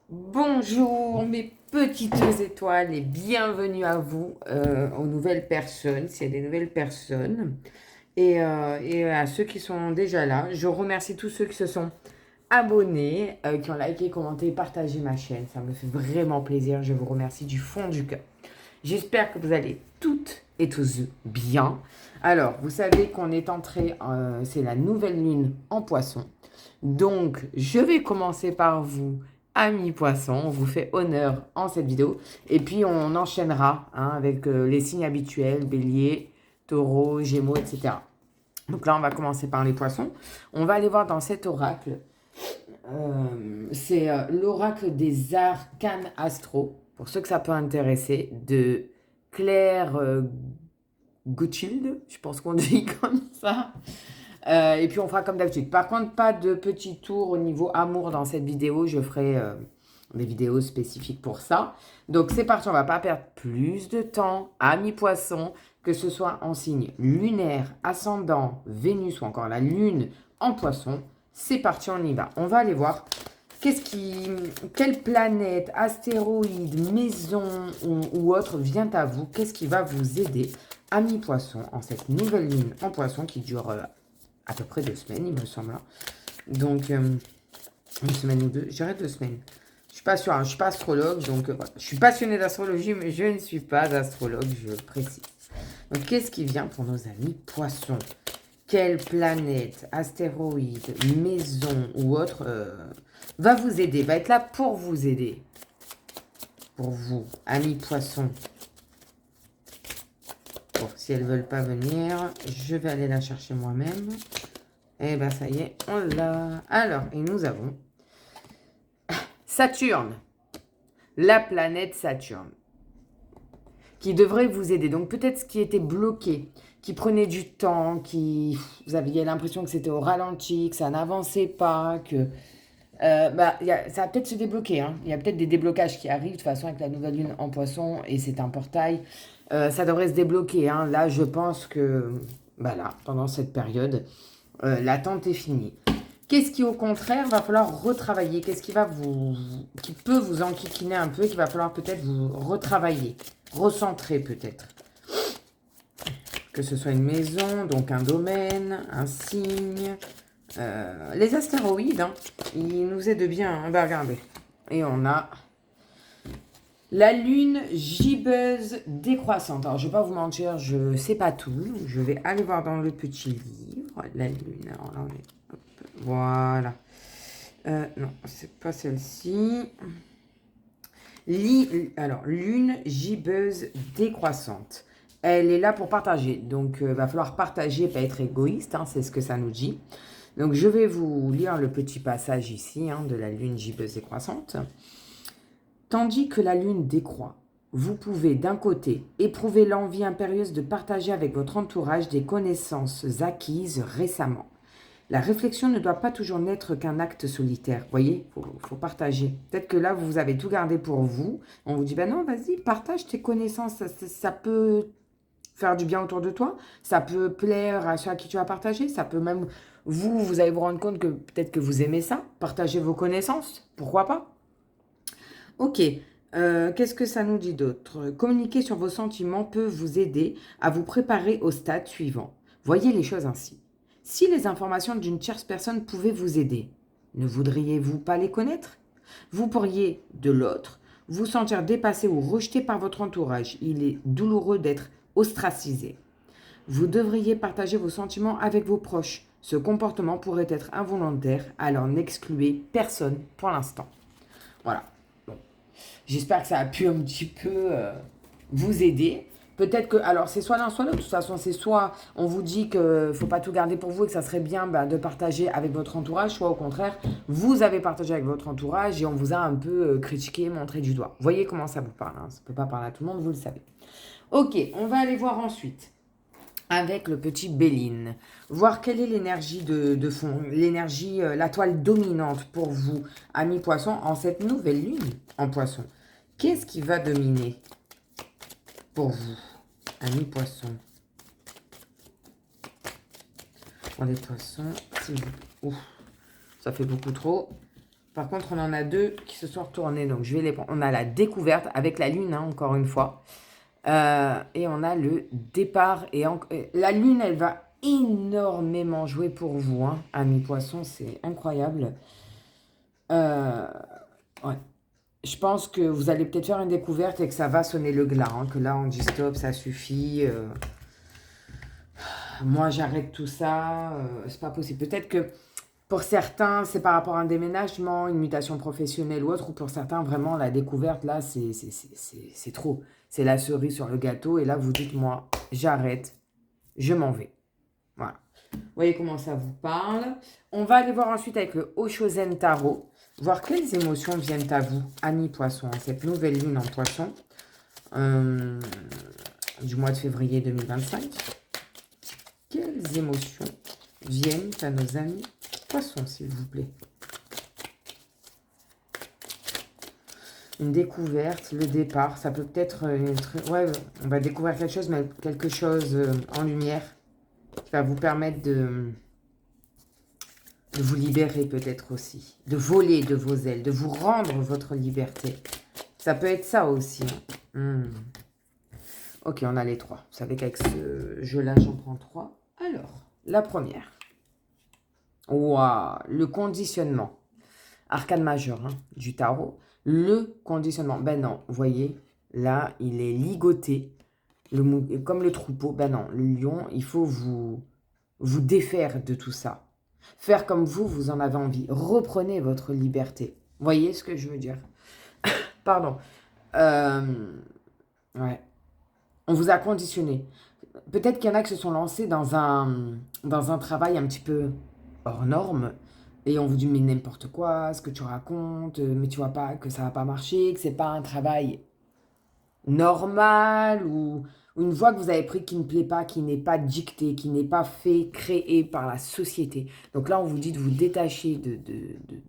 Bonjour mes petites étoiles et bienvenue à vous, aux nouvelles personnes, s'il y a des nouvelles personnes, et à ceux qui sont déjà là. Je remercie tous ceux qui se sont abonnés, qui ont liké, commenté, partagé ma chaîne. Ça me fait vraiment plaisir. Je vous remercie du fond du cœur. J'espère que vous allez toutes et tous bien. Alors, vous savez qu'on est entré, c'est la nouvelle lune en poisson. Donc, je vais commencer par vous, amis poissons. On vous fait honneur en cette vidéo. Et puis, on enchaînera hein, avec les signes habituels, bélier, taureau, gémeaux, etc. Donc là, on va commencer par les poissons. On va aller voir dans cet oracle. C'est l'oracle des arcanes astro. Pour ceux que ça peut intéresser, de Claire Gotchild, je pense qu'on dit comme ça. Et puis on fera comme d'habitude. Par contre, pas de petit tour au niveau amour dans cette vidéo. Je ferai des vidéos spécifiques pour ça. Donc c'est parti, on va pas perdre plus de temps. Amis poissons, que ce soit en signe lunaire, ascendant, Vénus ou encore la lune en poisson. C'est parti, on y va. On va aller voir quelle planète, astéroïde, maison ou autre vient à vous. Qu'est-ce qui va vous aider, amis poissons, en cette nouvelle lune en poisson qui dure à peu près 2 semaines, il me semble. Donc, une semaine ou deux, je dirais 2 semaines. Je suis pas sûre, hein, je suis pas astrologue, donc voilà. Je suis passionnée d'astrologie, mais je ne suis pas astrologue, je précise. Donc, qu'est-ce qui vient pour nos amis poissons? Quelle planète, astéroïde, maison ou autre va vous aider, va être là pour vous aider? Pour vous, amis poissons. Bon, si elles ne veulent pas venir, je vais aller la chercher moi-même. Et ben ça y est, on l'a. Alors, et nous avons Saturne, la planète Saturne, qui devrait vous aider. Donc peut-être ce qui était bloqué, qui prenait du temps, vous aviez l'impression que c'était au ralenti, que ça n'avançait pas, que ça va peut-être se débloquer. Hein. Il y a peut-être des déblocages qui arrivent de toute façon avec la nouvelle lune en poisson et c'est un portail. Ça devrait se débloquer. Hein. Là, je pense que là, pendant cette période, l'attente est finie. Qu'est-ce qui, au contraire, va falloir retravailler? Qu'est-ce qui peut vous enquiquiner un peu, qu'il va falloir peut-être vous retravailler, recentrer peut-être? Que ce soit une maison, donc un domaine, un signe. Les astéroïdes, hein, ils nous aident bien. Hein. Bah, regardez. Et on a la lune gibbeuse décroissante. Alors, je ne vais pas vous mentir, je ne sais pas tout. Je vais aller voir dans le petit livre. La lune. Alors là, voilà. Non, c'est pas celle-ci. Alors, lune gibbeuse décroissante. Elle est là pour partager. Donc, il va falloir partager, pas être égoïste. Hein, c'est ce que ça nous dit. Donc, je vais vous lire le petit passage ici hein, de la lune gibbeuse décroissante. Tandis que la lune décroît, vous pouvez d'un côté éprouver l'envie impérieuse de partager avec votre entourage des connaissances acquises récemment. La réflexion ne doit pas toujours n'être qu'un acte solitaire. Vous voyez, il faut partager. Peut-être que là, vous avez tout gardé pour vous. On vous dit, ben non, vas-y, partage tes connaissances. Ça peut faire du bien autour de toi. Ça peut plaire à ceux à qui tu vas partager. Ça peut même, vous allez vous rendre compte que peut-être que vous aimez ça. Partagez vos connaissances. Pourquoi pas? Ok. Qu'est-ce que ça nous dit d'autre? Communiquer sur vos sentiments peut vous aider à vous préparer au stade suivant. Voyez les choses ainsi. Si les informations d'une tierce personne pouvaient vous aider, ne voudriez-vous pas les connaître? Vous pourriez, de l'autre, vous sentir dépassé ou rejeté par votre entourage. Il est douloureux d'être ostracisé. Vous devriez partager vos sentiments avec vos proches. Ce comportement pourrait être involontaire, alors n'excluez personne pour l'instant. Voilà. Bon. J'espère que ça a pu un petit peu vous aider. Peut-être que, alors c'est soit l'un soit l'autre. De toute façon, c'est soit on vous dit qu'il ne faut pas tout garder pour vous et que ça serait bien de partager avec votre entourage, soit au contraire, vous avez partagé avec votre entourage et on vous a un peu critiqué, montré du doigt. Voyez comment ça vous parle. Hein. Ça ne peut pas parler à tout le monde, vous le savez. Ok, on va aller voir ensuite avec le petit Béline. Voir quelle est l'énergie de fond, l'énergie, la toile dominante pour vous, amis poissons, en cette nouvelle lune en poisson. Qu'est-ce qui va dominer pour vous, amis poissons? Pour les poissons, si vous... Ouf, ça fait beaucoup trop. Par contre, on en a deux qui se sont retournés. Donc, je vais les prendre. On a la découverte avec la lune, hein, encore une fois. Et on a le départ. La lune, elle va énormément jouer pour vous, hein, amis poissons. C'est incroyable. Ouais. Je pense que vous allez peut-être faire une découverte et que ça va sonner le glas. Hein, que là, on dit stop, ça suffit. Moi, j'arrête tout ça. C'est pas possible. Peut-être que pour certains, c'est par rapport à un déménagement, une mutation professionnelle ou autre. Ou pour certains, vraiment, la découverte, là, c'est trop. C'est la cerise sur le gâteau. Et là, vous dites, moi, j'arrête. Je m'en vais. Voilà. Vous voyez comment ça vous parle. On va aller voir ensuite avec le Oshozen Tarot. Voir quelles émotions viennent à vous, amis poissons, cette nouvelle lune en poisson du mois de février 2025. Quelles émotions viennent à nos amis poissons, s'il vous plaît? Une découverte, le départ, ça peut peut-être... ouais, on va découvrir quelque chose, mais quelque chose en lumière qui va vous permettre de vous libérer peut-être aussi, de voler de vos ailes, de vous rendre votre liberté. Ça peut être ça aussi. Ok, on a les trois. Vous savez qu'avec ce jeu-là, j'en prends trois. Alors, la première. Waouh, le conditionnement. Arcane majeur, hein, du tarot. Le conditionnement. Ben non, vous voyez, là, il est ligoté. Comme le troupeau. Ben non, le lion, il faut vous défaire de tout ça. Faire comme vous en avez envie. Reprenez votre liberté. Voyez ce que je veux dire? Pardon. Ouais. On vous a conditionné. Peut-être qu'il y en a qui se sont lancés dans un travail un petit peu hors norme. Et on vous dit, mais n'importe quoi, ce que tu racontes, mais tu vois pas que ça va pas marcher, que c'est pas un travail normal ou une voie que vous avez prise qui ne plaît pas, qui n'est pas dictée, qui n'est pas fait, créée par la société. Donc là, on vous dit de vous détacher de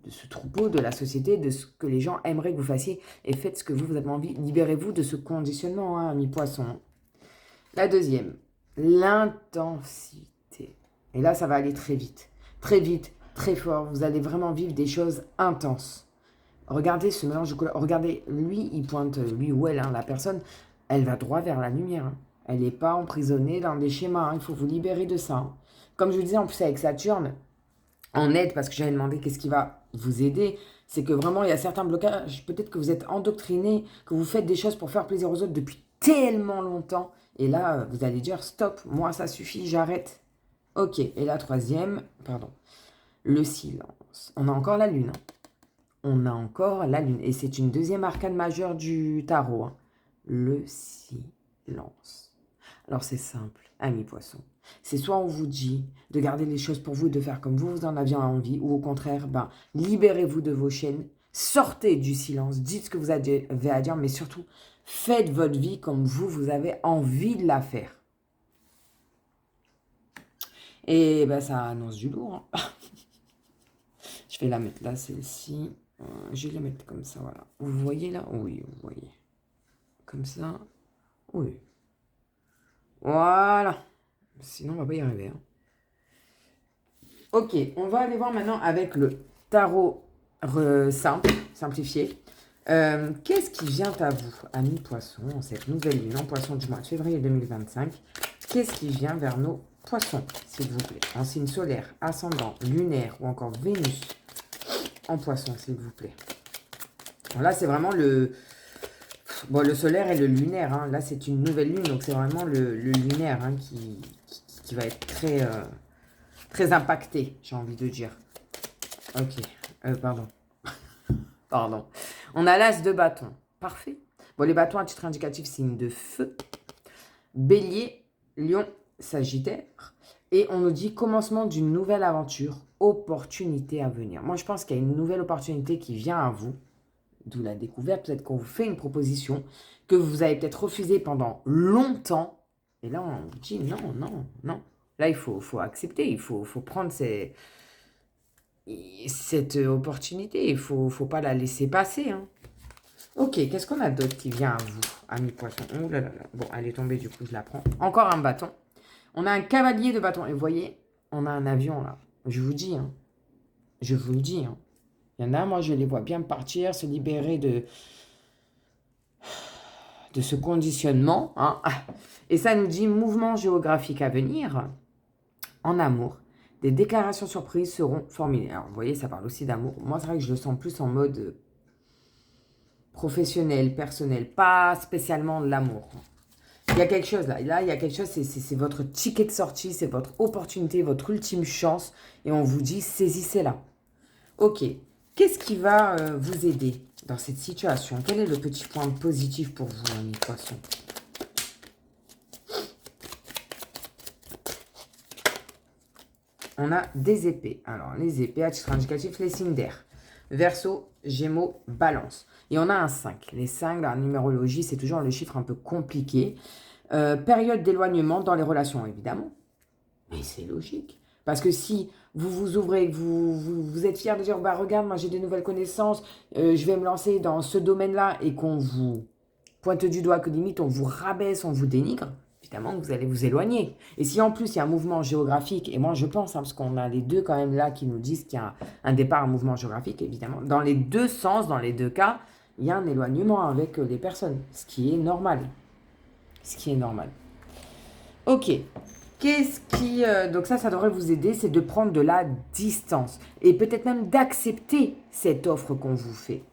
ce troupeau, de la société, de ce que les gens aimeraient que vous fassiez et faites ce que vous avez envie. Libérez-vous de ce conditionnement, hein, ami poisson. La deuxième, l'intensité. Et là, ça va aller très vite, très fort. Vous allez vraiment vivre des choses intenses. Regardez ce mélange de couleurs. Regardez, lui, il pointe, lui ou elle, hein, la personne, elle va droit vers la lumière. Hein. Elle n'est pas emprisonnée dans des schémas. Hein. Il faut vous libérer de ça. Hein. Comme je vous disais, en plus avec Saturne, en aide, parce que j'avais demandé qu'est-ce qui va vous aider, c'est que vraiment, il y a certains blocages. Peut-être que vous êtes endoctriné, que vous faites des choses pour faire plaisir aux autres depuis tellement longtemps. Et là, vous allez dire, stop, moi, ça suffit, j'arrête. Ok, et la troisième, pardon, le silence. On a encore la lune. Hein. On a encore la lune. Et c'est une deuxième arcane majeure du tarot. Hein. Le silence. Alors c'est simple, amis poissons. C'est soit on vous dit de garder les choses pour vous, de faire comme vous en aviez envie, ou au contraire, libérez-vous de vos chaînes, sortez du silence, dites ce que vous avez à dire, mais surtout, faites votre vie comme vous avez envie de la faire. Et ça annonce du lourd. Hein. Je vais la mettre là, celle-ci. Je vais la mettre comme ça, voilà. Vous voyez là? Oui, vous voyez. Comme ça. Oui. Voilà. Sinon, on va pas y arriver. Hein. Ok, on va aller voir maintenant avec le tarot simplifié. Qu'est-ce qui vient à vous, amis poissons, en cette nouvelle lune en poisson du mois de février 2025? Qu'est-ce qui vient vers nos poissons, s'il vous plaît? En signe solaire, ascendant, lunaire ou encore Vénus en poisson, s'il vous plaît. Alors là, c'est vraiment le solaire et le lunaire. Hein. Là, c'est une nouvelle lune, donc c'est vraiment le lunaire hein, qui va être très impacté, j'ai envie de dire. Ok, pardon. Pardon. On a l'as de bâton. Parfait. Bon, les bâtons à titre indicatif, signe de feu. Bélier, lion, sagittaire. Et on nous dit commencement d'une nouvelle aventure, opportunité à venir. Moi, je pense qu'il y a une nouvelle opportunité qui vient à vous. D'où la découverte. Peut-être qu'on vous fait une proposition que vous avez peut-être refusée pendant longtemps. Et là, on vous dit non, non, non. Là, il faut accepter. Il faut prendre cette opportunité. Il ne faut pas la laisser passer. Hein. Ok, qu'est-ce qu'on a d'autre qui vient à vous, amis poissons? Oh là là là. Bon, elle est tombée, du coup, je la prends. Encore un bâton. On a un cavalier de bâton. Et vous voyez, on a un avion là. Je vous dis, hein. Je vous le dis. Hein. Il y en a, moi, je les vois bien partir, se libérer de ce conditionnement. Hein. Et ça nous dit mouvement géographique à venir en amour. Des déclarations surprises seront formulées. Alors, vous voyez, ça parle aussi d'amour. Moi, c'est vrai que je le sens plus en mode professionnel, personnel, pas spécialement de l'amour. Il y a quelque chose là. Là, il y a quelque chose, c'est votre ticket de sortie, c'est votre opportunité, votre ultime chance. Et on vous dit, saisissez-la. Ok. Qu'est-ce qui va vous aider dans cette situation? Quel est le petit point positif pour vous, amis poissons? On a des épées. Alors, les épées, à titre indicatif, les signes d'air. Verseau, Gémeaux, Balance. Et on a un 5. Les 5, la numérologie, c'est toujours le chiffre un peu compliqué. Période d'éloignement dans les relations, évidemment. Mais c'est logique. Parce que si vous vous ouvrez, vous êtes fier de dire, bah regarde, moi j'ai des nouvelles connaissances, je vais me lancer dans ce domaine-là, et qu'on vous pointe du doigt, que limite on vous rabaisse, on vous dénigre, évidemment que vous allez vous éloigner. Et si en plus il y a un mouvement géographique, et moi je pense, hein, parce qu'on a les deux quand même là qui nous disent qu'il y a un départ, un mouvement géographique, évidemment, dans les deux sens, dans les deux cas, il y a un éloignement avec les personnes, ce qui est normal. Ce qui est normal. Ok. Qu'est-ce qui... donc ça devrait vous aider, c'est de prendre de la distance. Et peut-être même d'accepter cette offre qu'on vous fait.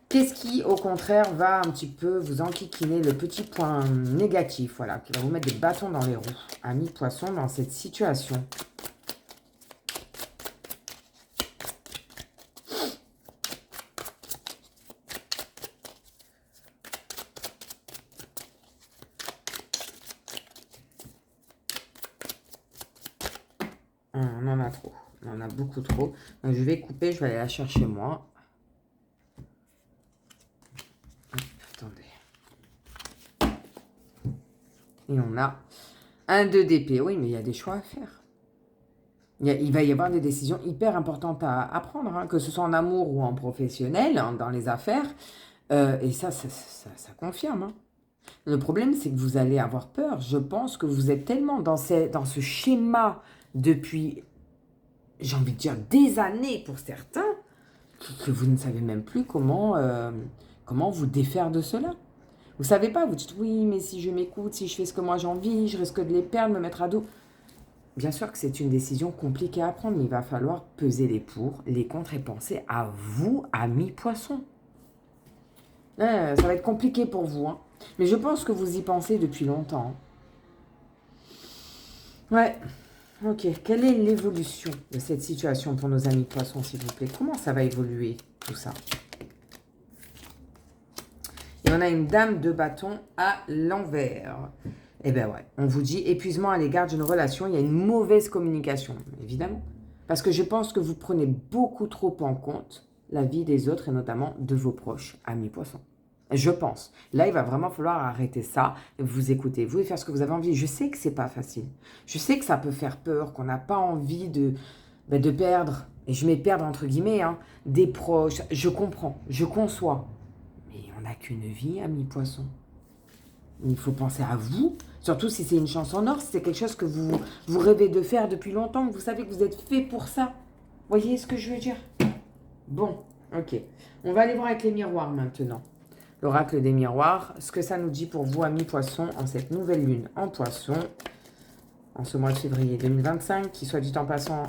Qu'est-ce qui, au contraire, va un petit peu vous enquiquiner le petit point négatif, voilà, qui va vous mettre des bâtons dans les roues, amis poissons, dans cette situation? On en a trop. On en a beaucoup trop. Donc, je vais couper. Je vais aller la chercher moi. Attendez. Et on a un 2 d'épée. Oui, mais il y a des choix à faire. Il va y avoir des décisions hyper importantes à prendre, hein, que ce soit en amour ou en professionnel, hein, dans les affaires. Et ça confirme. Hein. Le problème, c'est que vous allez avoir peur. Je pense que vous êtes tellement dans ce schéma depuis, j'ai envie de dire, des années pour certains, que vous ne savez même plus comment vous défaire de cela. Vous savez pas, vous dites oui, mais si je m'écoute, si je fais ce que moi j'ai envie, je risque de les perdre, me mettre à dos. Bien sûr que c'est une décision compliquée à prendre, mais il va falloir peser les pour, les contre et penser à vous, amis poissons. Ça va être compliqué pour vous, hein. Mais je pense que vous y pensez depuis longtemps. Ouais, ok. Quelle est l'évolution de cette situation pour nos amis poissons, s'il vous plaît? Comment ça va évoluer, tout ça? Et on a une dame de bâton à l'envers. Eh bien ouais, on vous dit épuisement à l'égard d'une relation, il y a une mauvaise communication, évidemment. Parce que je pense que vous prenez beaucoup trop en compte la vie des autres et notamment de vos proches, amis poissons. Je pense. Là, il va vraiment falloir arrêter ça, vous écouter, vous, et faire ce que vous avez envie. Je sais que c'est pas facile. Je sais que ça peut faire peur, qu'on n'a pas envie de perdre, et je mets perdre entre guillemets, hein, des proches. Je comprends, je conçois. Mais on n'a qu'une vie, amis poissons. Il faut penser à vous, surtout si c'est une chance en or, si c'est quelque chose que vous rêvez de faire depuis longtemps, que vous savez que vous êtes fait pour ça. Voyez ce que je veux dire? Bon, ok. On va aller voir avec les miroirs maintenant. L'oracle des miroirs, ce que ça nous dit pour vous, amis poissons, en cette nouvelle lune en poisson, en ce mois de février 2025, qui soit dit en passant,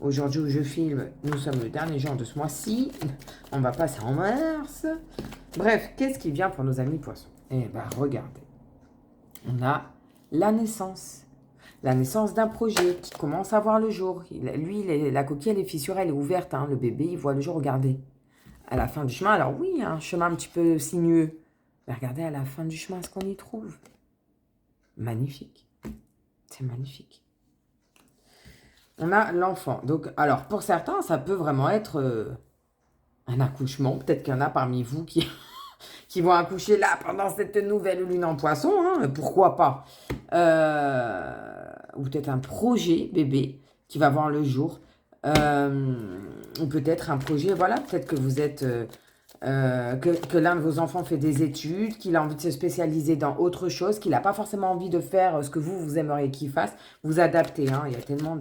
aujourd'hui où je filme, nous sommes le dernier jour de ce mois-ci, on va passer en mars. Bref, qu'est-ce qui vient pour nos amis poissons? Eh bien, regardez, on a la naissance d'un projet qui commence à voir le jour. Lui, la coquille, elle est fissurée, elle est ouverte, hein, le bébé, il voit le jour, regardez. À la fin du chemin, alors oui, un chemin un petit peu sinueux. Mais regardez à la fin du chemin ce qu'on y trouve. Magnifique. C'est magnifique. On a l'enfant. Donc, alors, pour certains, ça peut vraiment être un accouchement. Peut-être qu'il y en a parmi vous qui, qui vont accoucher là pendant cette nouvelle lune en poisson. Hein, pourquoi pas. Ou peut-être un projet bébé qui va voir le jour. Ou peut-être un projet, voilà, peut-être que vous êtes, que l'un de vos enfants fait des études, qu'il a envie de se spécialiser dans autre chose, qu'il n'a pas forcément envie de faire ce que vous aimeriez qu'il fasse, vous adaptez, hein, il y a tellement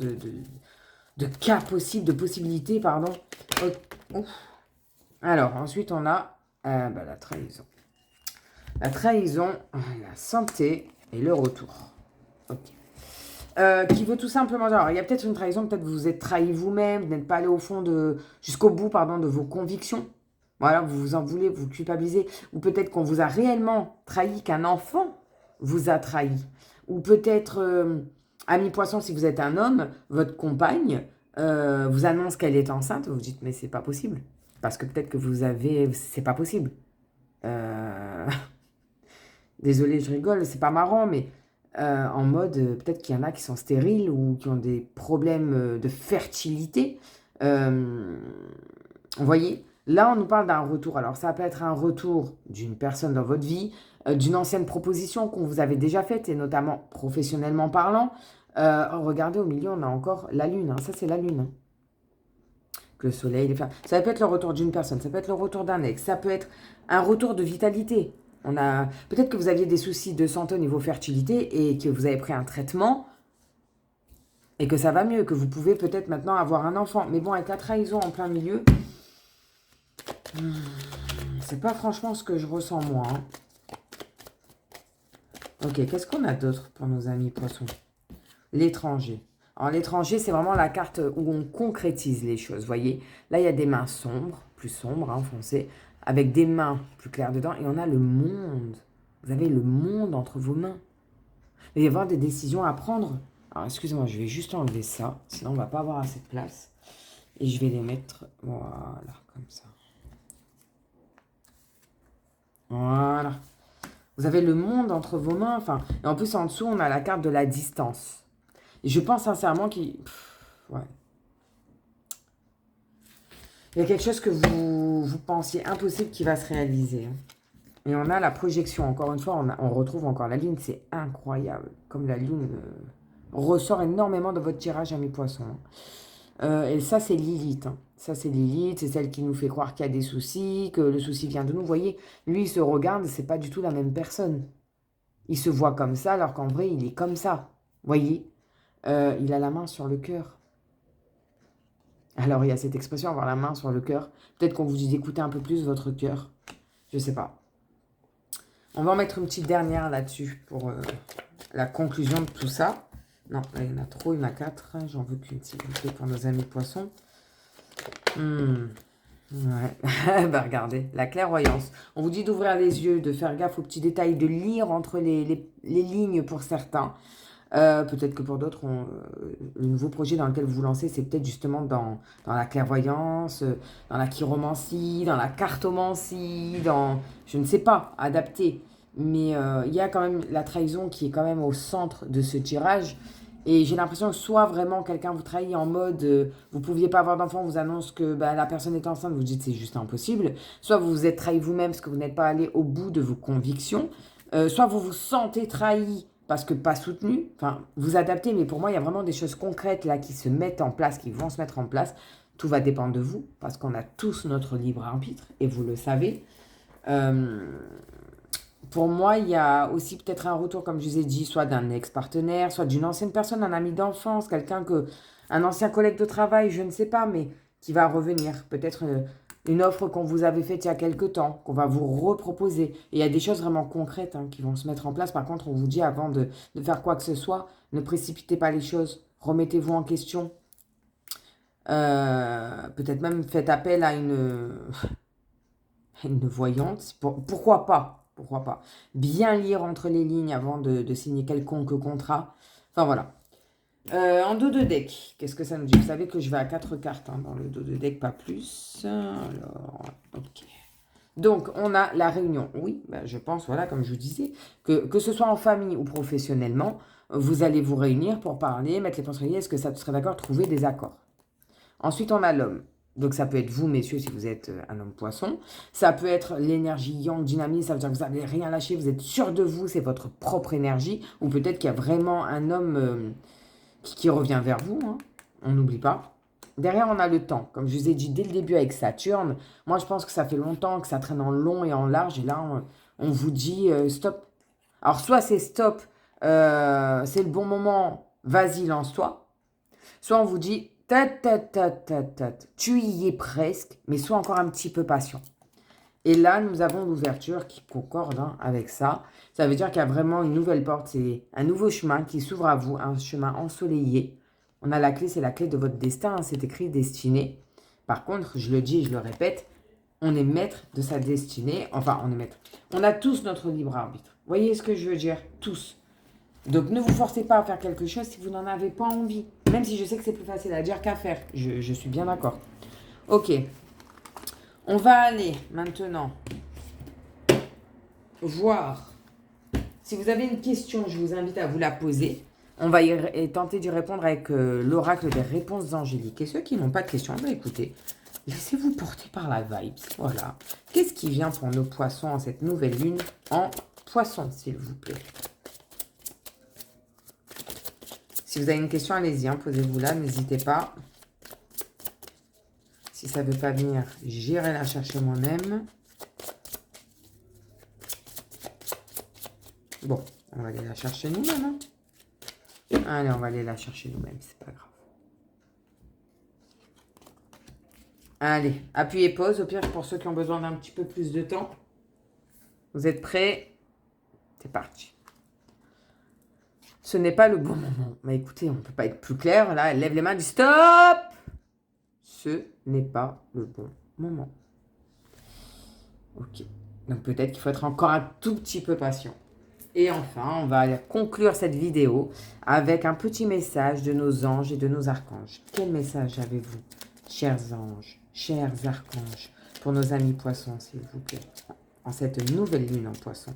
de cas possibles, de possibilités, pardon. Ouf. Alors, ensuite, on a la trahison. La trahison, la santé et le retour. Ok. Qui veut tout simplement... Alors, il y a peut-être une trahison, peut-être vous vous êtes trahi vous-même, vous n'êtes pas allé au fond jusqu'au bout, pardon, de vos convictions. Voilà, vous vous en voulez, vous culpabilisez. Ou peut-être qu'on vous a réellement trahi, qu'un enfant vous a trahi. Ou peut-être, ami poisson, si vous êtes un homme, votre compagne vous annonce qu'elle est enceinte. Vous vous dites, mais c'est pas possible. Parce que peut-être que vous avez... C'est pas possible. Désolée, je rigole, c'est pas marrant, mais en mode, peut-être qu'il y en a qui sont stériles ou qui ont des problèmes de fertilité. Vous voyez, là, on nous parle d'un retour. Alors, ça peut être un retour d'une personne dans votre vie, d'une ancienne proposition qu'on vous avait déjà faite, et notamment professionnellement parlant. Regardez, au milieu, on a encore la lune. Hein. Ça, c'est la lune. Hein. Le soleil, les flammes. Ça peut être le retour d'une personne, ça peut être le retour d'un ex, ça peut être un retour de vitalité. Peut-être que vous aviez des soucis de santé au niveau fertilité et que vous avez pris un traitement et que ça va mieux, que vous pouvez peut-être maintenant avoir un enfant. Mais bon, avec la trahison en plein milieu, c'est pas franchement ce que je ressens moi. Hein. Ok, qu'est-ce qu'on a d'autre pour nos amis poissons? L'étranger. Alors l'étranger, c'est vraiment la carte où on concrétise les choses, vous voyez. Là, il y a des mains sombres, plus sombres, hein, foncées, avec des mains plus claires dedans. Et on a le monde. Vous avez le monde entre vos mains. Il va y avoir des décisions à prendre. Alors, excusez-moi, je vais juste enlever ça. Sinon, on ne va pas avoir assez de place. Et je vais les mettre, voilà, comme ça. Voilà. Vous avez le monde entre vos mains. Enfin, et en plus, en dessous, on a la carte de la distance. Et je pense sincèrement qu'il... Ouais. Il y a quelque chose que vous pensiez impossible qui va se réaliser. Hein. Et on a la projection. Encore une fois, on retrouve encore la lune. C'est incroyable. Comme la lune ressort énormément dans votre tirage, amis poissons. Et ça, c'est Lilith. Hein. Ça, c'est Lilith. C'est celle qui nous fait croire qu'il y a des soucis, que le souci vient de nous. Vous voyez, lui, il se regarde, c'est pas du tout la même personne. Il se voit comme ça, alors qu'en vrai, il est comme ça. Vous voyez, il a la main sur le cœur. Alors, il y a cette expression, avoir la main sur le cœur. Peut-être qu'on vous dit d'écouter un peu plus votre cœur. Je sais pas. On va en mettre une petite dernière là-dessus pour la conclusion de tout ça. Non, là, il y en a trop, il y en a 4. J'en veux qu'une, s'il vous plaît, pour nos amis poissons. Ouais, bah regardez, la clairvoyance. On vous dit d'ouvrir les yeux, de faire gaffe aux petits détails, de lire entre les lignes pour certains. Peut-être que pour d'autres, le nouveau projet dans lequel vous vous lancez, c'est peut-être justement dans la clairvoyance, dans la chiromancie, dans la cartomancie, dans, je ne sais pas, adapté. Mais il y a quand même la trahison qui est quand même au centre de ce tirage. Et j'ai l'impression que soit vraiment quelqu'un vous trahit en mode vous ne pouviez pas avoir d'enfant, on vous annonce que la personne est enceinte, vous dites c'est juste impossible. Soit vous vous êtes trahi vous-même parce que vous n'êtes pas allé au bout de vos convictions. Soit vous vous sentez trahi parce que pas soutenu. Enfin, vous adaptez, mais pour moi, il y a vraiment des choses concrètes là qui se mettent en place, qui vont se mettre en place. Tout va dépendre de vous parce qu'on a tous notre libre arbitre et vous le savez. Pour moi, il y a aussi peut-être un retour, comme je vous ai dit, soit d'un ex-partenaire, soit d'une ancienne personne, un ami d'enfance, un ancien collègue de travail, je ne sais pas, mais qui va revenir. Peut-être une offre qu'on vous avait faite il y a quelque temps, qu'on va vous reproposer. Et il y a des choses vraiment concrètes qui vont se mettre en place. Par contre, on vous dit avant de faire quoi que ce soit, ne précipitez pas les choses, remettez-vous en question. Peut-être même faites appel à une voyante. Pourquoi pas? Pourquoi pas? Bien lire entre les lignes avant de signer quelconque contrat. Enfin voilà. En dos de deck, qu'est-ce que ça nous dit? Vous savez que je vais à 4 cartes dans le dos de deck, pas plus. Alors, ok. Donc, on a la réunion. Oui, je pense, voilà, comme je vous disais, que ce soit en famille ou professionnellement, vous allez vous réunir pour parler, mettre les points sur les i. Est-ce que ça serait d'accord? Trouver des accords. Ensuite, on a l'homme. Donc, ça peut être vous, messieurs, si vous êtes un homme poisson. Ça peut être l'énergie yang, dynamique. Ça veut dire que vous n'allez rien lâcher. Vous êtes sûr de vous. C'est votre propre énergie. Ou peut-être qu'il y a vraiment un homme qui revient vers vous. Hein. On n'oublie pas. Derrière, on a le temps. Comme je vous ai dit dès le début avec Saturne, moi, je pense que ça fait longtemps que ça traîne en long et en large. Et là, on vous dit stop. Alors, soit c'est stop, c'est le bon moment, vas-y, lance-toi. Soit on vous dit Tu y es presque, mais sois encore un petit peu patient. Et là, nous avons l'ouverture qui concorde avec ça. Ça veut dire qu'il y a vraiment une nouvelle porte. C'est un nouveau chemin qui s'ouvre à vous, un chemin ensoleillé. On a la clé, c'est la clé de votre destin. C'est écrit destinée. Par contre, je le dis et je le répète, on est maître de sa destinée. Enfin, on est maître. On a tous notre libre arbitre. Vous voyez ce que je veux dire? Tous. Donc, ne vous forcez pas à faire quelque chose si vous n'en avez pas envie. Même si je sais que c'est plus facile à dire qu'à faire. Je suis bien d'accord. Ok. On va aller maintenant voir. Si vous avez une question, je vous invite à vous la poser. On va tenter d'y répondre avec l'oracle des réponses angéliques. Et ceux qui n'ont pas de questions, écoutez, laissez-vous porter par la vibe. Voilà. Qu'est-ce qui vient pour nos poissons en cette nouvelle lune en poisson, s'il vous plaît? Si vous avez une question, allez-y, posez-vous là, n'hésitez pas. Si ça ne veut pas venir, j'irai la chercher moi-même. Bon, on va aller la chercher nous-mêmes. Allez, on va aller la chercher nous-mêmes, c'est pas grave. Allez, appuyez pause. Au pire, pour ceux qui ont besoin d'un petit peu plus de temps. Vous êtes prêts? C'est parti. Ce n'est pas le bon moment. Mais écoutez, on ne peut pas être plus clair. Là, elle lève les mains, dit stop. Ce n'est pas le bon moment. Ok. Donc peut-être qu'il faut être encore un tout petit peu patient. Et enfin, on va conclure cette vidéo avec un petit message de nos anges et de nos archanges. Quel message avez-vous, chers anges, chers archanges, pour nos amis poissons, s'il vous plaît, en cette nouvelle lune en poisson?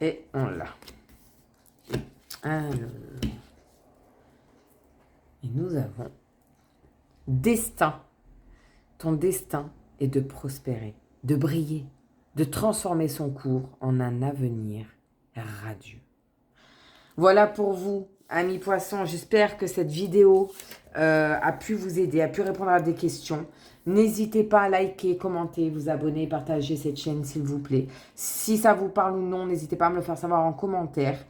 Et on l'a. Alors. Et nous avons destin. Ton destin est de prospérer, de briller, de transformer son cours en un avenir radieux. Voilà pour vous, amis poissons. J'espère que cette vidéo a pu vous aider, a pu répondre à des questions. N'hésitez pas à liker, commenter, vous abonner, partager cette chaîne, s'il vous plaît. Si ça vous parle ou non, n'hésitez pas à me le faire savoir en commentaire.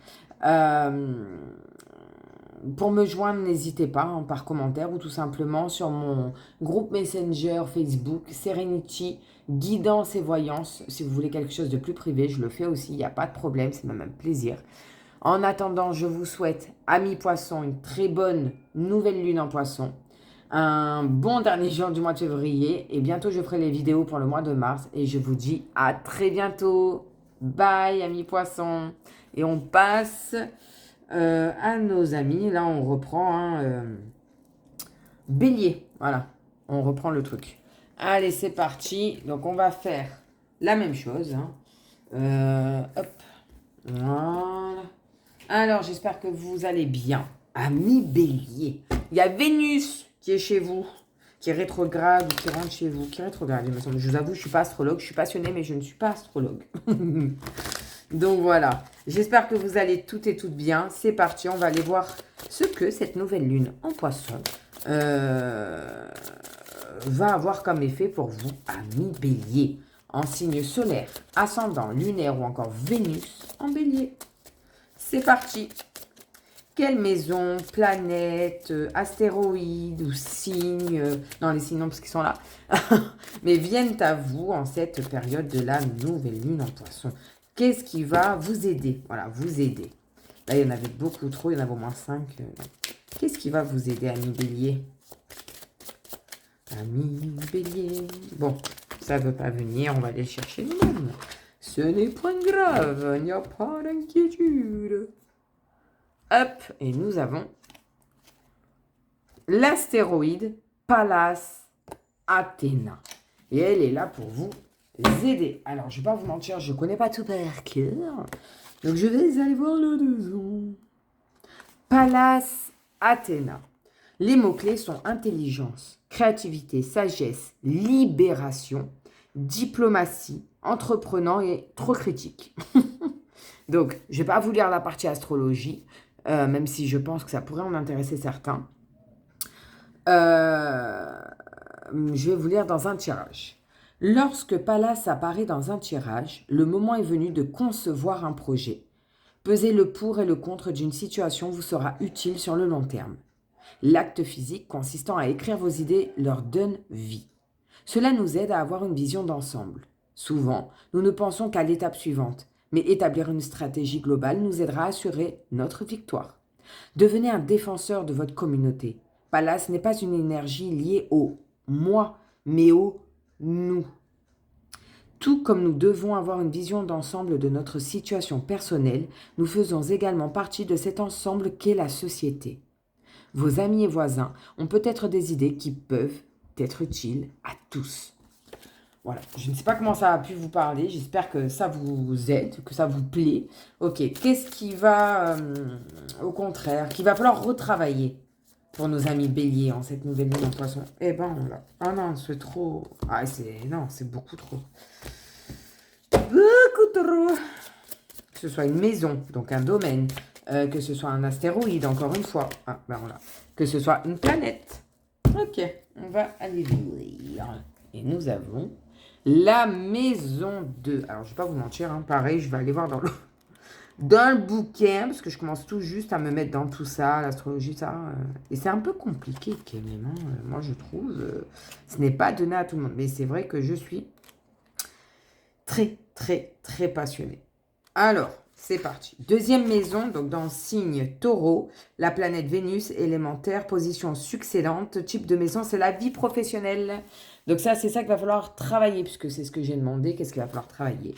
Pour me joindre, n'hésitez pas par commentaire ou tout simplement sur mon groupe Messenger Facebook, Serenity, Guidance et Voyance. Si vous voulez quelque chose de plus privé, je le fais aussi, il n'y a pas de problème, c'est même un plaisir. En attendant, je vous souhaite, amis poissons, une très bonne nouvelle lune en poisson. Un bon dernier jour du mois de février. Et bientôt, je ferai les vidéos pour le mois de mars. Et je vous dis à très bientôt. Bye, amis poissons. Et on passe à nos amis. Là, on reprend Bélier. Voilà, on reprend le truc. Allez, c'est parti. Donc, on va faire la même chose. Hop. Voilà. Alors, j'espère que vous allez bien. Amis Bélier. Il y a Vénus qui est chez vous, qui est rétrograde ou qui rentre chez vous. Qui est rétrograde, il me semble. Je vous avoue, je ne suis pas astrologue. Je suis passionnée, mais je ne suis pas astrologue. Donc voilà. J'espère que vous allez toutes et toutes bien. C'est parti. On va aller voir ce que cette nouvelle lune en poisson va avoir comme effet pour vous, amis Bélier. En signe solaire, ascendant, lunaire ou encore Vénus en Bélier. C'est parti. Quelle maison, planète, astéroïde ou signe, non les signes non parce qu'ils sont là, mais viennent à vous en cette période de la nouvelle lune en poisson. Qu'est-ce qui va vous aider? Voilà, vous aider. Là, il y en avait beaucoup trop, il y en avait au moins 5. Qu'est-ce qui va vous aider, amis Bélier? Amis Bélier. Bon, ça ne veut pas venir, on va aller le chercher nous-mêmes. Ce n'est point grave, il n'y a pas d'inquiétude. Hop, et nous avons l'astéroïde Pallas Athéna. Et elle est là pour vous aider. Alors, je ne vais pas vous mentir, je ne connais pas tout par cœur. Donc, je vais aller voir le dessous. Pallas Athéna. Les mots-clés sont intelligence, créativité, sagesse, libération, diplomatie, entreprenant et trop critique. Donc, je ne vais pas vous lire la partie astrologie, même si je pense que ça pourrait en intéresser certains. Je vais vous lire dans un tirage. Lorsque Pallas apparaît dans un tirage, le moment est venu de concevoir un projet. Peser le pour et le contre d'une situation vous sera utile sur le long terme. L'acte physique consistant à écrire vos idées leur donne vie. Cela nous aide à avoir une vision d'ensemble. Souvent, nous ne pensons qu'à l'étape suivante, mais établir une stratégie globale nous aidera à assurer notre victoire. Devenez un défenseur de votre communauté. Pallas n'est pas une énergie liée au moi, mais au nous. Tout comme nous devons avoir une vision d'ensemble de notre situation personnelle, nous faisons également partie de cet ensemble qu'est la société. Vos amis et voisins ont peut-être des idées qui peuvent être utiles à tous. Voilà, je ne sais pas comment ça a pu vous parler, j'espère que ça vous aide, que ça vous plaît. Ok, qu'est-ce qui va, au contraire, qu'il va falloir retravailler pour nos amis béliers en cette nouvelle lune en poisson? Eh ben, là. Ah non, c'est trop. Ah, c'est beaucoup trop. Beaucoup trop. Que ce soit une maison, donc un domaine, que ce soit un astéroïde, encore une fois. Ah, ben voilà. Que ce soit une planète. Ok, on va aller lire. Et nous avons la maison 2. Alors, je ne vais pas vous mentir, hein, pareil, je vais aller voir dans le bouquin, parce que je commence tout juste à me mettre dans tout ça, l'astrologie, ça. Et c'est un peu compliqué, quand même. Hein, moi, je trouve. Ce n'est pas donné à tout le monde. Mais c'est vrai que je suis très, très, très passionnée. Alors, c'est parti. Deuxième maison, donc dans le signe Taureau, la planète Vénus, élémentaire, position succédante. Type de maison, c'est la vie professionnelle. Donc ça, c'est ça qu'il va falloir travailler, puisque c'est ce que j'ai demandé, qu'est-ce qu'il va falloir travailler.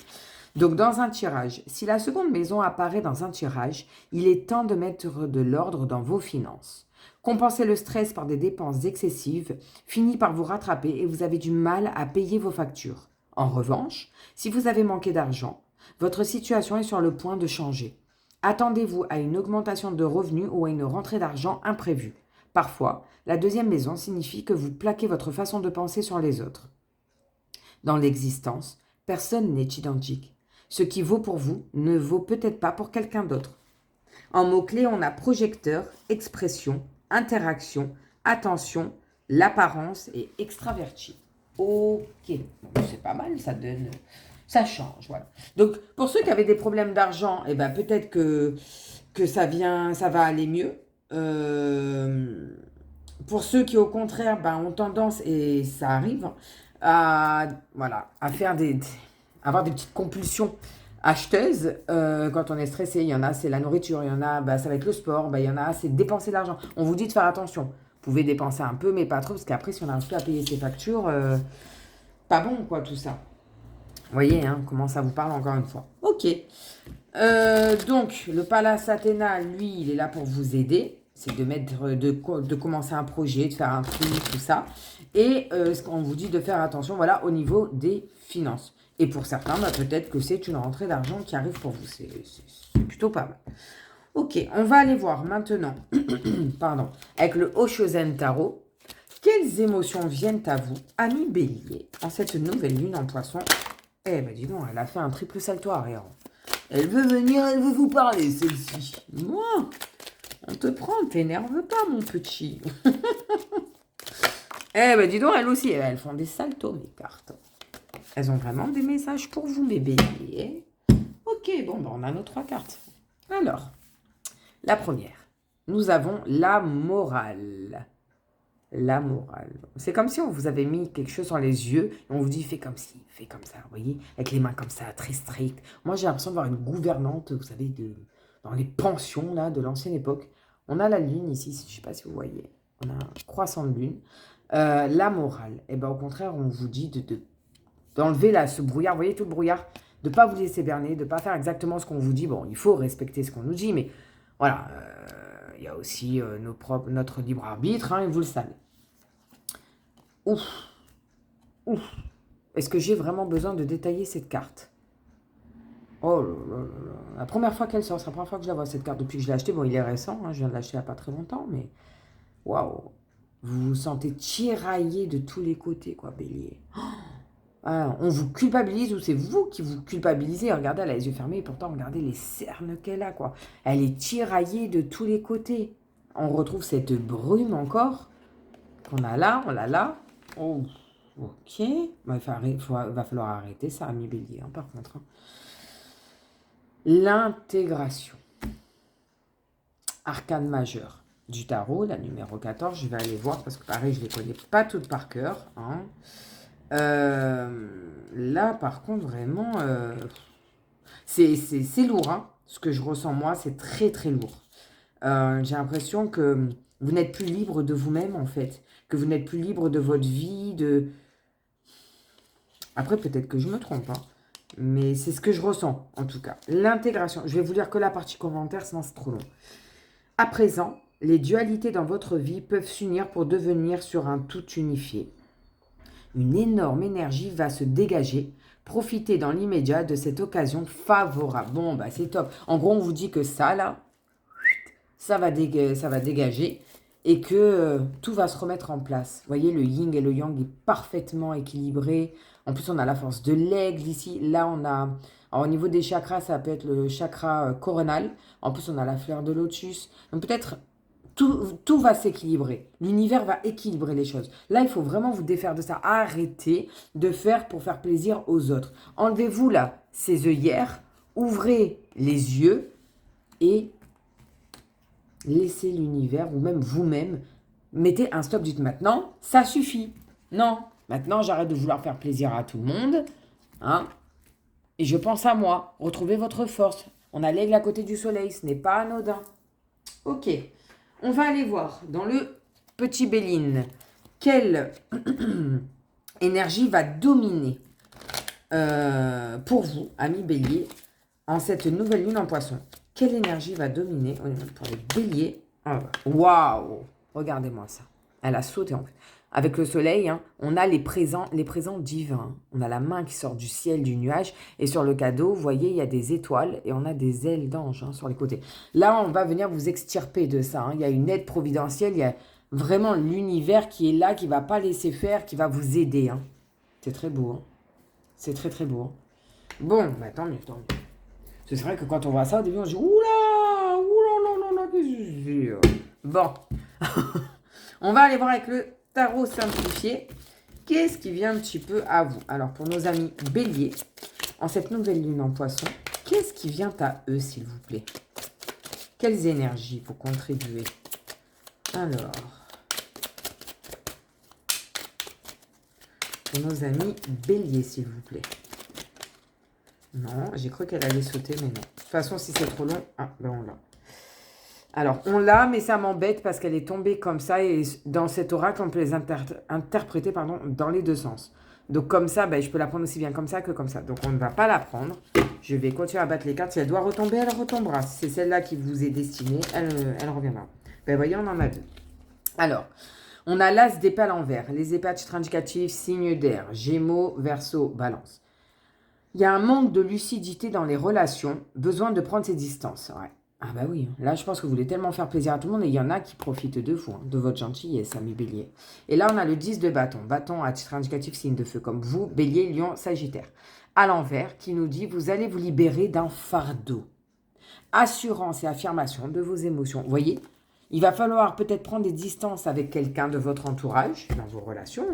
Donc dans un tirage, si la seconde maison apparaît dans un tirage, il est temps de mettre de l'ordre dans vos finances. Compenser le stress par des dépenses excessives finit par vous rattraper et vous avez du mal à payer vos factures. En revanche, si vous avez manqué d'argent, votre situation est sur le point de changer. Attendez-vous à une augmentation de revenus ou à une rentrée d'argent imprévue. Parfois, la deuxième maison signifie que vous plaquez votre façon de penser sur les autres. Dans l'existence, personne n'est identique. Ce qui vaut pour vous ne vaut peut-être pas pour quelqu'un d'autre. En mots-clés, on a projecteur, expression, interaction, attention, l'apparence et extraverti. Ok, bon, c'est pas mal, ça change, voilà. Donc, pour ceux qui avaient des problèmes d'argent, eh ben, peut-être que ça va aller mieux. Pour ceux qui, au contraire, ont tendance, et ça arrive, à faire avoir des petites compulsions acheteuses quand on est stressé. Il y en a, c'est la nourriture. Il y en a, ça va être le sport. Il y en a, c'est dépenser de l'argent. On vous dit de faire attention. Vous pouvez dépenser un peu, mais pas trop, parce qu'après, si on n'arrive plus à payer ses factures, pas bon, quoi, tout ça. Vous voyez, hein, comment ça vous parle encore une fois. Ok. Donc, le Pallas Athéna, lui, il est là pour vous aider. C'est de commencer un projet, de faire un truc, tout ça. Et on vous dit de faire attention, voilà, au niveau des finances. Et pour certains, peut-être que c'est une rentrée d'argent qui arrive pour vous. C'est plutôt pas mal. Ok, on va aller voir maintenant, pardon, avec le Oshozen Tarot. Quelles émotions viennent à vous, amis bélier, en cette nouvelle lune en poisson? Eh ben dis donc, elle a fait un triple salto arrière. Elle veut venir, elle veut vous parler, celle-ci. Moi, on te prend, t'énerve pas, mon petit. Eh ben dis donc, elles aussi, elles font des saltos, mes cartes. Elles ont vraiment des messages pour vous, mes béliers. Ok, bon, on a nos 3 cartes. Alors, la première, nous avons la morale. La morale. C'est comme si on vous avait mis quelque chose dans les yeux et on vous dit fais comme ci, fais comme ça, vous voyez, avec les mains comme ça, très strictes. Moi, j'ai l'impression de voir une gouvernante, vous savez, dans les pensions là de l'ancienne époque. On a la lune ici, je ne sais pas si vous voyez. On a un croissant de lune. La morale. Et ben au contraire, on vous dit d'enlever là ce brouillard, vous voyez tout le brouillard, de ne pas vous laisser berner, de ne pas faire exactement ce qu'on vous dit. Bon, il faut respecter ce qu'on nous dit, mais voilà, il y a aussi notre libre arbitre, hein, et vous le savez. Ouf, ouf. Est-ce que j'ai vraiment besoin de détailler cette carte? Oh là là là là. La première fois qu'elle sort, c'est la première fois que je la vois cette carte depuis que je l'ai achetée. Bon, il est récent, hein, je viens de l'acheter il n'y a pas très longtemps, mais waouh. Vous vous sentez tiraillé de tous les côtés, quoi, bélier. Ah, on vous culpabilise ou c'est vous qui vous culpabilisez? Regardez, elle a les yeux fermés et pourtant, regardez les cernes qu'elle a, quoi. Elle est tiraillée de tous les côtés. On retrouve cette brume encore. qu'on a là? On l'a là. Oh, ok. Va falloir arrêter ça, ami Bélier, hein, par contre. Hein. L'intégration. Arcane majeur du tarot, la numéro 14. Je vais aller voir parce que pareil, je ne les connais pas toutes par cœur. Hein. Là, par contre, vraiment, c'est lourd. Hein. Ce que je ressens, moi, c'est très, très lourd. J'ai l'impression que vous n'êtes plus libre de vous-même, en fait. Que vous n'êtes plus libre de votre vie, Après, peut-être que je me trompe, hein. Mais c'est ce que je ressens, en tout cas. L'intégration. Je vais vous lire que la partie commentaire, sinon c'est trop long. À présent, les dualités dans votre vie peuvent s'unir pour devenir sur un tout unifié. Une énorme énergie va se dégager. Profitez dans l'immédiat de cette occasion favorable. Bon, bah c'est top. En gros, on vous dit que ça, là, ça va dégager et que tout va se remettre en place. Vous voyez, le yin et le yang est parfaitement équilibré. En plus, on a la force de l'aigle ici. Là, on a... Alors, au niveau des chakras, ça peut être le chakra coronal. En plus, on a la fleur de lotus. Donc, peut-être... Tout va s'équilibrer. L'univers va équilibrer les choses. Là, il faut vraiment vous défaire de ça. Arrêtez de faire pour faire plaisir aux autres. Enlevez-vous là ces œillères, ouvrez les yeux et laissez l'univers ou même vous-même. Mettez un stop, dites maintenant, ça suffit. Non, maintenant j'arrête de vouloir faire plaisir à tout le monde. Hein, et je pense à moi. Retrouvez votre force. On a l'aigle à côté du soleil, ce n'est pas anodin. Ok. On va aller voir dans le petit Béline quelle énergie va dominer pour vous, amis Bélier, en cette nouvelle lune en poisson. Quelle énergie va dominer pour les Béliers? Waouh! Regardez-moi ça. Elle a sauté en fait. Avec le soleil, hein, on a les présents divins. On a la main qui sort du ciel, du nuage. Et sur le cadeau, vous voyez, il y a des étoiles et on a des ailes d'ange sur les côtés. Là, on va venir vous extirper de ça. Hein. Il y a une aide providentielle. Il y a vraiment l'univers qui est là, qui ne va pas laisser faire, qui va vous aider. Hein. C'est très beau. Hein. C'est très, très beau. Hein. Bon, bah, tant mieux, tant mieux. C'est vrai que quand on voit ça, au début, on se dit « Oula, oula, qu'est-ce que c'est ?» Bon. On va aller voir avec le tarot simplifié, qu'est-ce qui vient un petit peu à vous? Alors, pour nos amis béliers, en cette nouvelle lune en poisson, qu'est-ce qui vient à eux, s'il vous plaît? Quelles énergies vous contribuez? Alors, pour nos amis béliers, s'il vous plaît. Non, j'ai cru qu'elle allait sauter, mais non. De toute façon, si c'est trop long, ben on l'a. Alors, on l'a, mais ça m'embête parce qu'elle est tombée comme ça. Et dans cet oracle, on peut les interpréter dans les deux sens. Donc, comme ça, je peux la prendre aussi bien comme ça que comme ça. Donc, on ne va pas la prendre. Je vais continuer à battre les cartes. Si elle doit retomber, elle retombera. Si c'est celle-là qui vous est destinée, elle reviendra. Voyez, on en a deux. Alors, on a l'as d'épée à l'envers. Les épées à titre indicatif, signe d'air, Gémeaux, Verseau, Balance. Il y a un manque de lucidité dans les relations. Besoin de prendre ses distances. Ouais. Ah bah oui, là je pense que vous voulez tellement faire plaisir à tout le monde et il y en a qui profitent de vous, de votre gentillesse, amis bélier. Et là on a le 10 de bâton, bâton à titre indicatif signe de feu comme vous, bélier, lion, sagittaire. À l'envers qui nous dit vous allez vous libérer d'un fardeau. Assurance et affirmation de vos émotions. Vous voyez, il va falloir peut-être prendre des distances avec quelqu'un de votre entourage, dans vos relations,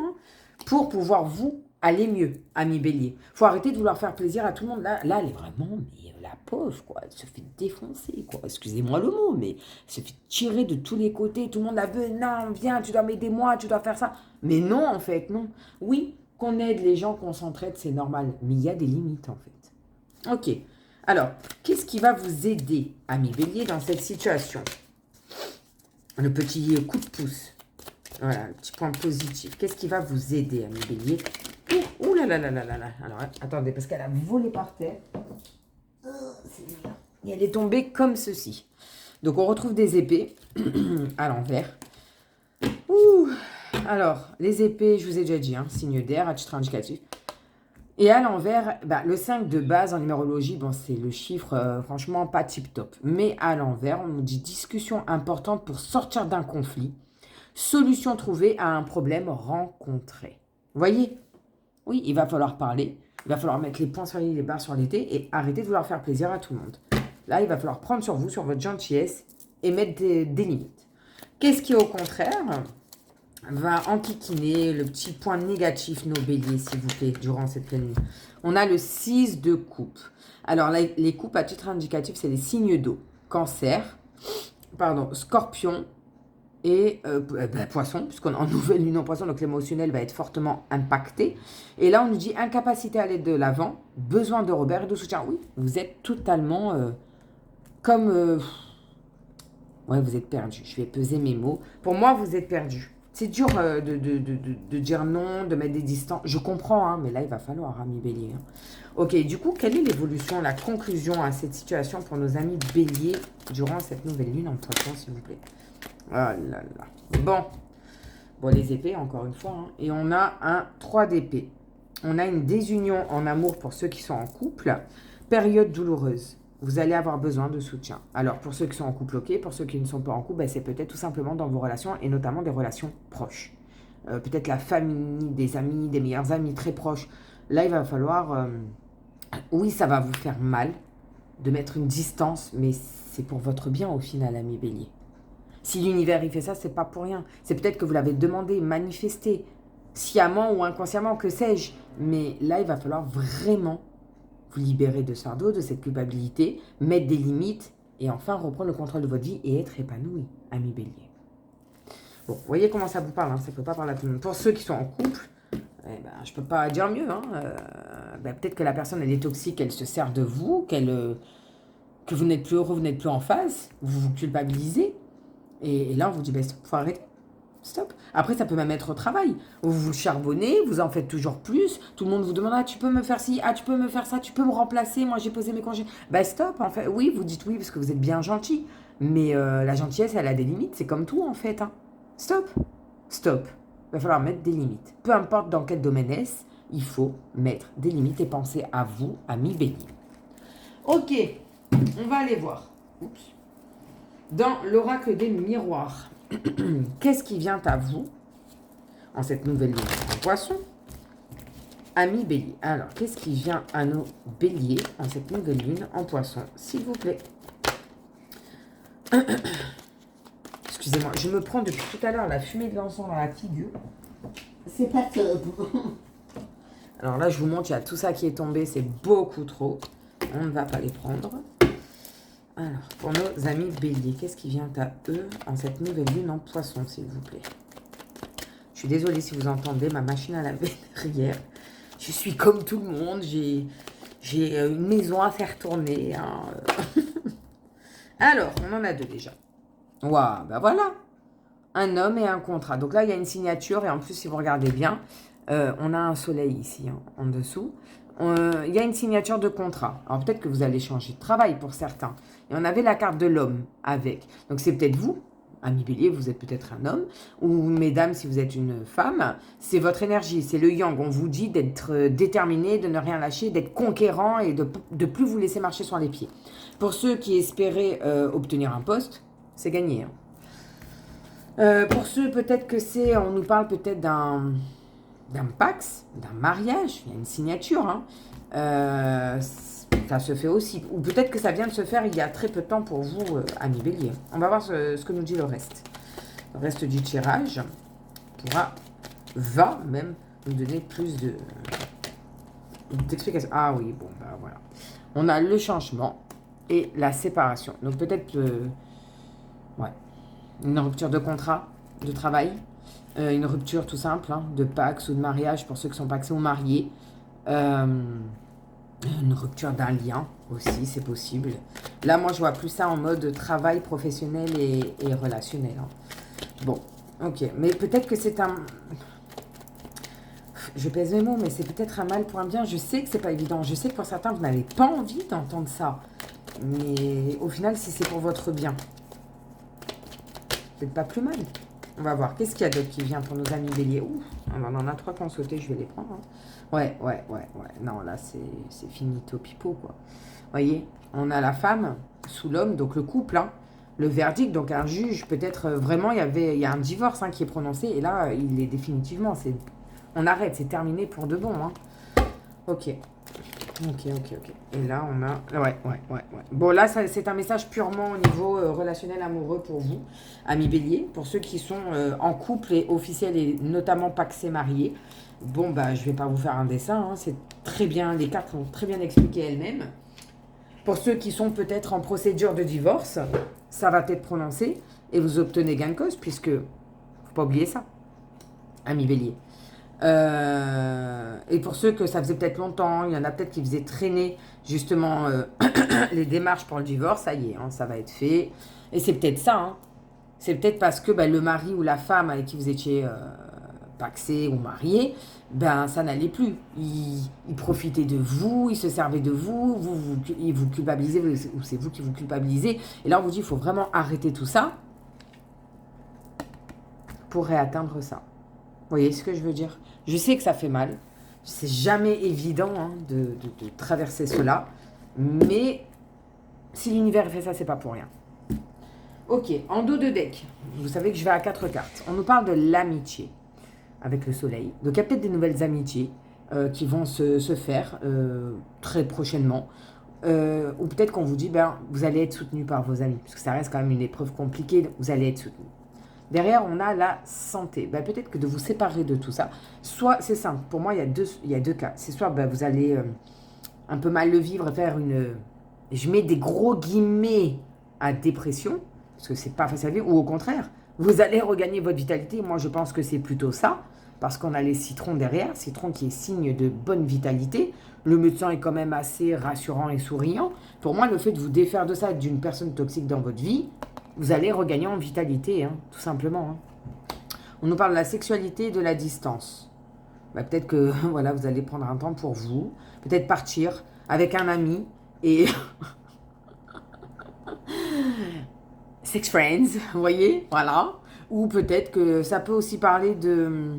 pour pouvoir vous aller mieux, ami bélier. Faut arrêter de vouloir faire plaisir à tout le monde. Là elle est vraiment, mais la pauvre, quoi. Elle se fait défoncer, quoi. Excusez-moi le mot, mais elle se fait tirer de tous les côtés. Tout le monde la veut. Non, viens, tu dois m'aider moi, tu dois faire ça. Mais non, en fait, non. Oui, qu'on aide les gens, qu'on s'entraide, c'est normal. Mais il y a des limites, en fait. Ok. Alors, qu'est-ce qui va vous aider, ami bélier, dans cette situation? Le petit coup de pouce. Voilà, le petit point positif. Qu'est-ce qui va vous aider, ami bélier? Ouh là là là là là là. Alors, attendez, parce qu'elle a volé par terre. Et elle est tombée comme ceci. Donc, on retrouve des épées à l'envers. Ouh. Alors, les épées, je vous ai déjà dit, signe d'air, à titre indicatif. Et à l'envers, le 5 de base en numérologie, bon, c'est le chiffre, franchement, pas tip-top. Mais à l'envers, on nous dit discussion importante pour sortir d'un conflit. Solution trouvée à un problème rencontré. Vous voyez? Oui, il va falloir parler. Il va falloir mettre les points sur les barres sur l'été et arrêter de vouloir faire plaisir à tout le monde. Là, il va falloir prendre sur vous, sur votre gentillesse et mettre des limites. Qu'est-ce qui, au contraire, va enquiquiner le petit point négatif, nos béliers, s'il vous plaît, durant cette pleine lune. On a le 6 de coupe. Alors, les coupes, à titre indicatif, c'est les signes d'eau. Cancer, pardon, scorpion et poisson, puisqu'on est en nouvelle lune en poisson, donc l'émotionnel va être fortement impacté. Et là, on nous dit incapacité à aller de l'avant, besoin de Robert et de soutien. Oui, vous êtes totalement comme... ouais, vous êtes perdu. Je vais peser mes mots. Pour moi, vous êtes perdu. C'est dur de dire non, de mettre des distances. Je comprends, hein, mais là, il va falloir, amis bélier. Hein. Ok, du coup, quelle est l'évolution, la conclusion à cette situation pour nos amis béliers durant cette nouvelle lune en poisson, s'il vous plaît? Oh là là. Bon, les épées, encore une fois. Hein. Et on a un 3 d'épée. On a une désunion en amour pour ceux qui sont en couple. Période douloureuse. Vous allez avoir besoin de soutien. Alors, pour ceux qui sont en couple, ok. Pour ceux qui ne sont pas en couple, ben, c'est peut-être tout simplement dans vos relations et notamment des relations proches. Peut-être la famille, des amis, des meilleurs amis très proches. Là, il va falloir... oui, ça va vous faire mal de mettre une distance, mais c'est pour votre bien au final, ami bélier. Si l'univers il fait ça, c'est pas pour rien. C'est peut-être que vous l'avez demandé, manifesté, sciemment ou inconsciemment, que sais-je. Mais là, il va falloir vraiment vous libérer de ce fardeau, de cette culpabilité, mettre des limites et enfin reprendre le contrôle de votre vie et être épanoui, ami bélier. Bon, vous voyez comment ça vous parle, hein, ça ne peut pas parler à tout le monde. Pour ceux qui sont en couple, je ne peux pas dire mieux. Hein, peut-être que la personne, elle est toxique, elle se sert de vous, que vous n'êtes plus heureux, vous n'êtes plus en phase, vous vous culpabilisez. Et là, on vous dit, stop, faut arrêter. Stop. Après, ça peut même être au travail. Vous charbonnez, vous en faites toujours plus. Tout le monde vous demande, tu peux me faire ci, tu peux me faire ça, tu peux me remplacer, moi j'ai posé mes congés. Stop, en fait. Oui, vous dites oui parce que vous êtes bien gentil. Mais la gentillesse, elle a des limites. C'est comme tout, en fait. Hein. Stop. Stop. Il va falloir mettre des limites. Peu importe dans quel domaine est-ce, il faut mettre des limites et penser à vous, amis bélier. Ok, on va aller voir. Oups. Dans l'oracle des miroirs, qu'est-ce qui vient à vous en cette nouvelle lune en poisson, amis bélier? Alors, qu'est-ce qui vient à nos béliers en cette nouvelle lune en poisson, s'il vous plaît? Excusez-moi, je me prends depuis tout à l'heure la fumée de l'encens dans la figure. C'est pas top. Alors là, je vous montre, il y a tout ça qui est tombé, c'est beaucoup trop. On ne va pas les prendre. Alors, pour nos amis béliers, qu'est-ce qui vient à eux en cette nouvelle lune en poisson, s'il vous plaît? Je suis désolée si vous entendez ma machine à laver derrière. Je suis comme tout le monde, j'ai une maison à faire tourner. Hein. Alors, on en a deux déjà. Waouh, ben voilà. Un homme et un contrat. Donc là, il y a une signature et en plus, si vous regardez bien, on a un soleil ici, hein, en dessous. Il y a une signature de contrat. Alors peut-être que vous allez changer de travail pour certains. Et on avait la carte de l'homme avec. Donc c'est peut-être vous, ami bélier, vous êtes peut-être un homme. Ou mesdames, si vous êtes une femme, c'est votre énergie, c'est le yang. On vous dit d'être déterminé, de ne rien lâcher, d'être conquérant et de plus vous laisser marcher sur les pieds. Pour ceux qui espéraient obtenir un poste, c'est gagné. Hein. Pour ceux, peut-être que on nous parle peut-être d'un pax, d'un mariage, il y a une signature, hein. Ça se fait aussi. Ou peut-être que ça vient de se faire il y a très peu de temps pour vous, amis bélier. On va voir ce que nous dit le reste. Le reste du tirage va même nous donner plus d'explications. Ah oui, bon, voilà. On a le changement et la séparation. Donc peut-être une rupture de contrat, de travail. Une rupture tout simple, hein, de pax ou de mariage pour ceux qui sont paxés ou mariés. Une rupture d'un lien aussi, c'est possible. Là, moi, je vois plus ça en mode travail professionnel et relationnel. Hein. Bon, ok. Mais peut-être que c'est un... Je pèse mes mots, mais c'est peut-être un mal pour un bien. Je sais que c'est pas évident. Je sais que pour certains, vous n'avez pas envie d'entendre ça. Mais au final, si c'est pour votre bien, c'est pas plus mal. On va voir. Qu'est-ce qu'il y a d'autre qui vient pour nos amis béliers? Ouh, on en a 3 qui ont sauté, je vais les prendre. Hein. Ouais. Non, là, c'est finito pipo, quoi. Vous voyez, on a la femme sous l'homme, donc le couple, hein, le verdict, donc un juge, peut-être vraiment, il y a un divorce hein, qui est prononcé, et là, il est définitivement, on arrête, c'est terminé pour de bon. Hein. Ok. Ok, ok, ok. Et là, on a... Ouais. Bon, là, c'est un message purement au niveau relationnel amoureux pour vous, amis bélier. Pour ceux qui sont en couple et officiels et notamment pacsés mariés. Bon, bah, je vais pas vous faire un dessin. Hein, c'est très bien, les cartes ont très bien expliqué elles-mêmes. Pour ceux qui sont peut-être en procédure de divorce, ça va être prononcé et vous obtenez gain de cause puisque, faut pas oublier ça, amis bélier. Et pour ceux que ça faisait peut-être longtemps, il y en a peut-être qui faisaient traîner justement les démarches pour le divorce, ça y est, hein, ça va être fait. Et c'est peut-être ça, hein. C'est peut-être parce que le mari ou la femme avec qui vous étiez paxé ou marié, ça n'allait plus. Il profitait de vous, il se servait de vous, il vous culpabilisait, ou c'est vous qui vous culpabilisez. Et là, on vous dit, il faut vraiment arrêter tout ça pour réatteindre ça. Vous voyez ce que je veux dire? Je sais que ça fait mal. C'est jamais évident de traverser cela. Mais si l'univers fait ça, c'est pas pour rien. Ok, en dos de deck, vous savez que je vais à 4 cartes. On nous parle de l'amitié avec le soleil. Donc il y a peut-être des nouvelles amitiés qui vont se faire très prochainement. Ou peut-être qu'on vous dit, vous allez être soutenu par vos amis. Parce que ça reste quand même une épreuve compliquée, vous allez être soutenu. Derrière, on a la santé. Peut-être que de vous séparer de tout ça, soit, c'est simple, pour moi, il y a deux cas. C'est soit vous allez un peu mal le vivre, faire une... Je mets des gros guillemets à dépression, parce que c'est pas facile à vivre, ou au contraire, vous allez regagner votre vitalité. Moi, je pense que c'est plutôt ça, parce qu'on a les citrons derrière, citron qui est signe de bonne vitalité. Le médecin est quand même assez rassurant et souriant. Pour moi, le fait de vous défaire de ça, d'une personne toxique dans votre vie, vous allez regagner en vitalité, tout simplement. On nous parle de la sexualité et de la distance. Peut-être que voilà, vous allez prendre un temps pour vous, peut-être partir avec un ami et sex friends, vous voyez, voilà. Ou peut-être que ça peut aussi parler de...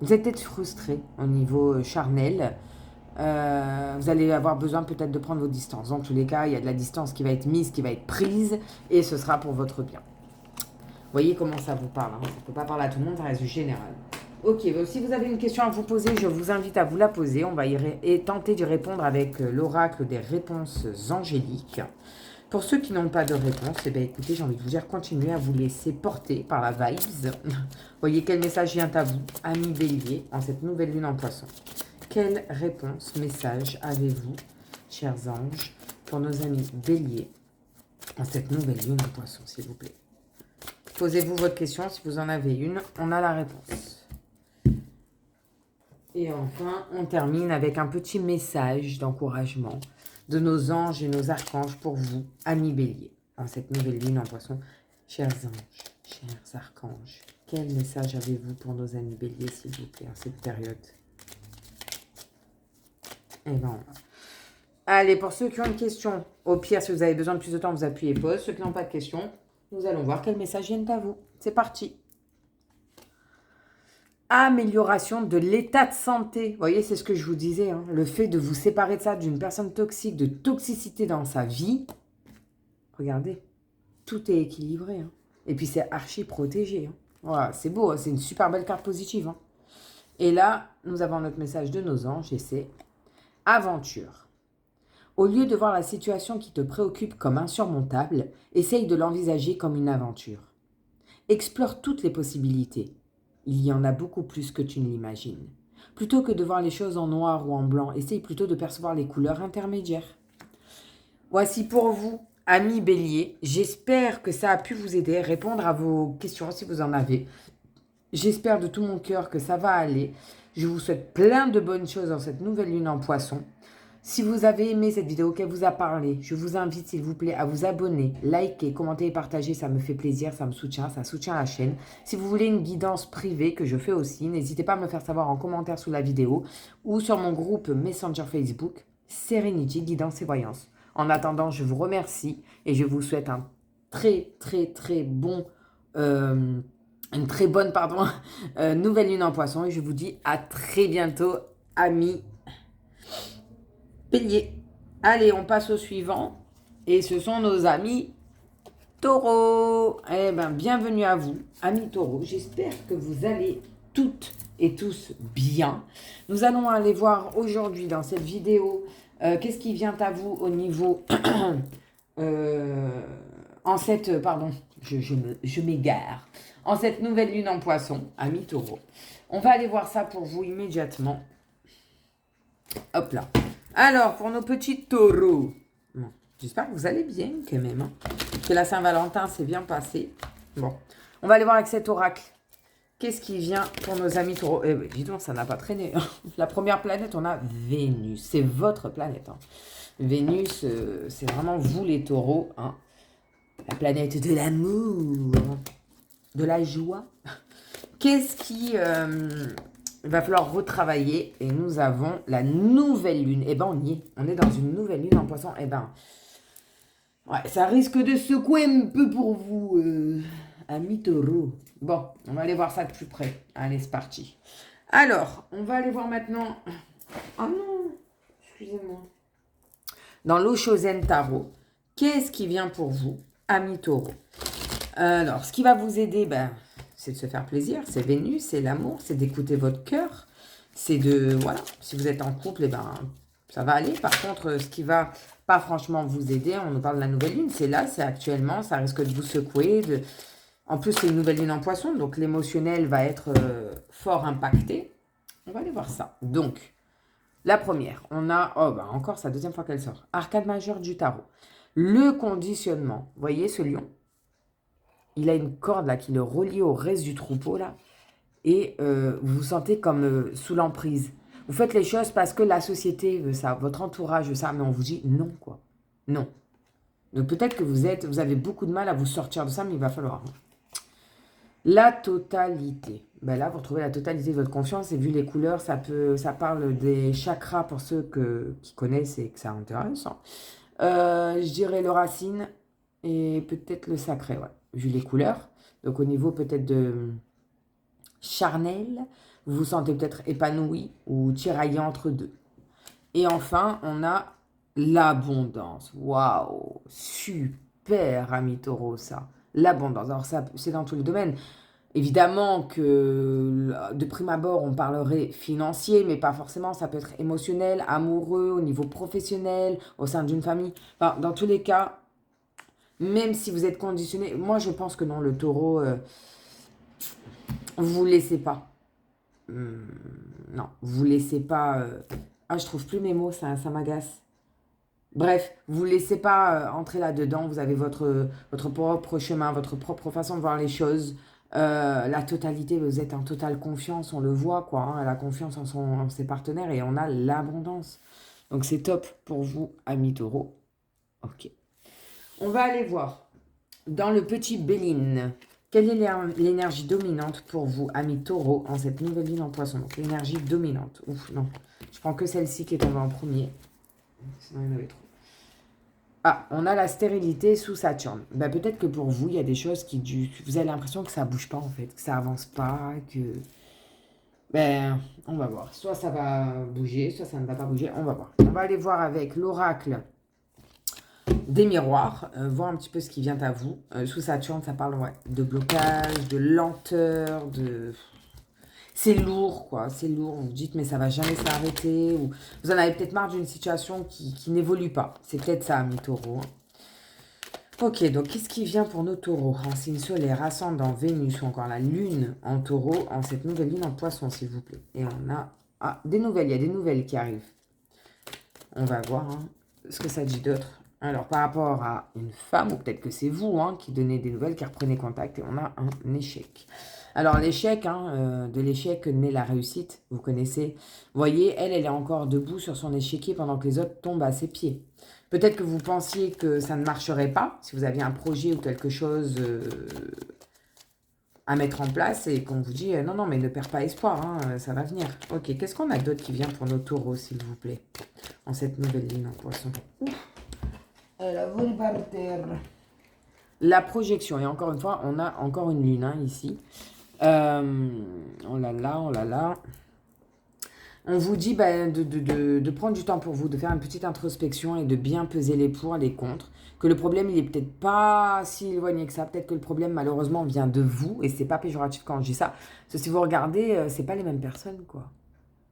Vous êtes peut-être frustré au niveau charnel. Vous allez avoir besoin peut-être de prendre vos distances. Dans tous les cas, il y a de la distance qui va être mise, qui va être prise, et ce sera pour votre bien. Vous voyez comment ça vous parle, Ça ne peut pas parler à tout le monde, ça reste du général. Ok, si vous avez une question à vous poser, je vous invite à vous la poser. On va tenter d'y répondre avec l'oracle des réponses angéliques. Pour ceux qui n'ont pas de réponse, écoutez, j'ai envie de vous dire, continuez à vous laisser porter par la vibes. Voyez quel message vient à vous, amis bélier, en cette nouvelle lune en poisson. Quelle réponse, message avez-vous, chers anges, pour nos amis béliers en cette nouvelle lune en poisson, s'il vous plaît? Posez-vous votre question, si vous en avez une, on a la réponse. Et enfin, on termine avec un petit message d'encouragement de nos anges et nos archanges pour vous, amis béliers, en cette nouvelle lune en poisson. Chers anges, chers archanges, quel message avez-vous pour nos amis béliers, s'il vous plaît, en cette période? Allez, pour ceux qui ont une question, au pire, si vous avez besoin de plus de temps, vous appuyez pause. Ceux qui n'ont pas de questions, nous allons voir quel message vient à vous. C'est parti. Amélioration de l'état de santé. Vous voyez, c'est ce que je vous disais. Le fait de vous séparer de ça, d'une personne toxique, de toxicité dans sa vie. Regardez, tout est équilibré. Et puis, c'est archi protégé. Voilà, c'est beau, c'est une super belle carte positive. Et là, nous avons notre message de nos anges et c'est aventure. Au lieu de voir la situation qui te préoccupe comme insurmontable, essaye de l'envisager comme une aventure. Explore toutes les possibilités. Il y en a beaucoup plus que tu ne l'imagines. Plutôt que de voir les choses en noir ou en blanc, essaye plutôt de percevoir les couleurs intermédiaires. Voici pour vous, amis béliers. J'espère que ça a pu vous aider à répondre à vos questions si vous en avez. J'espère de tout mon cœur que ça va aller. Je vous souhaite plein de bonnes choses dans cette nouvelle lune en poisson. Si vous avez aimé cette vidéo, qu'elle vous a parlé, je vous invite s'il vous plaît à vous abonner, liker, commenter et partager. Ça me fait plaisir, ça me soutient, ça soutient la chaîne. Si vous voulez une guidance privée, que je fais aussi, n'hésitez pas à me faire savoir en commentaire sous la vidéo ou sur mon groupe Messenger Facebook, Serenity, Guidance et Voyance. En attendant, je vous remercie et je vous souhaite un très bon... une très bonne nouvelle lune en poisson et je vous dis à très bientôt, amis béliers. Allez, on passe au suivant et ce sont nos amis taureaux. Bienvenue à vous, amis taureaux. J'espère que vous allez toutes et tous bien. Nous allons aller voir aujourd'hui dans cette vidéo qu'est-ce qui vient à vous au niveau... en cette... Pardon, je m'égare. En cette nouvelle lune en poisson, amis taureaux. On va aller voir ça pour vous immédiatement. Hop là. Alors, pour nos petits taureaux. Bon, j'espère que vous allez bien quand même. Hein, que la Saint-Valentin s'est bien passée. Bon, on va aller voir avec cet oracle. Qu'est-ce qui vient pour nos amis taureaux? Eh oui, dis donc, ça n'a pas traîné. La première planète, on a Vénus. C'est votre planète. Hein. Vénus, c'est vraiment vous les taureaux. Hein. La planète de l'amour, de la joie. Qu'est-ce qui va falloir retravailler? Et nous avons la nouvelle lune. Eh ben, on y est. On est dans une nouvelle lune en poisson. Eh ben, ouais, ça risque de secouer un peu pour vous, amis taureaux. Bon, on va aller voir ça de plus près. Allez, c'est parti. Alors, on va aller voir maintenant... Oh non, excusez-moi. Dans l'Oshozen Tarot, qu'est-ce qui vient pour vous, amis taureaux? Alors, ce qui va vous aider, ben, c'est de se faire plaisir. C'est Vénus, c'est l'amour, c'est d'écouter votre cœur. C'est de... Voilà, si vous êtes en couple, eh ben, ça va aller. Par contre, ce qui va pas franchement vous aider, on nous parle de la nouvelle lune, c'est là, c'est actuellement, ça risque de vous secouer, En plus, c'est une nouvelle lune en poisson, donc l'émotionnel va être fort impacté. On va aller voir ça. Donc, la première, on a, oh bah encore, c'est la deuxième fois qu'elle sort. Arcade majeure du tarot. Le conditionnement. Vous voyez ce lion? Il a une corde là qui le relie au reste du troupeau là. Et vous vous sentez comme sous l'emprise. Vous faites les choses parce que la société veut ça, votre entourage veut ça, mais on vous dit non quoi. Non. Donc peut-être que vous avez beaucoup de mal à vous sortir de ça, mais il va falloir. La totalité. Ben là, vous retrouvez la totalité de votre confiance. Et vu les couleurs, ça parle des chakras pour ceux qui connaissent et que ça intéresse. Hein. Je dirais le racine et peut-être le sacré, ouais, vu les couleurs. Donc au niveau peut-être de charnel, vous vous sentez peut-être épanoui ou tiraillé entre deux. Et enfin, on a l'abondance. Waouh, super, ami taureau, ça. L'abondance. Alors ça, c'est dans tous les domaines. Évidemment que de prime abord, on parlerait financier, mais pas forcément. Ça peut être émotionnel, amoureux, au niveau professionnel, au sein d'une famille. Enfin, dans tous les cas, même si vous êtes conditionné, moi je pense que non, le taureau, vous ne laissez pas. Non, vous ne laissez pas... Ah, je trouve plus mes mots, ça m'agace. Bref, vous ne laissez pas entrer là-dedans. Vous avez votre propre chemin, votre propre façon de voir les choses. La totalité, vous êtes en totale confiance, on le voit, quoi. Hein, la confiance en ses partenaires et on a l'abondance. Donc, c'est top pour vous, amis taureaux. Ok. On va aller voir dans le petit Béline. Quelle est l'énergie dominante pour vous, amis taureaux, en cette nouvelle lune en poisson? Donc, l'énergie dominante. Ouf, non. Je prends que celle-ci qui est tombée en premier. Sinon, il y en avait trop. Ah, on a la stérilité sous Saturne. Ben, peut-être que pour vous, il y a des choses vous avez l'impression que ça ne bouge pas, en fait. Que ça avance pas, que... Ben, on va voir. Soit ça va bouger, soit ça ne va pas bouger. On va voir. On va aller voir avec l'oracle des miroirs, voir un petit peu ce qui vient à vous. Sous Saturne, ça parle de blocage, de lenteur, de... C'est lourd, quoi. C'est lourd. Vous vous dites, mais ça va jamais s'arrêter. Ou vous en avez peut-être marre d'une situation qui n'évolue pas. C'est peut-être ça, mes taureaux. Ok, donc qu'est-ce qui vient pour nos taureaux? En signe solaire, ascendant, Vénus ou encore la lune en taureau, en cette nouvelle lune en poisson, s'il vous plaît. Et on a des nouvelles. Il y a des nouvelles qui arrivent. On va voir ce que ça dit d'autre. Alors, par rapport à une femme, ou peut-être que c'est vous qui donnez des nouvelles, qui reprenez contact, et on a un échec. Alors, l'échec, de l'échec naît la réussite, vous connaissez. Vous voyez, elle est encore debout sur son échiquier pendant que les autres tombent à ses pieds. Peut-être que vous pensiez que ça ne marcherait pas, si vous aviez un projet ou quelque chose à mettre en place, et qu'on vous dit, non, non, mais ne perds pas espoir, ça va venir. Ok, qu'est-ce qu'on a d'autre qui vient pour nos taureaux, s'il vous plaît, en cette nouvelle ligne en poisson? Elle a volé par terre. La projection, et encore une fois, on a encore une lune ici. Oh là là, oh là là. On vous dit ben, de prendre du temps pour vous, de faire une petite introspection et de bien peser les pour et les contre. Que le problème, il est peut-être pas si éloigné que ça. Peut-être que le problème, malheureusement, vient de vous. Et c'est pas péjoratif quand je dis ça. Parce que si vous regardez, c'est pas les mêmes personnes, quoi.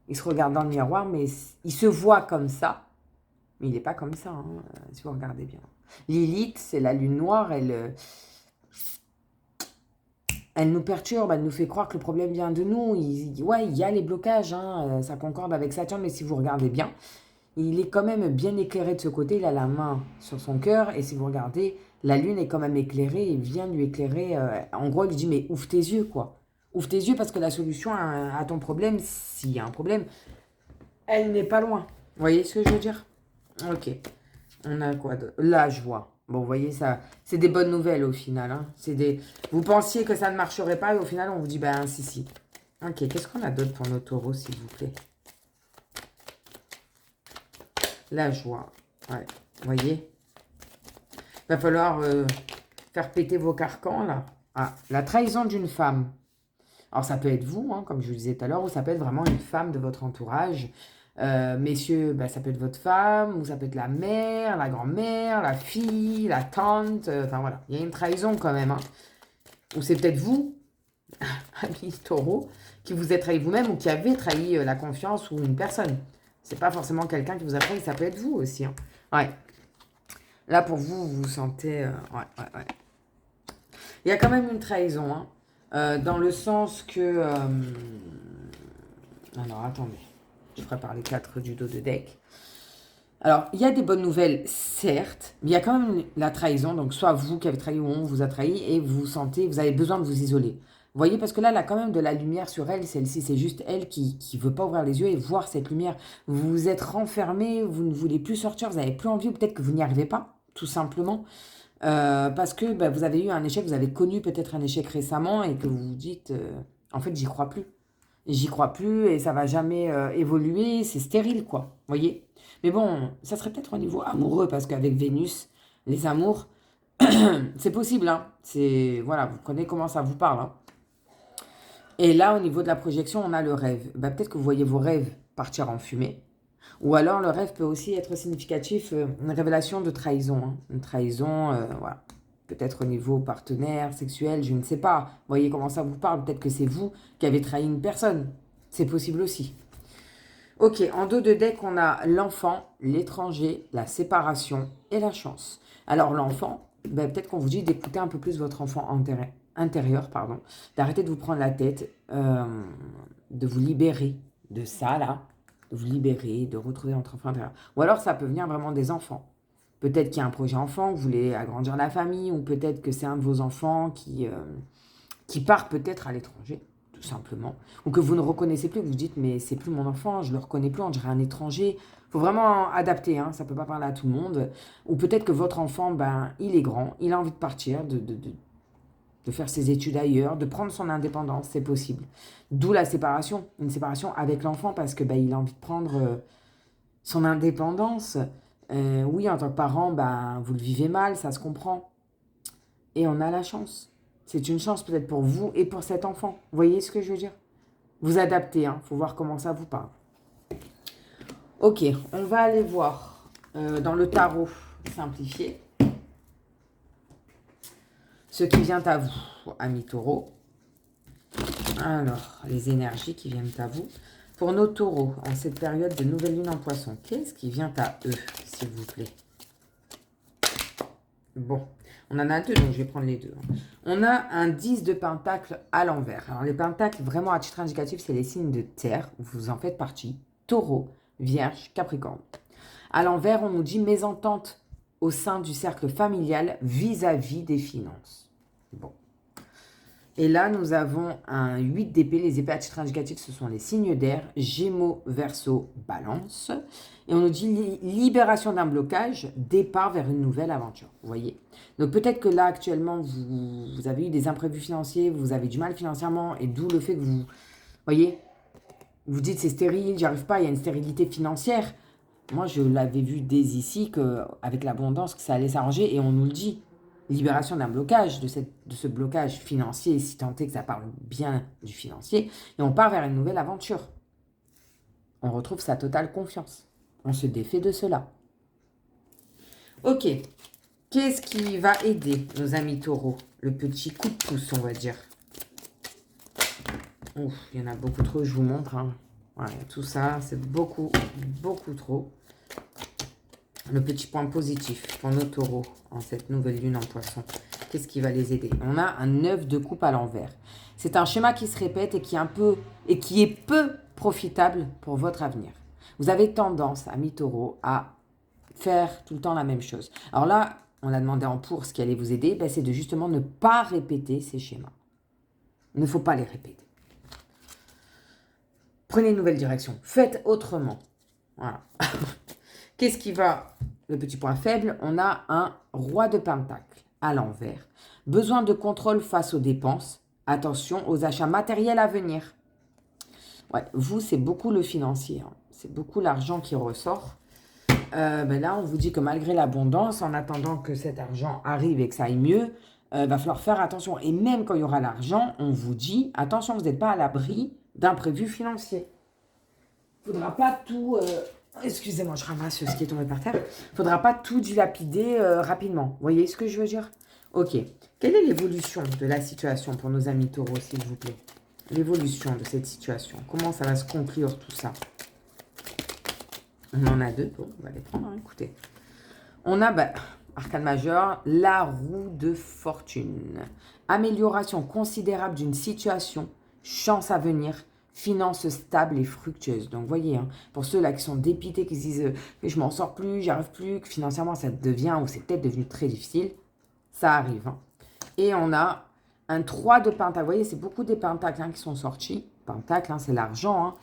Ils se regardent dans le miroir, mais ils se voient comme ça. Mais il n'est pas comme ça, hein, si vous regardez bien. Lilith, c'est la lune noire, elle nous perturbe, elle nous fait croire que le problème vient de nous. Ouais, il y a les blocages, hein, ça concorde avec Saturne, mais si vous regardez bien, il est quand même bien éclairé de ce côté, il a la main sur son cœur, et si vous regardez, la lune est quand même éclairée, il vient lui éclairer, en gros, il lui dit, mais ouvre tes yeux, quoi. Ouvre tes yeux parce que la solution à ton problème, s'il y a un problème, elle n'est pas loin. Vous voyez ce que je veux dire? Ok. On a quoi d'autre? La joie. Bon, vous voyez, ça, c'est des bonnes nouvelles au final. Hein. Vous pensiez que ça ne marcherait pas et au final, on vous dit, ben si, si. Ok, qu'est-ce qu'on a d'autre pour nos taureaux, s'il vous plaît? La joie. Ouais, vous voyez? Il va falloir faire péter vos carcans, là. Ah, la trahison d'une femme. Alors, ça peut être vous, hein, comme je vous disais tout à l'heure, ou ça peut être vraiment une femme de votre entourage. Messieurs, ben, ça peut être votre femme, ou ça peut être la mère, la grand-mère, la fille, la tante. Enfin, voilà. Il y a une trahison quand même. Hein. Ou c'est peut-être vous, ami taureau, qui vous êtes trahi vous-même ou qui avez trahi la confiance ou une personne. C'est pas forcément quelqu'un qui vous a trahi, ça peut être vous aussi. Hein. Ouais. Là, pour vous, vous vous sentez... ouais. Il y a quand même une trahison, hein, dans le sens que... alors, attendez. Je prépare les 4 du dos de deck. Alors, il y a des bonnes nouvelles, certes, mais il y a quand même la trahison. Donc, soit vous qui avez trahi ou on vous a trahi et vous sentez, vous avez besoin de vous isoler. Vous voyez, parce que là, elle a quand même de la lumière sur elle. Celle-ci, c'est juste elle qui ne veut pas ouvrir les yeux et voir cette lumière. Vous vous êtes renfermé, vous ne voulez plus sortir, vous n'avez plus envie, ou peut-être que vous n'y arrivez pas, tout simplement. Parce que bah, vous avez eu un échec, vous avez connu peut-être un échec récemment et que vous vous dites, en fait, j'y crois plus. J'y crois plus et ça va jamais évoluer, c'est stérile, quoi. Vous voyez? Mais bon, ça serait peut-être au niveau amoureux, parce qu'avec Vénus, les amours, c'est possible, hein. C'est, voilà, vous connaissez comment ça vous parle, hein. Et là, au niveau de la projection, on a le rêve. Bah, peut-être que vous voyez vos rêves partir en fumée. Ou alors, le rêve peut aussi être significatif, une révélation de trahison. Hein. Une trahison, voilà. Peut-être au niveau partenaire, sexuel, je ne sais pas. Vous voyez comment ça vous parle. Peut-être que c'est vous qui avez trahi une personne. C'est possible aussi. Ok, en dos de deck, on a l'enfant, l'étranger, la séparation et la chance. Alors l'enfant, ben, peut-être qu'on vous dit d'écouter un peu plus votre enfant intérieur, pardon, d'arrêter de vous prendre la tête, de vous libérer de ça, là, de vous libérer, de retrouver votre enfant intérieur. Ou alors ça peut venir vraiment des enfants. Peut-être qu'il y a un projet enfant, vous voulez agrandir la famille, ou peut-être que c'est un de vos enfants qui part peut-être à l'étranger, tout simplement. Ou que vous ne reconnaissez plus, vous dites, mais c'est plus mon enfant, je ne le reconnais plus, on dirait un étranger. Il faut vraiment adapter, hein, ça ne peut pas parler à tout le monde. Ou peut-être que votre enfant, ben, il est grand, il a envie de partir, de faire ses études ailleurs, de prendre son indépendance, c'est possible. D'où la séparation, une séparation avec l'enfant, parce que ben, il a envie de prendre son indépendance. Oui, en tant que parent, ben, vous le vivez mal, ça se comprend. Et on a la chance. C'est une chance peut-être pour vous et pour cet enfant. Vous voyez ce que je veux dire? Vous adaptez, hein. Faut voir comment ça vous parle. Ok, on va aller voir dans le tarot simplifié ce qui vient à vous, amis taureaux. Alors, les énergies qui viennent à vous. Pour nos taureaux, en cette période de nouvelle lune en poisson, qu'est-ce qui vient à eux, s'il vous plaît? Bon, on en a deux, donc je vais prendre les deux. On a un 10 de pentacle à l'envers. Alors, les pentacles, vraiment à titre indicatif, c'est les signes de terre. Vous en faites partie. Taureau, Vierge, Capricorne. À l'envers, on nous dit mésentente au sein du cercle familial vis-à-vis des finances. Bon. Et là, nous avons un 8 d'épée. Les épées à titre indicatif, ce sont les signes d'air, Gémeaux, Verseau, Balance. Et on nous dit libération d'un blocage, départ vers une nouvelle aventure. Vous voyez? Donc peut-être que là, actuellement, vous avez eu des imprévus financiers, vous avez du mal financièrement, et d'où le fait que vous voyez, vous dites c'est stérile, j'y arrive pas, il y a une stérilité financière. Moi, je l'avais vu dès ici, qu'avec l'abondance, que ça allait s'arranger, et on nous le dit. Libération d'un blocage, de ce blocage financier, si tant est que ça parle bien du financier, et on part vers une nouvelle aventure. on retrouve sa totale confiance. On se défait de cela. Ok. Qu'est-ce qui va aider nos amis taureaux? Le petit coup de pouce, on va dire. Ouf, il y en a beaucoup trop, je vous montre. Hein. Voilà, tout ça, c'est beaucoup, beaucoup trop. Le petit point positif pour nos taureaux en cette nouvelle lune en poisson. Qu'est-ce qui va les aider? On a un 9 de coupe à l'envers. C'est un schéma qui se répète et qui est peu profitable pour votre avenir. Vous avez tendance, amis taureaux, à faire tout le temps la même chose. Alors là, on a demandé en pour ce qui allait vous aider, ben c'est de justement ne pas répéter ces schémas. Il ne faut pas les répéter. Prenez une nouvelle direction. Faites autrement. Voilà. Qu'est-ce qui va? Le petit point faible, on a un roi de pentacle à l'envers. Besoin de contrôle face aux dépenses. Attention aux achats matériels à venir. Ouais, vous, c'est beaucoup le financier. Hein. C'est beaucoup l'argent qui ressort. Ben là, on vous dit que malgré l'abondance, en attendant que cet argent arrive et que ça aille mieux, va falloir faire attention. Et même quand il y aura l'argent, on vous dit, attention, vous n'êtes pas à l'abri d'imprévus financiers. Il ne faudra pas tout... excusez-moi, je ramasse ce qui est tombé par terre. Il ne faudra pas tout dilapider rapidement. Vous voyez ce que je veux dire? Ok. Quelle est l'évolution de la situation pour nos amis taureaux, s'il vous plaît? L'évolution de cette situation. Comment ça va se conclure tout ça? On en a deux. Bon, on va les prendre, hein, écoutez. On a, arcane majeur, la roue de fortune. Amélioration considérable d'une situation, chance à venir, finances stables et fructueuses. Donc, voyez, hein, pour ceux-là qui sont dépités, qui se disent que je m'en sors plus, j'y arrive plus, que financièrement ça devient ou c'est peut-être devenu très difficile, ça arrive. Hein. Et on a un 3 de pentacle. Vous voyez, c'est beaucoup des pentacles hein, qui sont sortis. Pentacle, hein, c'est l'argent. Hein.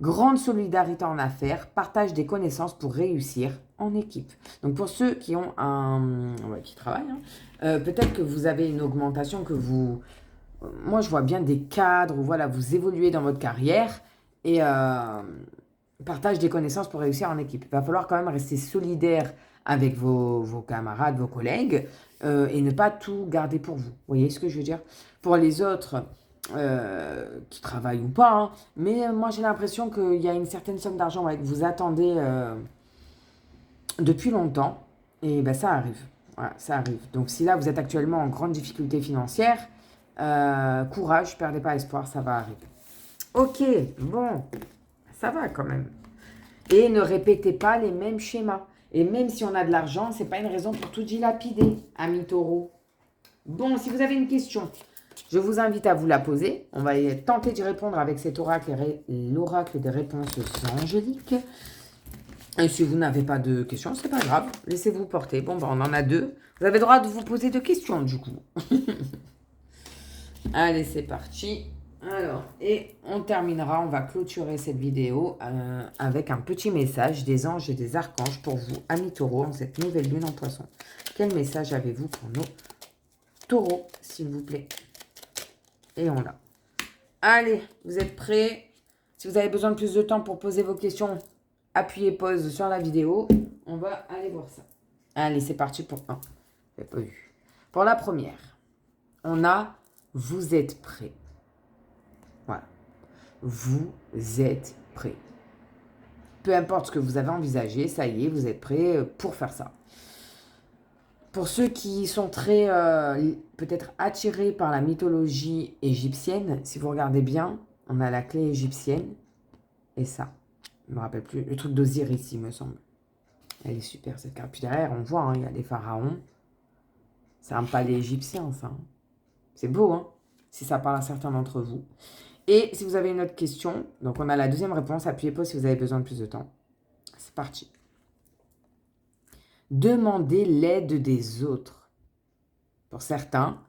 Grande solidarité en affaires, partage des connaissances pour réussir en équipe. Donc pour ceux qui ont qui travaillent, hein, peut-être que vous avez une augmentation que vous... Moi, je vois bien des cadres où voilà, vous évoluez dans votre carrière et partage des connaissances pour réussir en équipe. Il va falloir quand même rester solidaire avec vos camarades, vos collègues et ne pas tout garder pour vous. Vous voyez ce que je veux dire? Pour les autres... qui travaillent ou pas, hein. Mais moi j'ai l'impression qu'il y a une certaine somme d'argent que vous attendez depuis longtemps, et ben ça arrive. Voilà, ça arrive. Donc si là vous êtes actuellement en grande difficulté financière, courage, perdez pas espoir, ça va arriver. Ok, bon, ça va quand même. Et ne répétez pas les mêmes schémas. Et même si on a de l'argent, c'est pas une raison pour tout dilapider, amis taureaux. Bon, si vous avez une question, je vous invite à vous la poser. On va tenter d'y répondre avec cet oracle, l'oracle des réponses angéliques. Et si vous n'avez pas de questions, c'est pas grave. Laissez-vous porter. Bon, on en a deux. Vous avez le droit de vous poser deux questions, du coup. Allez, c'est parti. Alors, et on terminera, on va clôturer cette vidéo avec un petit message des anges et des archanges pour vous, amis taureaux, en cette nouvelle lune en poisson. Quel message avez-vous pour nos taureaux, s'il vous plaît? Et on l'a. Allez, vous êtes prêts? Si vous avez besoin de plus de temps pour poser vos questions, appuyez pause sur la vidéo. On va aller voir ça. Allez, c'est parti pour un. J'ai pas vu. Pour la première, on a vous êtes prêts. Voilà. Vous êtes prêts. Peu importe ce que vous avez envisagé, ça y est, vous êtes prêts pour faire ça. Pour ceux qui sont très peut-être attirés par la mythologie égyptienne, si vous regardez bien, on a la clé égyptienne et ça. Je ne me rappelle plus. Le truc d'Osiris, il me semble. Elle est super cette carte. Puis derrière, on voit, hein, il y a des pharaons. C'est un palais égyptien, ça. C'est beau, hein, si ça parle à certains d'entre vous. Et si vous avez une autre question, donc on a la deuxième réponse. Appuyez pause si vous avez besoin de plus de temps. C'est parti. Demandez l'aide des autres. Pour certains,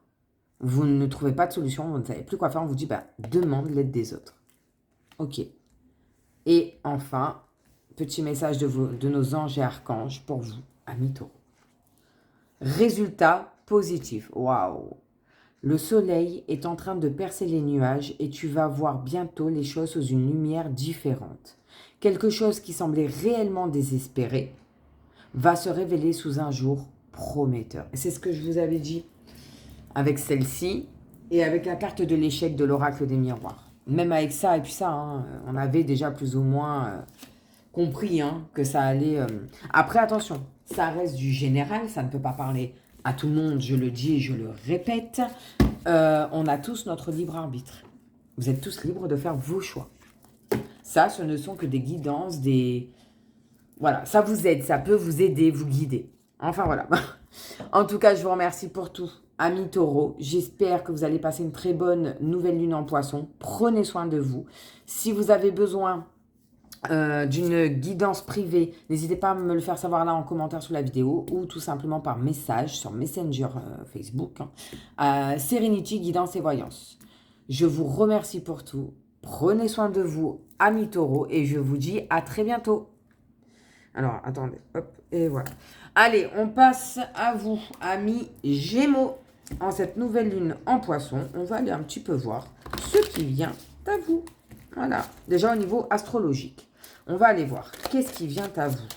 vous ne trouvez pas de solution, vous ne savez plus quoi faire, on vous dit, demande l'aide des autres. Ok. Et enfin, petit message de nos anges et archanges pour vous, amis taureaux. Résultat positif. Waouh! Le soleil est en train de percer les nuages et tu vas voir bientôt les choses sous une lumière différente. Quelque chose qui semblait réellement désespéré va se révéler sous un jour prometteur. Et c'est ce que je vous avais dit avec celle-ci et avec la carte de l'échec de l'oracle des miroirs. même avec ça et puis ça, hein, on avait déjà plus ou moins compris hein, que ça allait... Après, attention, ça reste du général, ça ne peut pas parler à tout le monde, je le dis et je le répète. On a tous notre libre arbitre. Vous êtes tous libres de faire vos choix. Ça, ce ne sont que des guidances, des... Voilà, ça vous aide, ça peut vous aider, vous guider. Enfin, voilà. En tout cas, je vous remercie pour tout. Amis taureaux, j'espère que vous allez passer une très bonne nouvelle lune en poisson. Prenez soin de vous. Si vous avez besoin d'une guidance privée, n'hésitez pas à me le faire savoir là en commentaire sous la vidéo ou tout simplement par message sur Messenger Facebook. Hein, Serenity, guidance et voyance. Je vous remercie pour tout. Prenez soin de vous, amis taureaux, et je vous dis à très bientôt. Alors, attendez, hop, et voilà. Allez, on passe à vous, amis Gémeaux. En cette nouvelle lune en poisson, on va aller un petit peu voir ce qui vient à vous. Voilà, déjà au niveau astrologique. On va aller voir qu'est-ce qui vient à vous.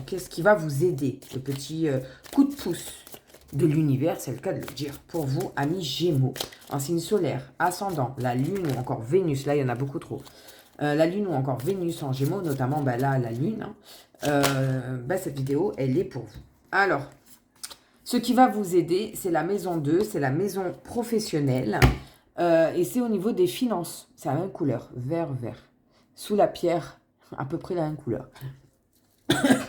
Qu'est-ce qui va vous aider. Le petit coup de pouce de l'univers, c'est le cas de le dire. Pour vous, amis Gémeaux. En signe solaire, ascendant, la lune ou encore Vénus. Là, il y en a beaucoup trop. La lune ou encore Vénus en Gémeaux, notamment là, la lune. Hein, cette vidéo, elle est pour vous. Alors, ce qui va vous aider, c'est la maison 2, c'est la maison professionnelle. Et c'est au niveau des finances. C'est la même couleur, vert. Sous la pierre, à peu près la même couleur.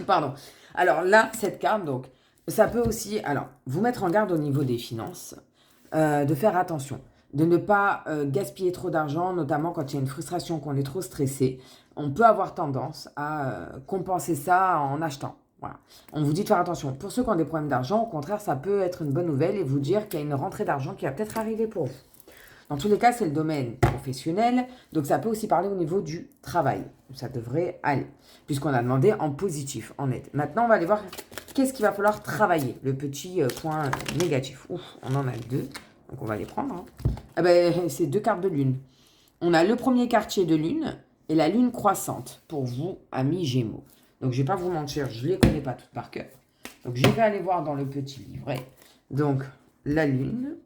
Pardon. Alors là, cette carte, donc, ça peut aussi, alors, vous mettre en garde au niveau des finances, de faire attention, de ne pas gaspiller trop d'argent, notamment quand il y a une frustration, qu'on est trop stressé. On peut avoir tendance à compenser ça en achetant. Voilà. On vous dit de faire attention. Pour ceux qui ont des problèmes d'argent, au contraire, ça peut être une bonne nouvelle et vous dire qu'il y a une rentrée d'argent qui va peut-être arriver pour vous. Dans tous les cas, c'est le domaine professionnel, donc ça peut aussi parler au niveau du travail. Ça devrait aller, puisqu'on a demandé en positif, en net. Maintenant, on va aller voir qu'est-ce qu'il va falloir travailler, le petit point négatif. Ouf, on en a deux, donc on va les prendre. Hein. Ah ben, c'est deux cartes de lune. On a le premier quartier de lune et la lune croissante, pour vous, amis Gémeaux. Donc, je ne vais pas vous mentir, je ne les connais pas toutes par cœur. Donc, je vais aller voir dans le petit livret. Donc, la lune...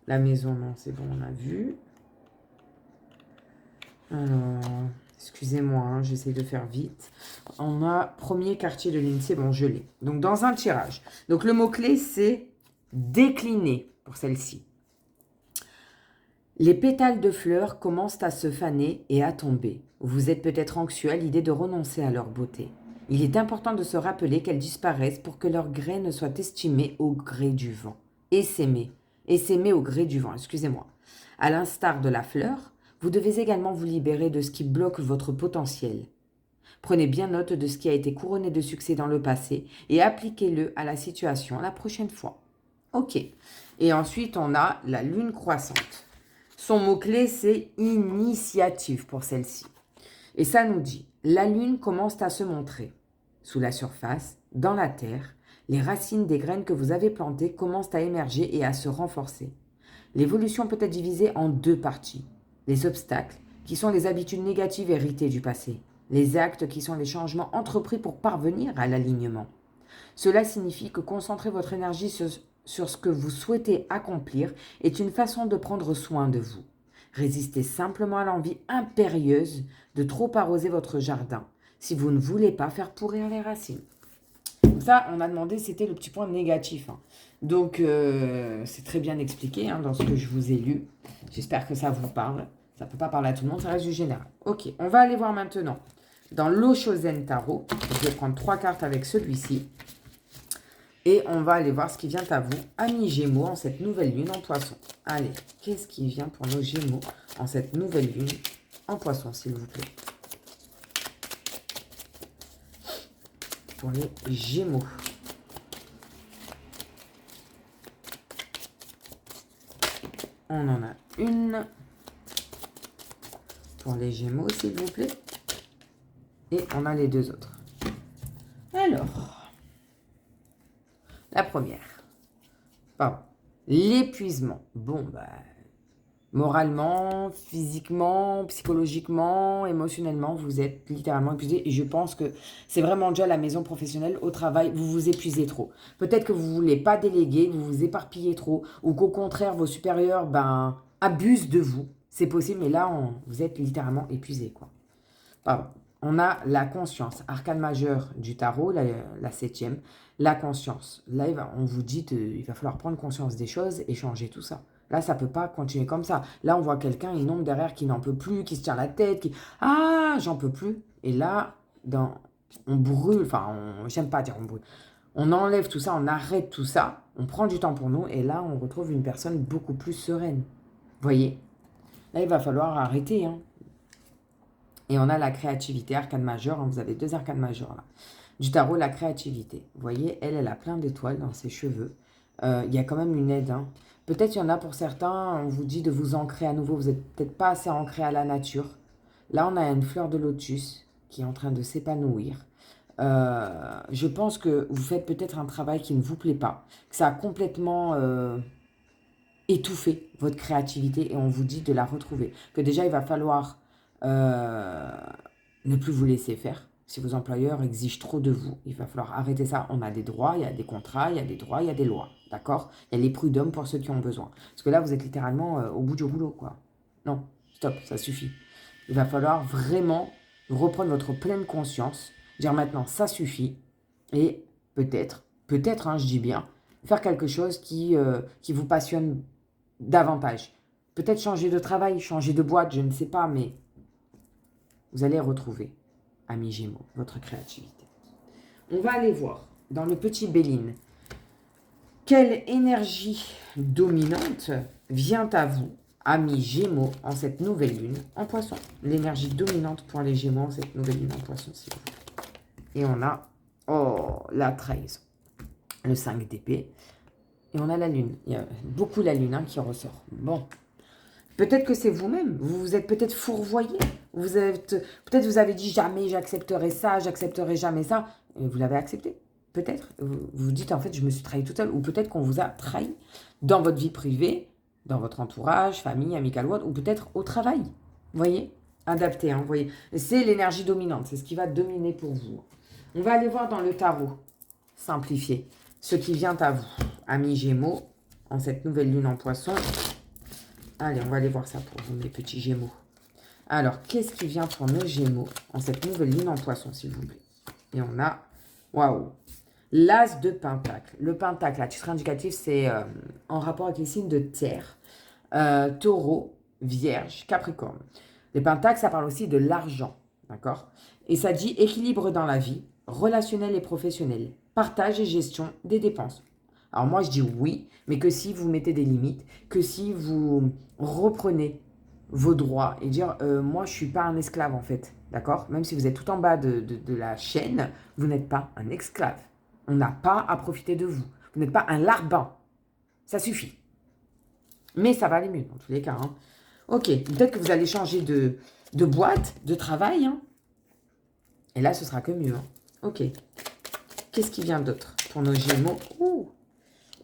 La maison, non, c'est bon, on a vu. Alors, excusez-moi, hein, j'essaie de faire vite. On a premier quartier de lune, c'est bon, je l'ai. Donc, dans un tirage. Donc, le mot-clé, c'est décliner pour celle-ci. Les pétales de fleurs commencent à se faner et à tomber. Vous êtes peut-être anxieux à l'idée de renoncer à leur beauté. Il est important de se rappeler qu'elles disparaissent pour que leurs graines soient estimées au gré du vent. Et s'aimer au gré du vent, excusez-moi. À l'instar de la fleur, vous devez également vous libérer de ce qui bloque votre potentiel. Prenez bien note de ce qui a été couronné de succès dans le passé et appliquez-le à la situation la prochaine fois. Ok. Et ensuite, on a la lune croissante. Son mot-clé, c'est initiative pour celle-ci. Et ça nous dit, la lune commence à se montrer. Sous la surface, dans la terre, les racines des graines que vous avez plantées commencent à émerger et à se renforcer. L'évolution peut être divisée en deux parties. Les obstacles, qui sont les habitudes négatives héritées du passé. Les actes, qui sont les changements entrepris pour parvenir à l'alignement. Cela signifie que concentrer votre énergie sur ce que vous souhaitez accomplir est une façon de prendre soin de vous. Résistez simplement à l'envie impérieuse de trop arroser votre jardin si vous ne voulez pas faire pourrir les racines. Ça, on a demandé, c'était le petit point négatif. Hein. Donc, c'est très bien expliqué hein, dans ce que je vous ai lu. J'espère que ça vous parle. Ça ne peut pas parler à tout le monde, ça reste du général. Ok, on va aller voir maintenant dans l'Oshozen Tarot. Je vais prendre 3 cartes avec celui-ci. Et on va aller voir ce qui vient à vous, amis Gémeaux, en cette nouvelle lune en poisson. Allez, qu'est-ce qui vient pour nos Gémeaux en cette nouvelle lune en poisson, s'il vous plaît? Pour les Gémeaux. On en a une pour les Gémeaux, s'il vous plaît. Et on a les deux autres. Alors, la première. Pardon. L'épuisement. Bon, moralement, physiquement, psychologiquement, émotionnellement, vous êtes littéralement épuisé. Et je pense que c'est vraiment déjà la maison professionnelle, au travail, vous vous épuisez trop. Peut-être que vous ne voulez pas déléguer, vous vous éparpillez trop, ou qu'au contraire, vos supérieurs, abuse de vous. C'est possible, mais là, vous êtes littéralement épuisé, quoi. Pardon. On a la conscience, arcane majeur du tarot, la 7e, la conscience. Là, on vous dit qu'il va falloir prendre conscience des choses et changer tout ça. Là, ça ne peut pas continuer comme ça. Là, on voit quelqu'un, une ombre derrière qui n'en peut plus, qui se tient la tête, qui... Ah, j'en peux plus. Et là, on brûle, enfin, j'aime pas dire on brûle. On enlève tout ça, on arrête tout ça, on prend du temps pour nous, et là, on retrouve une personne beaucoup plus sereine. Voyez? Là, il va falloir arrêter, hein. Et on a la créativité, arcane majeur. Hein, vous avez 2 arcanes majeurs là. Du tarot, la créativité. Vous voyez, elle a plein d'étoiles dans ses cheveux. Il y a quand même une aide. Hein. Peut-être il y en a pour certains, on vous dit de vous ancrer à nouveau. Vous n'êtes peut-être pas assez ancré à la nature. Là, on a une fleur de lotus qui est en train de s'épanouir. Je pense que vous faites peut-être un travail qui ne vous plaît pas. Que ça a complètement étouffé votre créativité et on vous dit de la retrouver. Que déjà, il va falloir... ne plus vous laisser faire. Si vos employeurs exigent trop de vous, il va falloir arrêter ça. On a des droits, il y a des contrats, il y a des droits, il y a des lois. D'accord? Il y a les prud'hommes pour ceux qui ont besoin. Parce que là, vous êtes littéralement au bout du rouleau, quoi. Non, stop, ça suffit. Il va falloir vraiment reprendre votre pleine conscience, dire maintenant, ça suffit, et peut-être, hein, je dis bien, faire quelque chose qui vous passionne davantage. Peut-être changer de travail, changer de boîte, je ne sais pas, mais vous allez retrouver, amis Gémeaux, votre créativité. On va aller voir dans le petit Béline, quelle énergie dominante vient à vous, amis Gémeaux, en cette nouvelle lune en Poisson. L'énergie dominante pour les Gémeaux en cette nouvelle lune en Poisson, s'il vous plaît. Et on a, la trahison, le 5 d'épée, et on a la lune. Il y a beaucoup la lune qui ressort. Bon. Peut-être que c'est vous-même. Vous vous êtes peut-être fourvoyé. Peut-être vous avez dit jamais j'accepterai ça, j'accepterai jamais ça. Et vous l'avez accepté. Peut-être. Vous vous dites en fait je me suis trahi toute seule. Ou peut-être qu'on vous a trahi dans votre vie privée, dans votre entourage, famille, amical ou peut-être au travail. Vous voyez? Adapté. Vous voyez? C'est l'énergie dominante. C'est ce qui va dominer pour vous. On va aller voir dans le tarot. Simplifié. Ce qui vient à vous, amis Gémeaux, en cette nouvelle lune en Poisson. Allez, on va aller voir ça pour vous, mes petits Gémeaux. Alors, qu'est-ce qui vient pour nos Gémeaux en cette nouvelle lune en Poisson, s'il vous plaît? Et on a, waouh, l'As de Pentacle. Le Pentacle, à titre indicatif, c'est en rapport avec les signes de terre. Taureau, Vierge, Capricorne. Les Pentacles, ça parle aussi de l'argent, d'accord? Et ça dit équilibre dans la vie, relationnel et professionnel, partage et gestion des dépenses. Alors moi, je dis oui, mais que si vous mettez des limites, que si vous reprenez vos droits et dire moi, je ne suis pas un esclave en fait, d'accord? Même si vous êtes tout en bas de la chaîne, vous n'êtes pas un esclave. On n'a pas à profiter de vous. Vous n'êtes pas un larbin. Ça suffit. Mais ça va aller mieux dans tous les cas. Hein. Ok, peut-être que vous allez changer de boîte, de travail. Hein. Et là, ce sera que mieux. Hein. Ok. Qu'est-ce qui vient d'autre pour nos Gémeaux? Ouh.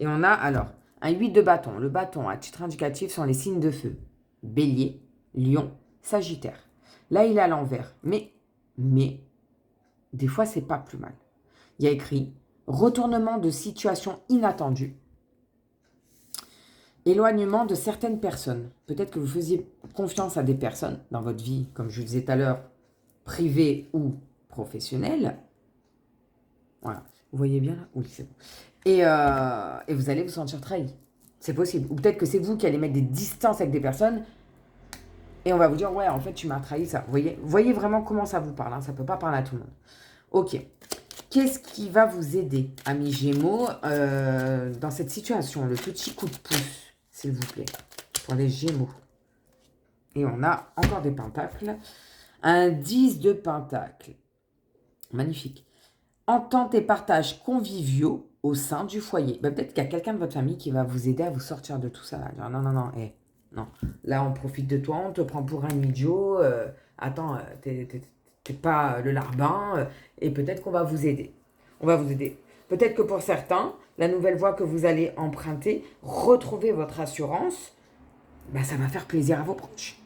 Et on a alors un 8 de bâton. Le bâton, à titre indicatif, sont les signes de feu. Bélier, Lion, Sagittaire. Là, il est à l'envers. Mais, des fois, c'est pas plus mal. Il y a écrit retournement de situation inattendue. Éloignement de certaines personnes. Peut-être que vous faisiez confiance à des personnes dans votre vie, comme je vous disais tout à l'heure, privée ou professionnelle. Voilà. Vous voyez bien là? Oui, c'est bon. Et vous allez vous sentir trahi. C'est possible. Ou peut-être que c'est vous qui allez mettre des distances avec des personnes et on va vous dire, ouais, en fait, tu m'as trahi ça. Vous voyez vraiment comment ça vous parle. Hein, ça ne peut pas parler à tout le monde. Ok. Qu'est-ce qui va vous aider, amis Gémeaux, dans cette situation? Le petit coup de pouce, s'il vous plaît, pour les Gémeaux. Et on a encore des pentacles. Un 10 de pentacles. Magnifique. Entente et partage conviviaux au sein du foyer. Ben, peut-être qu'il y a quelqu'un de votre famille qui va vous aider à vous sortir de tout ça. Là. Non, non. Là, on profite de toi, on te prend pour un idiot. Attends, t'es pas le larbin. Et peut-être qu'on va vous aider. On va vous aider. Peut-être que pour certains, la nouvelle voie que vous allez emprunter, retrouver votre assurance, ben, ça va faire plaisir à vos proches.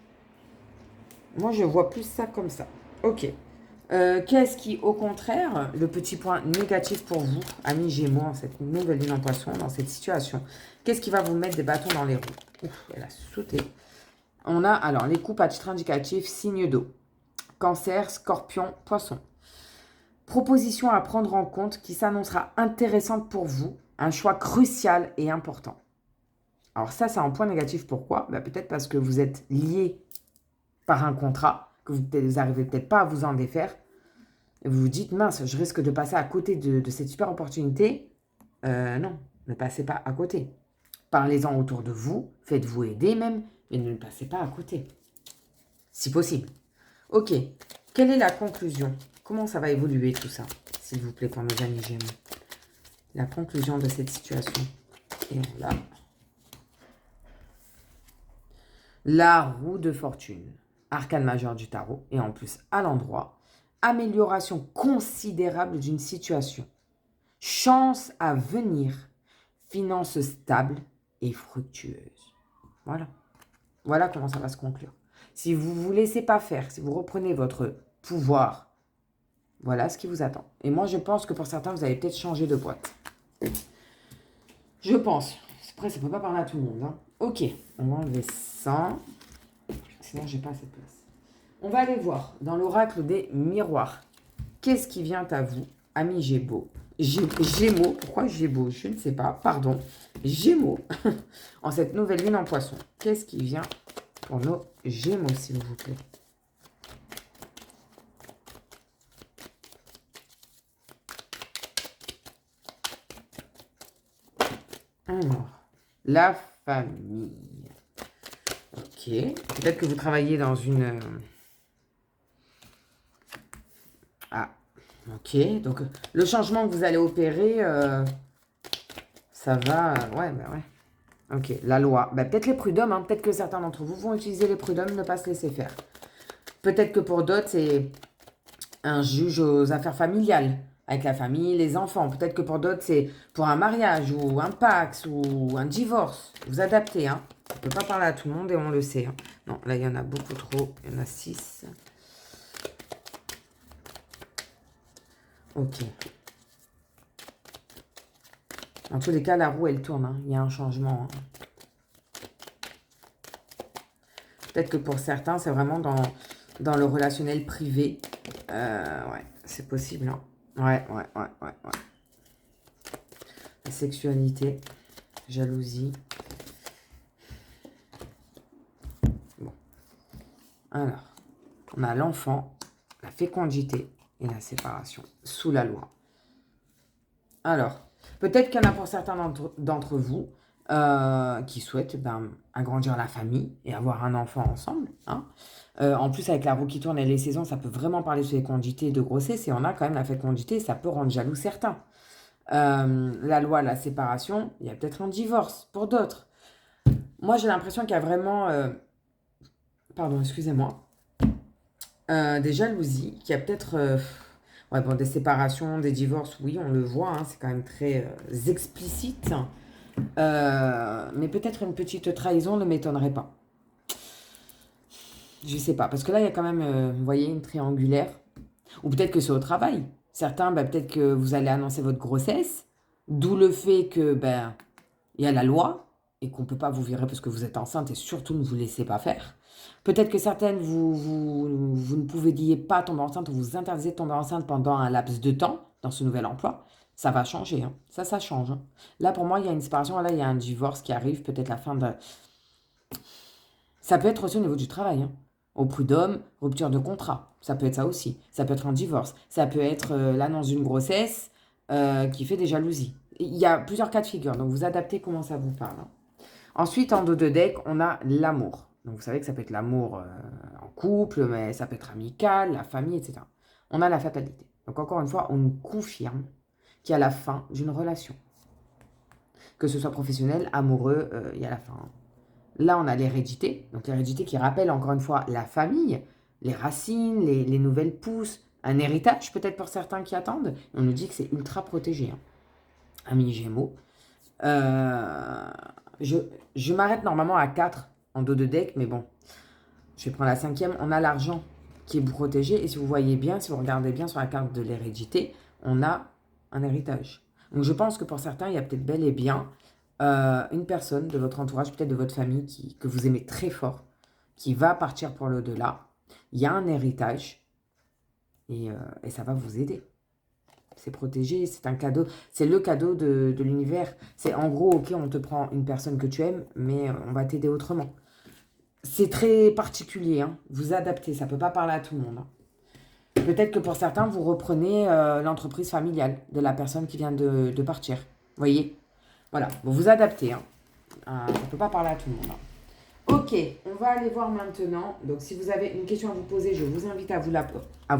Moi, je vois plus ça comme ça. Ok. Qu'est-ce qui, au contraire, le petit point négatif pour vous, amis Gémeaux, en cette nouvelle lune en Poisson, dans cette situation? Qu'est-ce qui va vous mettre des bâtons dans les roues? Ouf, elle a sauté. On a alors les coupes à titre indicatif, signe d'eau. Cancer, scorpion, poisson. Proposition à prendre en compte qui s'annoncera intéressante pour vous. Un choix crucial et important. Alors ça, c'est un point négatif. Pourquoi? Peut-être parce que vous êtes lié par un contrat, que vous n'arrivez peut-être pas à vous en défaire. Et vous vous dites, mince, je risque de passer à côté de cette super opportunité. Non, ne passez pas à côté. Parlez-en autour de vous, faites-vous aider même, mais ne passez pas à côté. Si possible. Ok, quelle est la conclusion? Comment ça va évoluer tout ça, s'il vous plaît, pour nos amis Gémeaux? La conclusion de cette situation. Et là, la roue de fortune, arcane majeur du tarot, et en plus à l'endroit, amélioration considérable d'une situation, chance à venir, finances stables et fructueuses. Voilà. Voilà comment ça va se conclure. Si vous ne vous laissez pas faire, si vous reprenez votre pouvoir, voilà ce qui vous attend. Et moi, je pense que pour certains, vous allez peut-être changer de boîte. Je pense. Après, ça ne peut pas parler à tout le monde. Hein. Ok, on va enlever ça. Sinon, j'ai pas assez de place. On va aller voir dans l'oracle des miroirs. Qu'est-ce qui vient à vous, amis Gémeaux? Gémeaux, pourquoi Gémeaux? Je ne sais pas, pardon. Gémeaux, en cette nouvelle lune en poisson. Qu'est-ce qui vient pour nos Gémeaux, s'il vous plaît? Alors, la famille. Ok. Peut-être que vous travaillez dans une... Ah, ok. Donc, le changement que vous allez opérer, ça va... Ouais, ouais. Ok, la loi. Peut-être les prud'hommes. Hein. Peut-être que certains d'entre vous vont utiliser les prud'hommes, ne pas se laisser faire. Peut-être que pour d'autres, c'est un juge aux affaires familiales, avec la famille, les enfants. Peut-être que pour d'autres, c'est pour un mariage ou un Pax ou un divorce. Vous adaptez, hein. On ne peut pas parler à tout le monde et on le sait. Hein. Non, là, il y en a beaucoup trop. Il y en a 6. Ok. Dans tous les cas, la roue, elle tourne. Hein. Il y a un changement. Hein. Peut-être que pour certains, c'est vraiment dans le relationnel privé. Ouais, c'est possible. Hein. Ouais. La sexualité, jalousie. Bon. Alors, on a l'enfant, la fécondité et la séparation sous la loi. Alors, peut-être qu'il y en a pour certains d'entre vous qui souhaitent agrandir la famille et avoir un enfant ensemble. Hein. En plus, avec la roue qui tourne et les saisons, ça peut vraiment parler de fécondité et de grossesse. Et on a quand même la fécondité, ça peut rendre jaloux certains. La loi, la séparation, il y a peut-être un divorce pour d'autres. Moi, j'ai l'impression qu'il y a vraiment... pardon, excusez-moi. Des jalousies, qu'il y a peut-être... ouais, bon, des séparations, des divorces, oui, on le voit, hein, c'est quand même très explicite. Mais peut-être une petite trahison ne m'étonnerait pas. Je sais pas, parce que là, il y a quand même, vous voyez, une triangulaire. Ou peut-être que c'est au travail. Certains, peut-être que vous allez annoncer votre grossesse, d'où le fait que, il y a la loi, et qu'on ne peut pas vous virer parce que vous êtes enceinte, et surtout ne vous laissez pas faire. Peut-être que certaines, vous ne pouviez pas tomber enceinte, ou vous interdisez de tomber enceinte pendant un laps de temps dans ce nouvel emploi. Ça va changer, hein. Ça change. Hein. Là, pour moi, il y a une séparation, là, il y a un divorce qui arrive, peut-être la fin de... Ça peut être aussi au niveau du travail, hein. Au prud'homme, rupture de contrat. Ça peut être ça aussi. Ça peut être un divorce. Ça peut être l'annonce d'une grossesse qui fait des jalousies. Il y a plusieurs cas de figure, donc vous adaptez comment ça vous parle. Hein. Ensuite, en dos de deck, on a l'amour. Donc vous savez que ça peut être l'amour en couple, mais ça peut être amical, la famille, etc. On a la fatalité. Donc encore une fois, on nous confirme qu'il y a la fin d'une relation. Que ce soit professionnel, amoureux, il y a la fin. Là, on a l'hérédité. Donc l'hérédité qui rappelle encore une fois la famille, les racines, les nouvelles pousses, un héritage peut-être pour certains qui attendent. On nous dit que c'est ultra protégé. Hein. Amis Gémeaux. Je m'arrête normalement à 4 en dos de deck, mais bon, je vais prendre la 5e. On a l'argent qui est protégé. Et si vous voyez bien, si vous regardez bien sur la carte de l'hérédité, on a un héritage. Donc je pense que pour certains, il y a peut-être bel et bien une personne de votre entourage, peut-être de votre famille, que vous aimez très fort, qui va partir pour l'au-delà. Il y a un héritage et ça va vous aider. C'est protégé, c'est un cadeau, c'est le cadeau de l'univers. C'est en gros, ok, on te prend une personne que tu aimes, mais on va t'aider autrement. C'est très particulier, hein. Vous adaptez, ça ne peut pas parler à tout le monde. Hein. Peut-être que pour certains, vous reprenez l'entreprise familiale de la personne qui vient de partir. Vous voyez? Voilà, vous vous adaptez. Hein. Ça ne peut pas parler à tout le monde. Hein. Ok, on va aller voir maintenant. Donc, si vous avez une question à vous poser, je vous invite à vous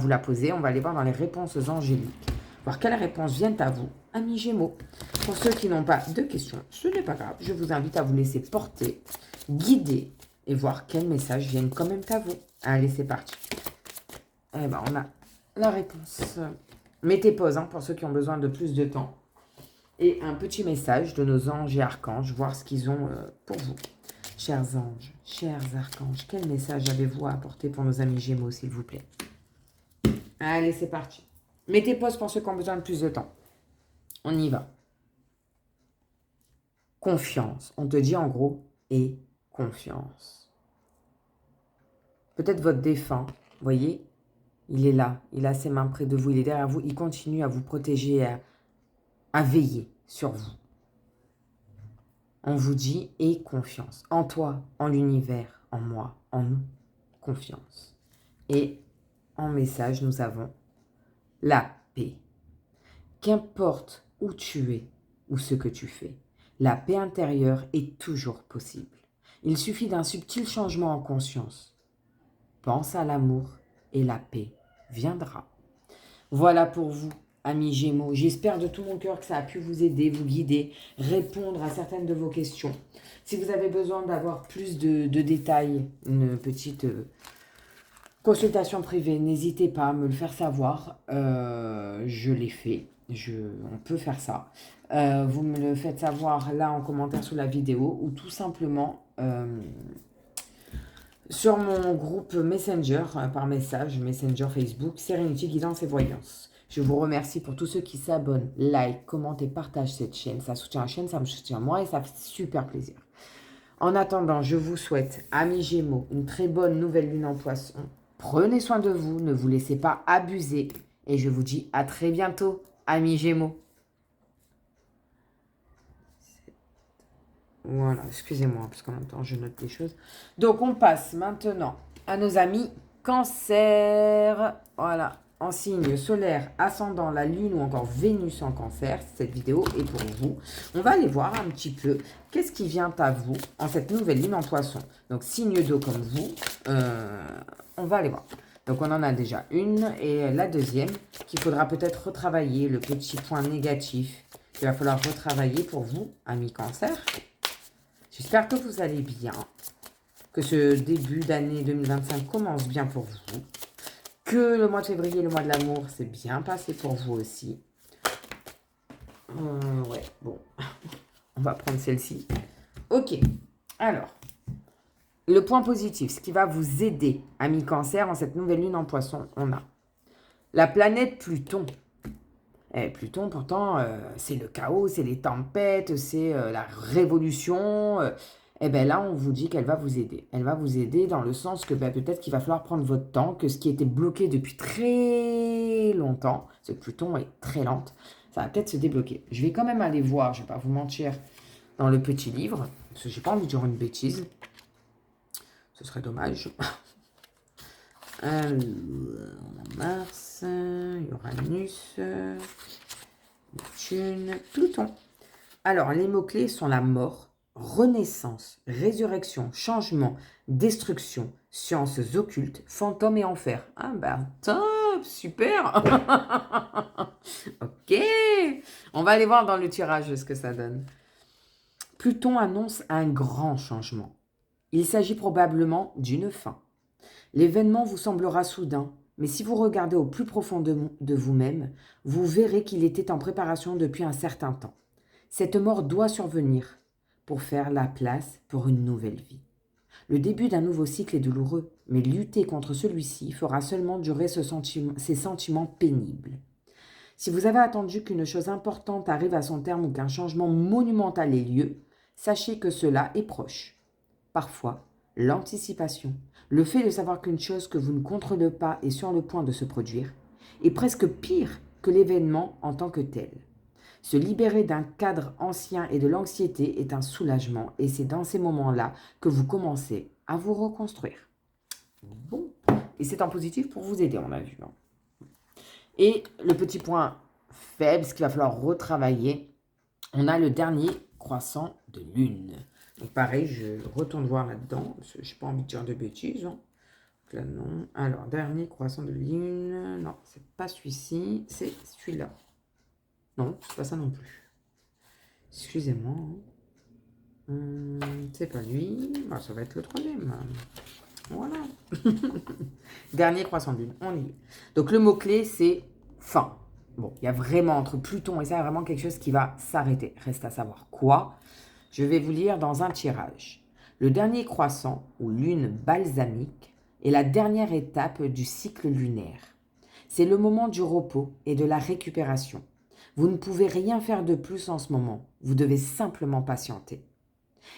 la poser. On va aller voir dans les réponses angéliques. Voir quelles réponses viennent à vous, amis Gémeaux. Pour ceux qui n'ont pas de questions, ce n'est pas grave. Je vous invite à vous laisser porter, guider et voir quels messages viennent quand même à vous. Allez, c'est parti. Eh ben, on a la réponse. Mettez pause hein, pour ceux qui ont besoin de plus de temps. Et un petit message de nos anges et archanges, voir ce qu'ils ont pour vous. Chers anges, chers archanges, quel message avez-vous à apporter pour nos amis Gémeaux, s'il vous plaît? Allez, c'est parti. Mettez pause pour ceux qui ont besoin de plus de temps. On y va. Confiance. On te dit en gros, et confiance. Peut-être votre défunt, vous voyez, il est là, il a ses mains près de vous, il est derrière vous, il continue à vous protéger, à veiller sur vous. On vous dit, et confiance. En toi, en l'univers, en moi, en nous, confiance. Et en message, nous avons la paix. Qu'importe où tu es ou ce que tu fais, la paix intérieure est toujours possible. Il suffit d'un subtil changement en conscience. Pense à l'amour et la paix viendra. Voilà pour vous, amis Gémeaux. J'espère de tout mon cœur que ça a pu vous aider, vous guider, répondre à certaines de vos questions. Si vous avez besoin d'avoir plus de détails, une petite consultation privée, n'hésitez pas à me le faire savoir. Je l'ai fait. On peut faire ça. Vous me le faites savoir là en commentaire sous la vidéo ou tout simplement sur mon groupe Messenger, par message, Messenger Facebook, Sérénité, Guidance et Voyance. Je vous remercie pour tous ceux qui s'abonnent, like, commentent et partagent cette chaîne. Ça soutient la chaîne, ça me soutient moi et ça fait super plaisir. En attendant, je vous souhaite, amis Gémeaux, une très bonne nouvelle lune en Poisson. Prenez soin de vous, ne vous laissez pas abuser. Et je vous dis à très bientôt, amis Gémeaux. Voilà, excusez-moi, parce qu'en même temps, je note des choses. Donc, on passe maintenant à nos amis Cancer. Voilà, en signe solaire, ascendant, la Lune ou encore Vénus en Cancer. Cette vidéo est pour vous. On va aller voir un petit peu qu'est-ce qui vient à vous en cette nouvelle Lune en Poisson. Donc, signe d'eau comme vous, on va aller voir. Donc, on en a déjà une et la deuxième qu'il faudra peut-être retravailler, le petit point négatif qu'il va falloir retravailler pour vous, amis Cancer. J'espère que vous allez bien, que ce début d'année 2025 commence bien pour vous, que le mois de février, le mois de l'amour, s'est bien passé pour vous aussi. Ouais, bon, on va prendre celle-ci. Ok, alors, le point positif, ce qui va vous aider, amis Cancer, en cette nouvelle lune en Poisson, on a la planète Pluton. Et Pluton, pourtant, c'est le chaos, c'est les tempêtes, c'est la révolution. Et bien là, on vous dit qu'elle va vous aider. Elle va vous aider dans le sens que peut-être qu'il va falloir prendre votre temps, que ce qui était bloqué depuis très longtemps, parce que Pluton est très lente, ça va peut-être se débloquer. Je vais quand même aller voir, je ne vais pas vous mentir, dans le petit livre, parce que j'ai pas envie de dire une bêtise. Ce serait dommage. Alors, on a Mars, Uranus, Neptune, Pluton. Alors, les mots-clés sont la mort, renaissance, résurrection, changement, destruction, sciences occultes, fantômes et enfer. Ah bah, top, super. Ok, on va aller voir dans le tirage ce que ça donne. Pluton annonce un grand changement. Il s'agit probablement d'une fin. L'événement vous semblera soudain, mais si vous regardez au plus profond de vous-même, vous verrez qu'il était en préparation depuis un certain temps. Cette mort doit survenir pour faire la place pour une nouvelle vie. Le début d'un nouveau cycle est douloureux, mais lutter contre celui-ci fera seulement durer ces sentiments pénibles. Si vous avez attendu qu'une chose importante arrive à son terme ou qu'un changement monumental ait lieu, sachez que cela est proche. Parfois, l'anticipation, le fait de savoir qu'une chose que vous ne contrôlez pas est sur le point de se produire, est presque pire que l'événement en tant que tel. Se libérer d'un cadre ancien et de l'anxiété est un soulagement, et c'est dans ces moments-là que vous commencez à vous reconstruire. Bon, et c'est en positif pour vous aider, on a vu. Et le petit point faible, ce qu'il va falloir retravailler, on a le dernier croissant de lune. Donc pareil, je retourne voir là-dedans, parce que je n'ai pas envie de dire de bêtises. Donc là, non. Alors, dernier croissant de lune, non, c'est pas celui-ci, c'est celui-là. Non, c'est pas ça non plus. Excusez-moi. C'est pas lui. Bah, ça va être le troisième. Voilà. Dernier croissant de lune. On y est. Donc le mot-clé, c'est fin. Bon, il y a vraiment entre Pluton et ça, il y a vraiment quelque chose qui va s'arrêter. Reste à savoir quoi. Je vais vous lire dans un tirage. Le dernier croissant, ou lune balsamique, est la dernière étape du cycle lunaire. C'est le moment du repos et de la récupération. Vous ne pouvez rien faire de plus en ce moment. Vous devez simplement patienter.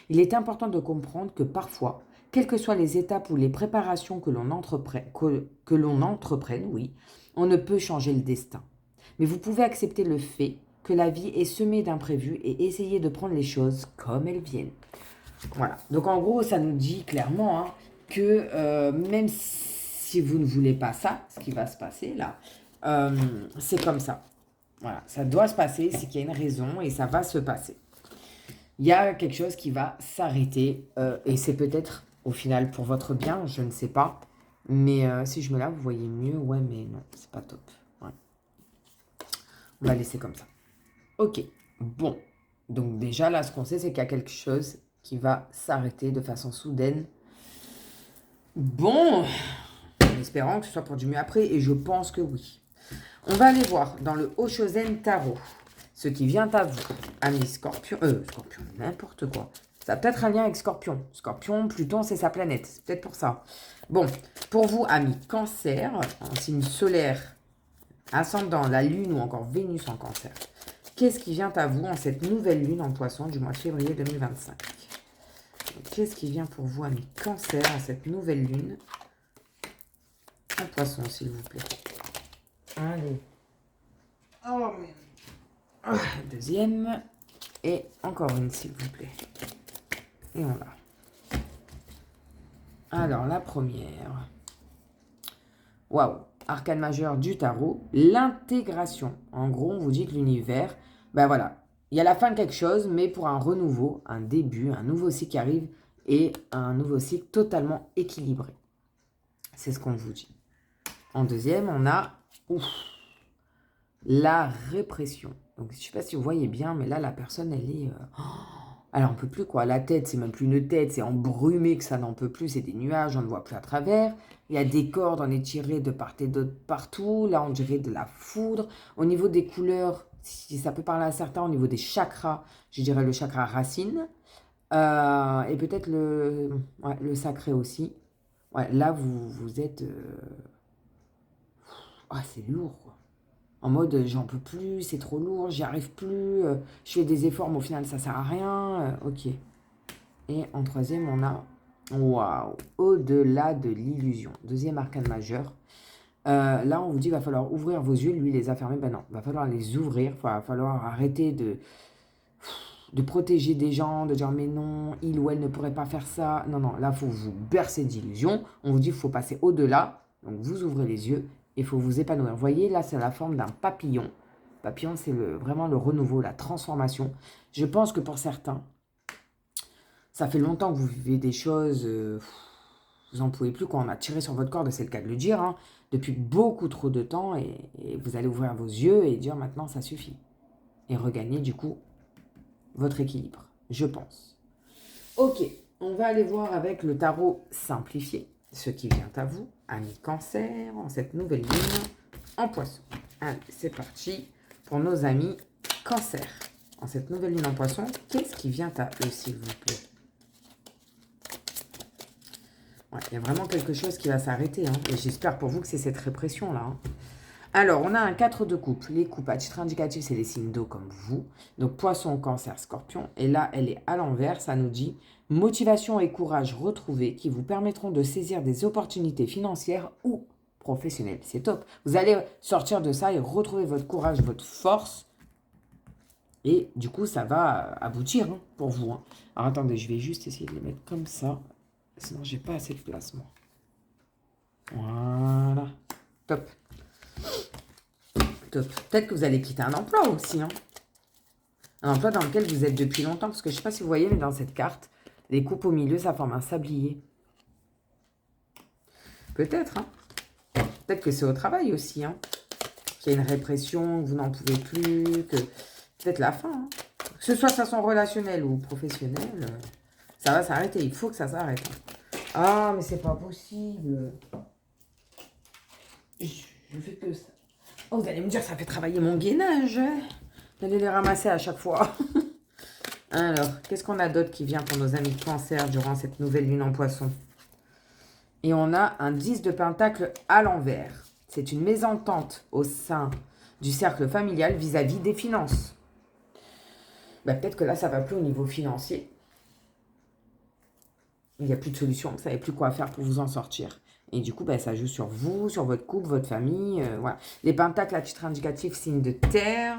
Il est important de comprendre que parfois, quelles que soient les étapes ou les préparations que l'on entreprenne, oui, on ne peut changer le destin. Mais vous pouvez accepter le fait que la vie est semée d'imprévus et essayer de prendre les choses comme elles viennent. Voilà. Donc en gros, ça nous dit clairement que même si vous ne voulez pas ça, ce qui va se passer là, c'est comme ça. Voilà, ça doit se passer, c'est qu'il y a une raison et ça va se passer. Il y a quelque chose qui va s'arrêter et c'est peut-être au final pour votre bien, je ne sais pas. Mais si je me lave, vous voyez mieux. Ouais, mais non, c'est pas top. Ouais. On va laisser comme ça. Ok, bon. Donc déjà, là, ce qu'on sait, c'est qu'il y a quelque chose qui va s'arrêter de façon soudaine. Bon, en espérant que ce soit pour du mieux après, et je pense que oui. On va aller voir dans le Oshozen Tarot ce qui vient à vous, amis Scorpion, n'importe quoi. Ça a peut-être un lien avec Scorpion. Scorpion, Pluton, c'est sa planète. C'est peut-être pour ça. Bon, pour vous, amis Cancer, en signe solaire, ascendant, la Lune ou encore Vénus en Cancer, qu'est-ce qui vient à vous en cette nouvelle Lune en Poisson du mois de février 2025? Qu'est-ce qui vient pour vous, amis Cancer, en cette nouvelle Lune en Poisson, s'il vous plaît? Allez. Oh, mais... Deuxième. Et encore une, s'il vous plaît. Et on l'a. Alors, la première. Waouh. Arcane majeur du tarot. L'intégration. En gros, on vous dit que l'univers, ben voilà, il y a la fin de quelque chose, mais pour un renouveau, un début, un nouveau cycle qui arrive et un nouveau cycle totalement équilibré. C'est ce qu'on vous dit. En deuxième, on a la répression. Donc, je ne sais pas si vous voyez bien, mais là, la personne, elle est... elle n'en peut plus, quoi. La tête, c'est même plus une tête, c'est embrumé que ça n'en peut plus. C'est des nuages, on ne voit plus à travers. Il y a des cordes, on est tiré de part et d'autre partout. Là, on dirait de la foudre. Au niveau des couleurs, si ça peut parler à certains, au niveau des chakras, je dirais le chakra racine. Et peut-être le sacré aussi. Ouais, là, vous êtes... c'est lourd, quoi. En mode, j'en peux plus, c'est trop lourd, j'y arrive plus, je fais des efforts, mais au final, ça sert à rien. Ok. Et en troisième, on a, waouh, au-delà de l'illusion. Deuxième arcane majeur. Là, on vous dit, il va falloir ouvrir vos yeux. Lui, il les a fermés. Ben non, il va falloir les ouvrir. Il va falloir arrêter de protéger des gens, de dire, mais non, il ou elle ne pourrait pas faire ça. Non, non, là, il faut vous bercer d'illusions. On vous dit, il faut passer au-delà. Donc, vous ouvrez les yeux. Il faut vous épanouir. Vous voyez, là, c'est la forme d'un papillon. Papillon, c'est vraiment le renouveau, la transformation. Je pense que pour certains, ça fait longtemps que vous vivez des choses, vous n'en pouvez plus, quand on a tiré sur votre corde, c'est le cas de le dire, depuis beaucoup trop de temps, et vous allez ouvrir vos yeux et dire maintenant, ça suffit. Et regagner, du coup, votre équilibre, je pense. Ok, on va aller voir avec le tarot simplifié. Ce qui vient à vous, amis Cancer, en cette nouvelle lune en Poisson. Allez, c'est parti pour nos amis Cancer. En cette nouvelle lune en Poisson, qu'est-ce qui vient à eux, s'il vous plaît? Ouais, il y a vraiment quelque chose qui va s'arrêter. Et j'espère pour vous que c'est cette répression-là. Alors, on a un 4 de coupe. Les coupes, à titre indicatif, c'est les signes d'eau comme vous. Donc, poisson, cancer, scorpion. Et là, elle est à l'envers. Ça nous dit motivation et courage retrouvés qui vous permettront de saisir des opportunités financières ou professionnelles. C'est top. Vous allez sortir de ça et retrouver votre courage, votre force. Et du coup, ça va aboutir hein, pour vous. Hein. Alors, attendez, je vais juste essayer de les mettre comme ça. Sinon, j'ai pas assez de place, moi. Voilà. Top. Top. Peut-être que vous allez quitter un emploi aussi. Hein. Un emploi dans lequel vous êtes depuis longtemps. Parce que je ne sais pas si vous voyez, mais dans cette carte, les coupes au milieu, ça forme un sablier. Peut-être. Hein. Peut-être que c'est au travail aussi. Hein. Qu'il y a une répression, que vous n'en pouvez plus. Que peut-être la fin. Hein. Que ce soit de façon relationnelle ou professionnelle, ça va s'arrêter. Il faut que ça s'arrête. Hein. Ah, mais c'est pas possible. Je fais que ça. Oh, vous allez me dire, ça fait travailler mon gainage. Vous allez les ramasser à chaque fois. Alors, qu'est-ce qu'on a d'autre qui vient pour nos amis de cancer durant cette nouvelle lune en poisson? Et on a un 10 de pentacle à l'envers. C'est une mésentente au sein du cercle familial vis-à-vis des finances. Bah, peut-être que là, ça ne va plus au niveau financier. Il n'y a plus de solution. Vous ne savez plus quoi faire pour vous en sortir. Et du coup, bah, ça joue sur vous, sur votre couple, votre famille. Voilà. Les pentacles à titre indicatif, signe de terre,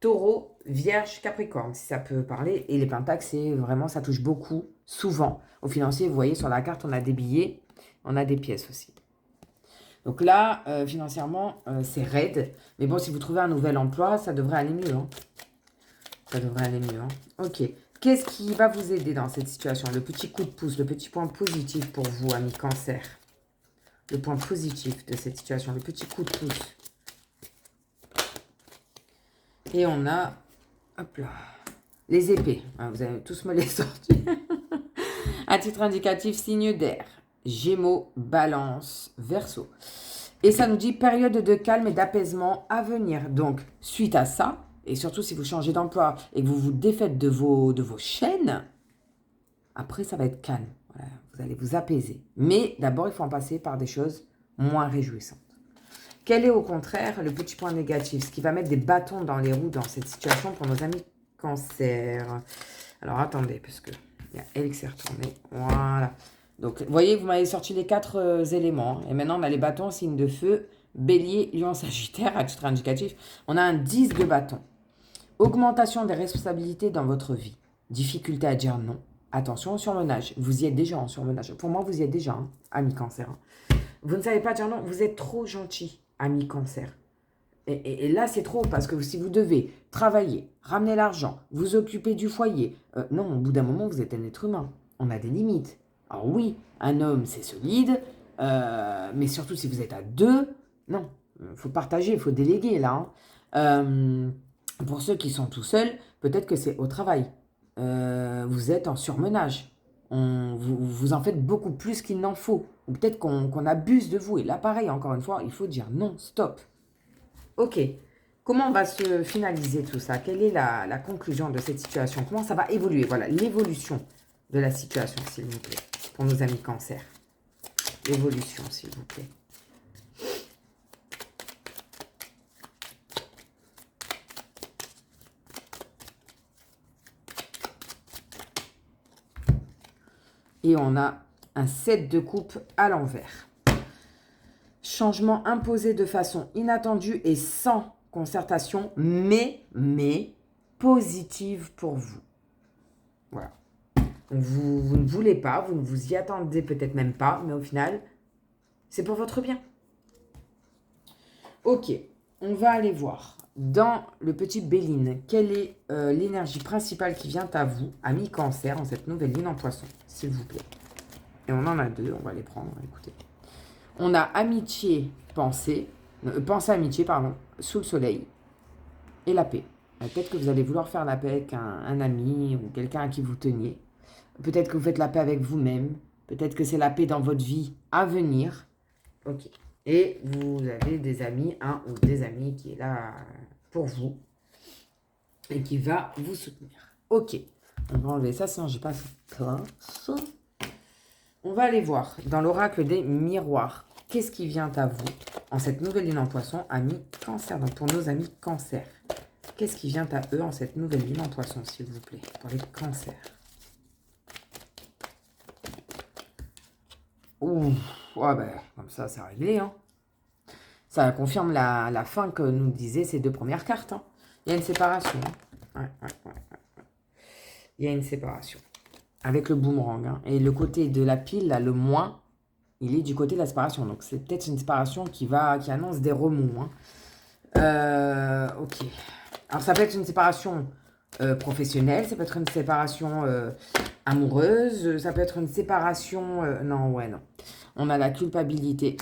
taureau, vierge, capricorne, si ça peut parler. Et les pentacles, c'est vraiment, ça touche beaucoup, souvent. Au financier, vous voyez, sur la carte, on a des billets, on a des pièces aussi. Donc là, financièrement, c'est raide. Mais bon, si vous trouvez un nouvel emploi, ça devrait aller mieux. Hein. Ça devrait aller mieux. Hein. Ok. Qu'est-ce qui va vous aider dans cette situation? Le petit coup de pouce, le petit point positif pour vous, amis cancer. Le point positif de cette situation, le petit coup de pouce. Et on a, hop là, les épées. Ah, vous allez tous me les sortir. À titre indicatif, signe d'air. Gémeaux, balance, verseau. Et ça nous dit période de calme et d'apaisement à venir. Donc, suite à ça, et surtout si vous changez d'emploi et que vous vous défaites de vos chaînes, après ça va être calme. Voilà, vous allez vous apaiser. Mais d'abord, il faut en passer par des choses moins réjouissantes. Quel est au contraire le petit point négatif? Ce qui va mettre des bâtons dans les roues dans cette situation pour nos amis cancer. Alors attendez, parce que il y a elle qui s'est retournée. Voilà. Donc, vous voyez, vous m'avez sorti les 4 éléments. Et maintenant, on a les bâtons, signe de feu, bélier, lion, sagittaire, à titre indicatif. On a un 10 de bâton. Augmentation des responsabilités dans votre vie. Difficulté à dire non. Attention au surmenage. Vous y êtes déjà en surmenage. Pour moi, vous y êtes déjà, hein, ami cancer. Vous ne savez pas dire non. Vous êtes trop gentil, ami cancer. Et là, c'est trop parce que si vous devez travailler, ramener l'argent, vous occuper du foyer, non, au bout d'un moment, vous êtes un être humain. On a des limites. Alors oui, un homme, c'est solide, mais surtout si vous êtes à deux, non, il faut partager, il faut déléguer là. Hein. Pour ceux qui sont tout seuls, peut-être que c'est au travail. Vous êtes en surmenage. Vous en faites beaucoup plus qu'il n'en faut. Ou peut-être qu'on abuse de vous. Et là, pareil, encore une fois, il faut dire non, stop. Ok. Comment on va se finaliser tout ça? Quelle est la conclusion de cette situation? Comment ça va évoluer? Voilà, l'évolution de la situation, s'il vous plaît, pour nos amis cancer. L'évolution, s'il vous plaît. Et on a un 7 de coupe à l'envers. Changement imposé de façon inattendue et sans concertation, mais positive pour vous. Voilà. Vous ne voulez pas, vous ne vous y attendez peut-être même pas, mais au final, c'est pour votre bien. Ok, on va aller voir dans le petit Béline, quelle est l'énergie principale qui vient à vous, ami cancer, en cette nouvelle lune en poisson, s'il vous plaît. Et on en a 2, on va les prendre, écoutez. On a amitié, pensée, amitié, pardon, sous le soleil, et la paix. Peut-être que vous allez vouloir faire la paix avec un ami ou quelqu'un à qui vous teniez. Peut-être que vous faites la paix avec vous-même. Peut-être que c'est la paix dans votre vie à venir. Ok. Et vous avez des amis, un ou des amis qui est là pour vous et qui va vous soutenir. Ok. On va enlever ça, sinon j'ai pas fait place. On va aller voir dans l'oracle des miroirs. Qu'est-ce qui vient à vous en cette nouvelle lune en poisson, amis cancer? Donc pour nos amis cancer, qu'est-ce qui vient à eux en cette nouvelle lune en poisson, s'il vous plaît, pour les cancers? Ouh, ouais, ben, comme ça, c'est réglé, hein. Ça confirme la fin que nous disaient ces deux premières cartes, hein. Il y a une séparation. Hein. Ouais. Il y a une séparation. Avec le boomerang. Hein. Et le côté de la pile, là, le moins, il est du côté de la séparation. Donc, c'est peut-être une séparation qui annonce des remous. Hein. Ok. Alors, ça peut être une séparation professionnelle. Ça peut être une séparation amoureuse. Ça peut être une séparation... non. On a la culpabilité.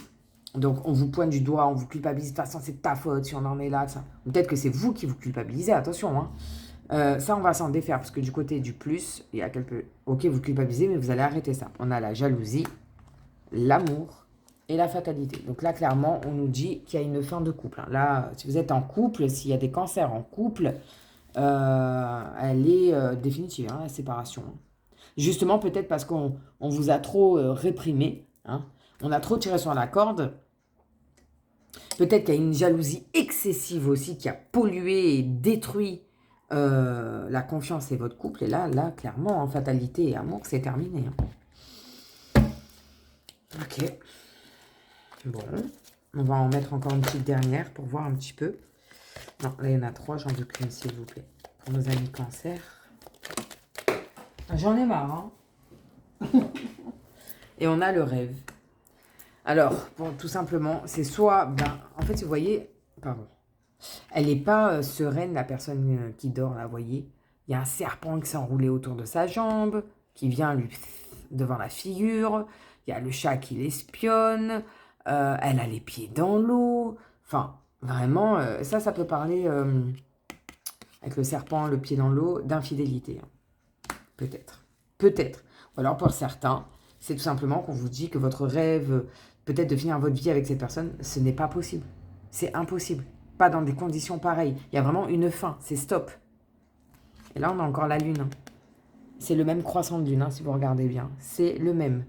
Donc, on vous pointe du doigt, on vous culpabilise. De toute façon, c'est de ta faute si on en est là. Peut-être que c'est vous qui vous culpabilisez. Attention, hein. Ça, on va s'en défaire parce que du côté du plus, il y a quelques... Ok, vous culpabilisez, mais vous allez arrêter ça. On a la jalousie, l'amour et la fatalité. Donc là, clairement, on nous dit qu'il y a une fin de couple. Hein. Là, si vous êtes en couple, s'il y a des cancers en couple, elle est définitive, hein, la séparation. Hein. Justement, peut-être parce qu'on vous a trop réprimé. Hein. On a trop tiré sur la corde. Peut-être qu'il y a une jalousie excessive aussi qui a pollué et détruit la confiance et votre couple. Et là, clairement, en fatalité et amour, c'est terminé. Hein. Ok. Bon. On va en mettre encore une petite dernière pour voir un petit peu. Non, là, il y en a 3. J'en veux qu'une, s'il vous plaît. Pour nos amis cancer. J'en ai marre. Hein. Et on a le rêve. Alors, bon, tout simplement, c'est soit... en fait, vous voyez... Pardon. Elle n'est pas sereine, la personne qui dort, là, vous voyez. Il y a un serpent qui s'est enroulé autour de sa jambe, qui vient lui devant la figure. Il y a le chat qui l'espionne. Elle a les pieds dans l'eau. Enfin, vraiment, ça peut parler, avec le serpent, le pied dans l'eau, d'infidélité. Hein. Peut-être. Peut-être. Ou alors, pour certains, c'est tout simplement qu'on vous dit que votre rêve, peut-être de finir votre vie avec cette personne, ce n'est pas possible. C'est impossible. Pas dans des conditions pareilles. Il y a vraiment une fin. C'est stop. Et là, on a encore la lune. Hein. C'est le même croissant de lune, hein, si vous regardez bien. C'est le même.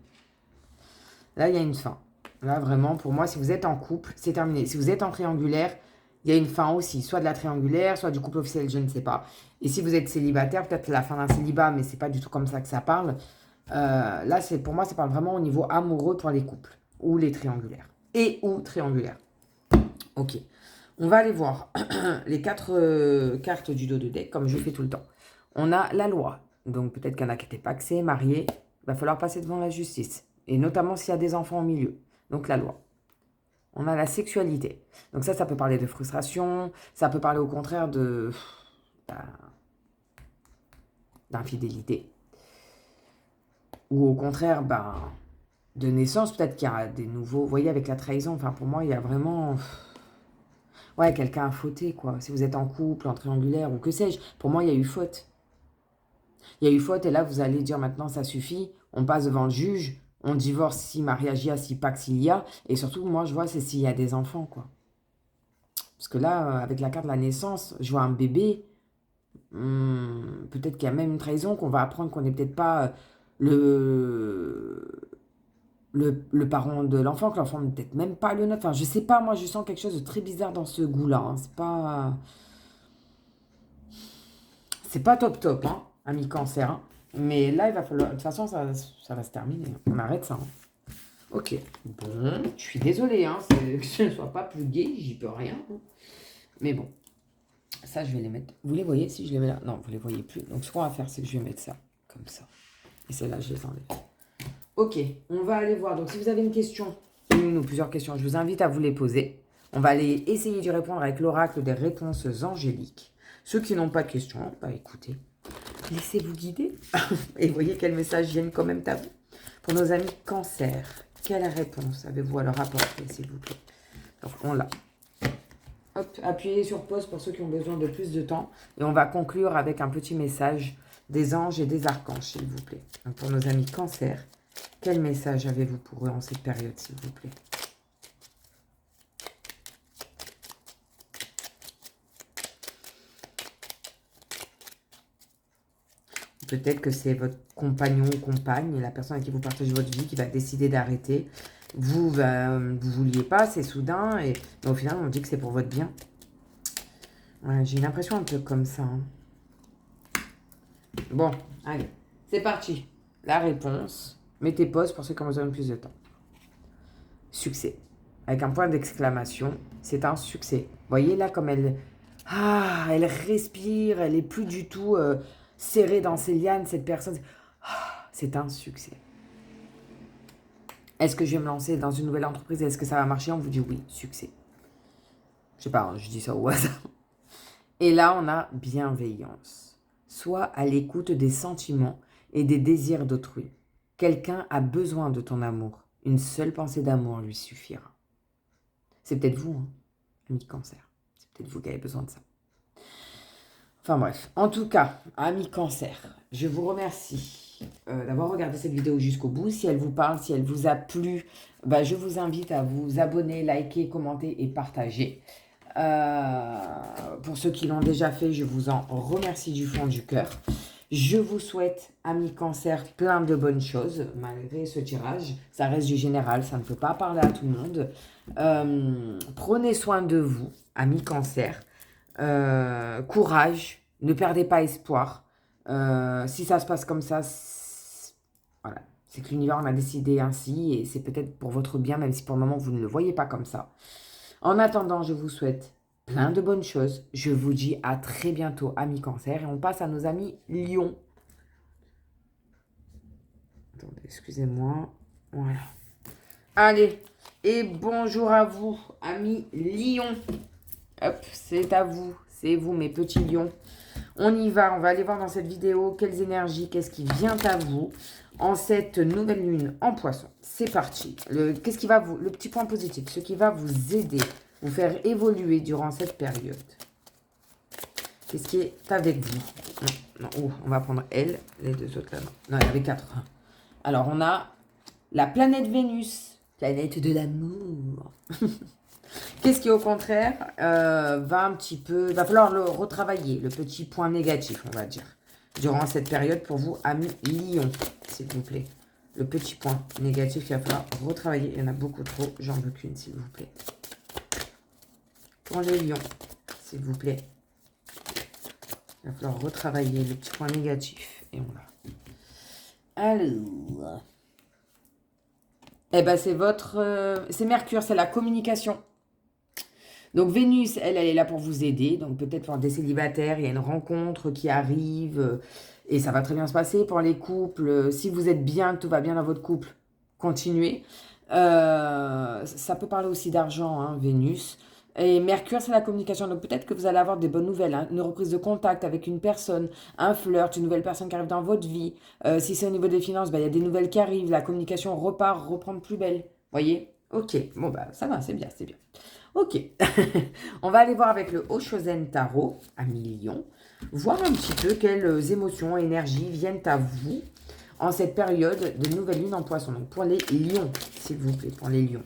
Là, il y a une fin. Là, vraiment, pour moi, si vous êtes en couple, c'est terminé. Si vous êtes en triangulaire, il y a une fin aussi. Soit de la triangulaire, soit du couple officiel, je ne sais pas. Et si vous êtes célibataire, peut-être la fin d'un célibat, mais c'est pas du tout comme ça que ça parle. Là, pour moi, ça parle vraiment au niveau amoureux pour les couples. Ou les triangulaires. Et ou triangulaires. Ok. On va aller voir les 4 cartes du dos de deck, comme je fais tout le temps. On a la loi. Donc, peut-être qu'il y en a qui n'étaient pas axés, mariés. Il va falloir passer devant la justice. Et notamment s'il y a des enfants au milieu. Donc, la loi. On a la sexualité. Donc, ça peut parler de frustration. Ça peut parler au contraire d'infidélité. Ou au contraire, de naissance. Peut-être qu'il y a des nouveaux... Vous voyez, avec la trahison, enfin, pour moi, il y a vraiment... Ouais, quelqu'un a fauté, quoi. Si vous êtes en couple, en triangulaire, ou que sais-je. Pour moi, il y a eu faute. Il y a eu faute, et là, vous allez dire maintenant, ça suffit. On passe devant le juge. On divorce si mariage il y a, si pax il y a. Et surtout, moi, je vois, c'est s'il y a des enfants, quoi. Parce que là, avec la carte de la naissance, je vois un bébé. Peut-être qu'il y a même une trahison, qu'on va apprendre qu'on n'est peut-être pas le parent de l'enfant, que l'enfant n'est peut-être même pas le nôtre. Enfin, je sais pas, moi, je sens quelque chose de très bizarre dans ce goût-là. Hein. C'est pas top top, hein, ami cancer. Hein. Mais là, il va falloir... De toute façon, ça va se terminer. On arrête ça. Hein. Ok. Bon, je suis désolée, hein, que ce ne soit pas plus gai, j'y peux rien. Hein. Mais bon, ça, je vais les mettre... Vous les voyez si je les mets là? Non, vous les voyez plus. Donc, ce qu'on va faire, c'est que je vais mettre ça, comme ça. Et celle-là, je les enlève. Ok, on va aller voir. Donc, si vous avez une question, une ou plusieurs questions, je vous invite à vous les poser. On va aller essayer d'y répondre avec l'oracle des réponses angéliques. Ceux qui n'ont pas de questions, écoutez, laissez-vous guider. Et voyez quels messages viennent quand même à vous. Pour nos amis cancer, quelle réponse avez-vous à leur apporter, s'il vous plaît? Donc, on l'a. Hop, appuyez sur pause pour ceux qui ont besoin de plus de temps. Et on va conclure avec un petit message des anges et des archanges, s'il vous plaît. Donc, pour nos amis cancer, quel message avez-vous pour eux en cette période, s'il vous plaît? Peut-être que c'est votre compagnon ou compagne, la personne avec qui vous partagez votre vie, qui va décider d'arrêter. Vous, vous vouliez pas, c'est soudain. Et au final, on dit que c'est pour votre bien. Ouais, j'ai une impression un peu comme ça. Hein. Bon, allez, c'est parti. La réponse. Mettez pause pour ceux qui ont besoin de plus de temps. Succès. Avec un point d'exclamation. C'est un succès. Vous voyez là comme elle... Ah, elle respire. Elle est plus du tout serrée dans ses lianes, cette personne. Ah, c'est un succès. Est-ce que je vais me lancer dans une nouvelle entreprise? Est-ce que ça va marcher? On vous dit oui, succès. Je sais pas, hein, je dis ça au hasard. Et là, on a bienveillance. Sois à l'écoute des sentiments et des désirs d'autrui. Quelqu'un a besoin de ton amour. Une seule pensée d'amour lui suffira. C'est peut-être vous, hein, ami Cancer. C'est peut-être vous qui avez besoin de ça. Enfin bref. En tout cas, ami Cancer, je vous remercie d'avoir regardé cette vidéo jusqu'au bout. Si elle vous parle, si elle vous a plu, bah, je vous invite à vous abonner, liker, commenter et partager. Pour ceux qui l'ont déjà fait, je vous en remercie du fond du cœur. Je vous souhaite, amis Cancer, plein de bonnes choses, malgré ce tirage. Ça reste du général, ça ne peut pas parler à tout le monde. Prenez soin de vous, amis Cancer. Courage, ne perdez pas espoir. Si ça se passe comme ça, voilà. C'est que l'univers en a décidé ainsi et c'est peut-être pour votre bien, même si pour le moment vous ne le voyez pas comme ça. En attendant, je vous souhaite plein de bonnes choses. Je vous dis à très bientôt, amis Cancer. Et on passe à nos amis Lion. Attendez, excusez-moi. Voilà. Allez, et bonjour à vous, amis Lion. Hop, c'est à vous. C'est vous, mes petits lions. On y va, on va aller voir dans cette vidéo quelles énergies, qu'est-ce qui vient à vous en cette nouvelle lune en poisson. C'est parti. Qu'est-ce qui va vous, le petit point positif, ce qui va vous aider, vous faire évoluer durant cette période. Qu'est-ce qui est avec vous? Non, non, on va prendre elle, les deux autres là. Non, il y avait 4. Alors, on a la planète Vénus, planète de l'amour. Qu'est-ce qui, au contraire, va falloir le retravailler, le petit point négatif, on va dire, durant cette période pour vous, amis Lion, s'il vous plaît. Le petit point négatif qu'il va falloir retravailler. Il y en a beaucoup trop, j'en veux qu'une, s'il vous plaît. Pour les lions, s'il vous plaît. Il va falloir retravailler le petit point négatif. Et on l'a. Alors. Eh ben, c'est Mercure, c'est la communication. Donc, Vénus, elle est là pour vous aider. Donc, peut-être pour des célibataires, il y a une rencontre qui arrive. Et ça va très bien se passer pour les couples. Si vous êtes bien, tout va bien dans votre couple, continuez. Ça peut parler aussi d'argent, hein, Vénus. Et Mercure, c'est la communication. Donc, peut-être que vous allez avoir des bonnes nouvelles. Hein, une reprise de contact avec une personne, un flirt, une nouvelle personne qui arrive dans votre vie. Si c'est au niveau des finances, il y a des nouvelles qui arrivent. La communication repart, reprend de plus belle. Voyez? Ok. Bon, bah, ça va, c'est bien, c'est bien. Ok. On va aller voir avec le Oshozen Tarot, à Lion. Voir un petit peu quelles émotions, énergies viennent à vous en cette période de nouvelle lune en poisson. Donc, pour les lions, s'il vous plaît, pour les lions.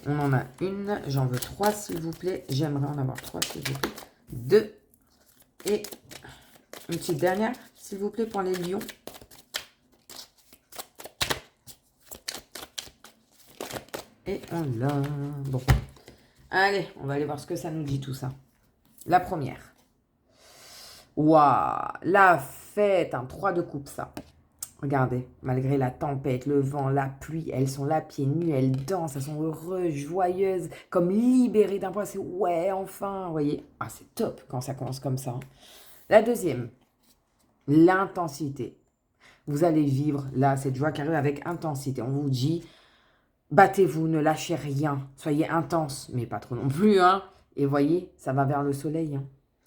On en a une, j'en veux 3 s'il vous plaît. J'aimerais en avoir 3 s'il vous plaît. 2 et une petite dernière s'il vous plaît pour les lions. Et on l'a. Bon. Allez, on va aller voir ce que ça nous dit tout ça. La première. Waouh, la fête, un 3 de coupe ça. Regardez, malgré la tempête, le vent, la pluie, elles sont là pieds nus, elles dansent, elles sont heureuses, joyeuses, comme libérées d'un poids. C'est ouais, enfin, vous voyez. Ah, c'est top quand ça commence comme ça. Hein. La deuxième, l'intensité. Vous allez vivre là cette joie qui arrive avec intensité. On vous dit, battez-vous, ne lâchez rien, soyez intense, mais pas trop non plus. Hein. Et voyez, ça va vers le soleil. Hein.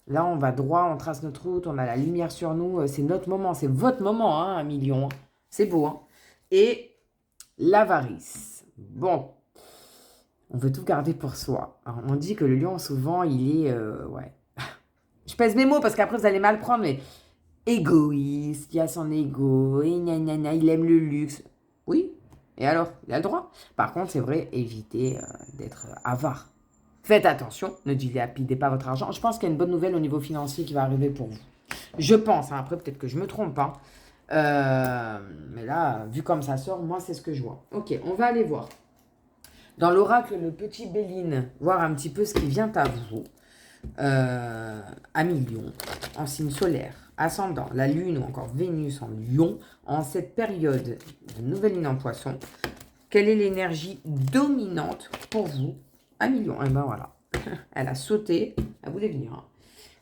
Là, on va droit, on trace notre route, on a la lumière sur nous. C'est notre moment, c'est votre moment, hein, un million. Hein. C'est beau. Hein. Et l'avarice. Bon, on veut tout garder pour soi. Alors, on dit que le lion, souvent, il est... ouais. Je pèse mes mots parce qu'après, vous allez mal prendre, mais égoïste, il a son ego, et gna, gna, gna, il aime le luxe. Oui, et alors, il a le droit. Par contre, c'est vrai, évitez d'être avare. Faites attention, ne dilapidez pas votre argent. Je pense qu'il y a une bonne nouvelle au niveau financier qui va arriver pour vous. Je pense, hein, après peut-être que je me trompe. Hein. Mais là, vu comme ça sort, moi, c'est ce que je vois. Ok, on va aller voir. Dans l'oracle, le petit Béline, voir un petit peu ce qui vient à vous. À mi-lion, en signe solaire, ascendant, la lune ou encore Vénus en lion, en cette période de nouvelle lune en poisson, quelle est l'énergie dominante pour vous à mi-lion? Et ben voilà, elle a sauté, elle voulait venir. Hein.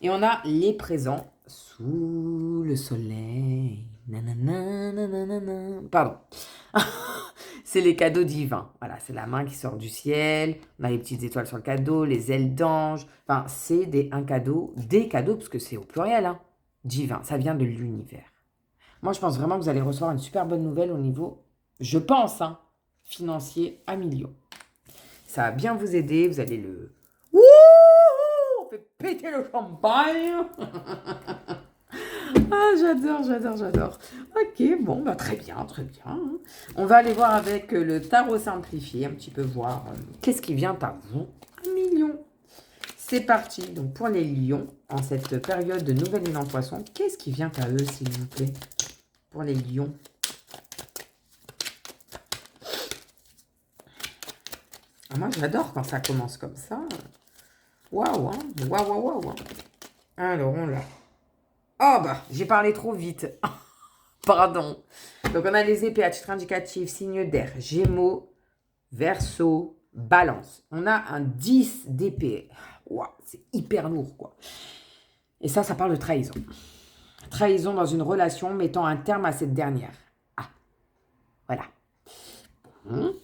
Et on a les présents sous le soleil. Nanana, nanana. Pardon. C'est les cadeaux divins. Voilà, c'est la main qui sort du ciel. On a les petites étoiles sur le cadeau, les ailes d'ange. Enfin, c'est un cadeau, des cadeaux, parce que c'est au pluriel, hein, divin. Ça vient de l'univers. Moi, je pense vraiment que vous allez recevoir une super bonne nouvelle au niveau, je pense, hein, financier à millions. Ça va bien vous aider. Vous allez le... Wouhou! On fait péter le champagne. Ah, j'adore. Ok, bon, bah très bien. On va aller voir avec le tarot simplifié, un petit peu voir qu'est-ce qui vient à vous. 1 million. C'est parti. Donc, pour les lions, en cette période de nouvelle lune en poisson, qu'est-ce qui vient à eux, s'il vous plaît? Pour les lions. Ah, moi, j'adore quand ça commence comme ça. Waouh, hein. Waouh. Hein. Alors, on l'a. Oh, bah, j'ai parlé trop vite. Pardon. Donc, on a les épées à titre indicatif, signe d'air, Gémeaux, Verseau, Balance. On a un 10 d'épée. Waouh, c'est hyper lourd, quoi. Et ça parle de trahison. Trahison dans une relation mettant un terme à cette dernière. Ah, voilà. Bon.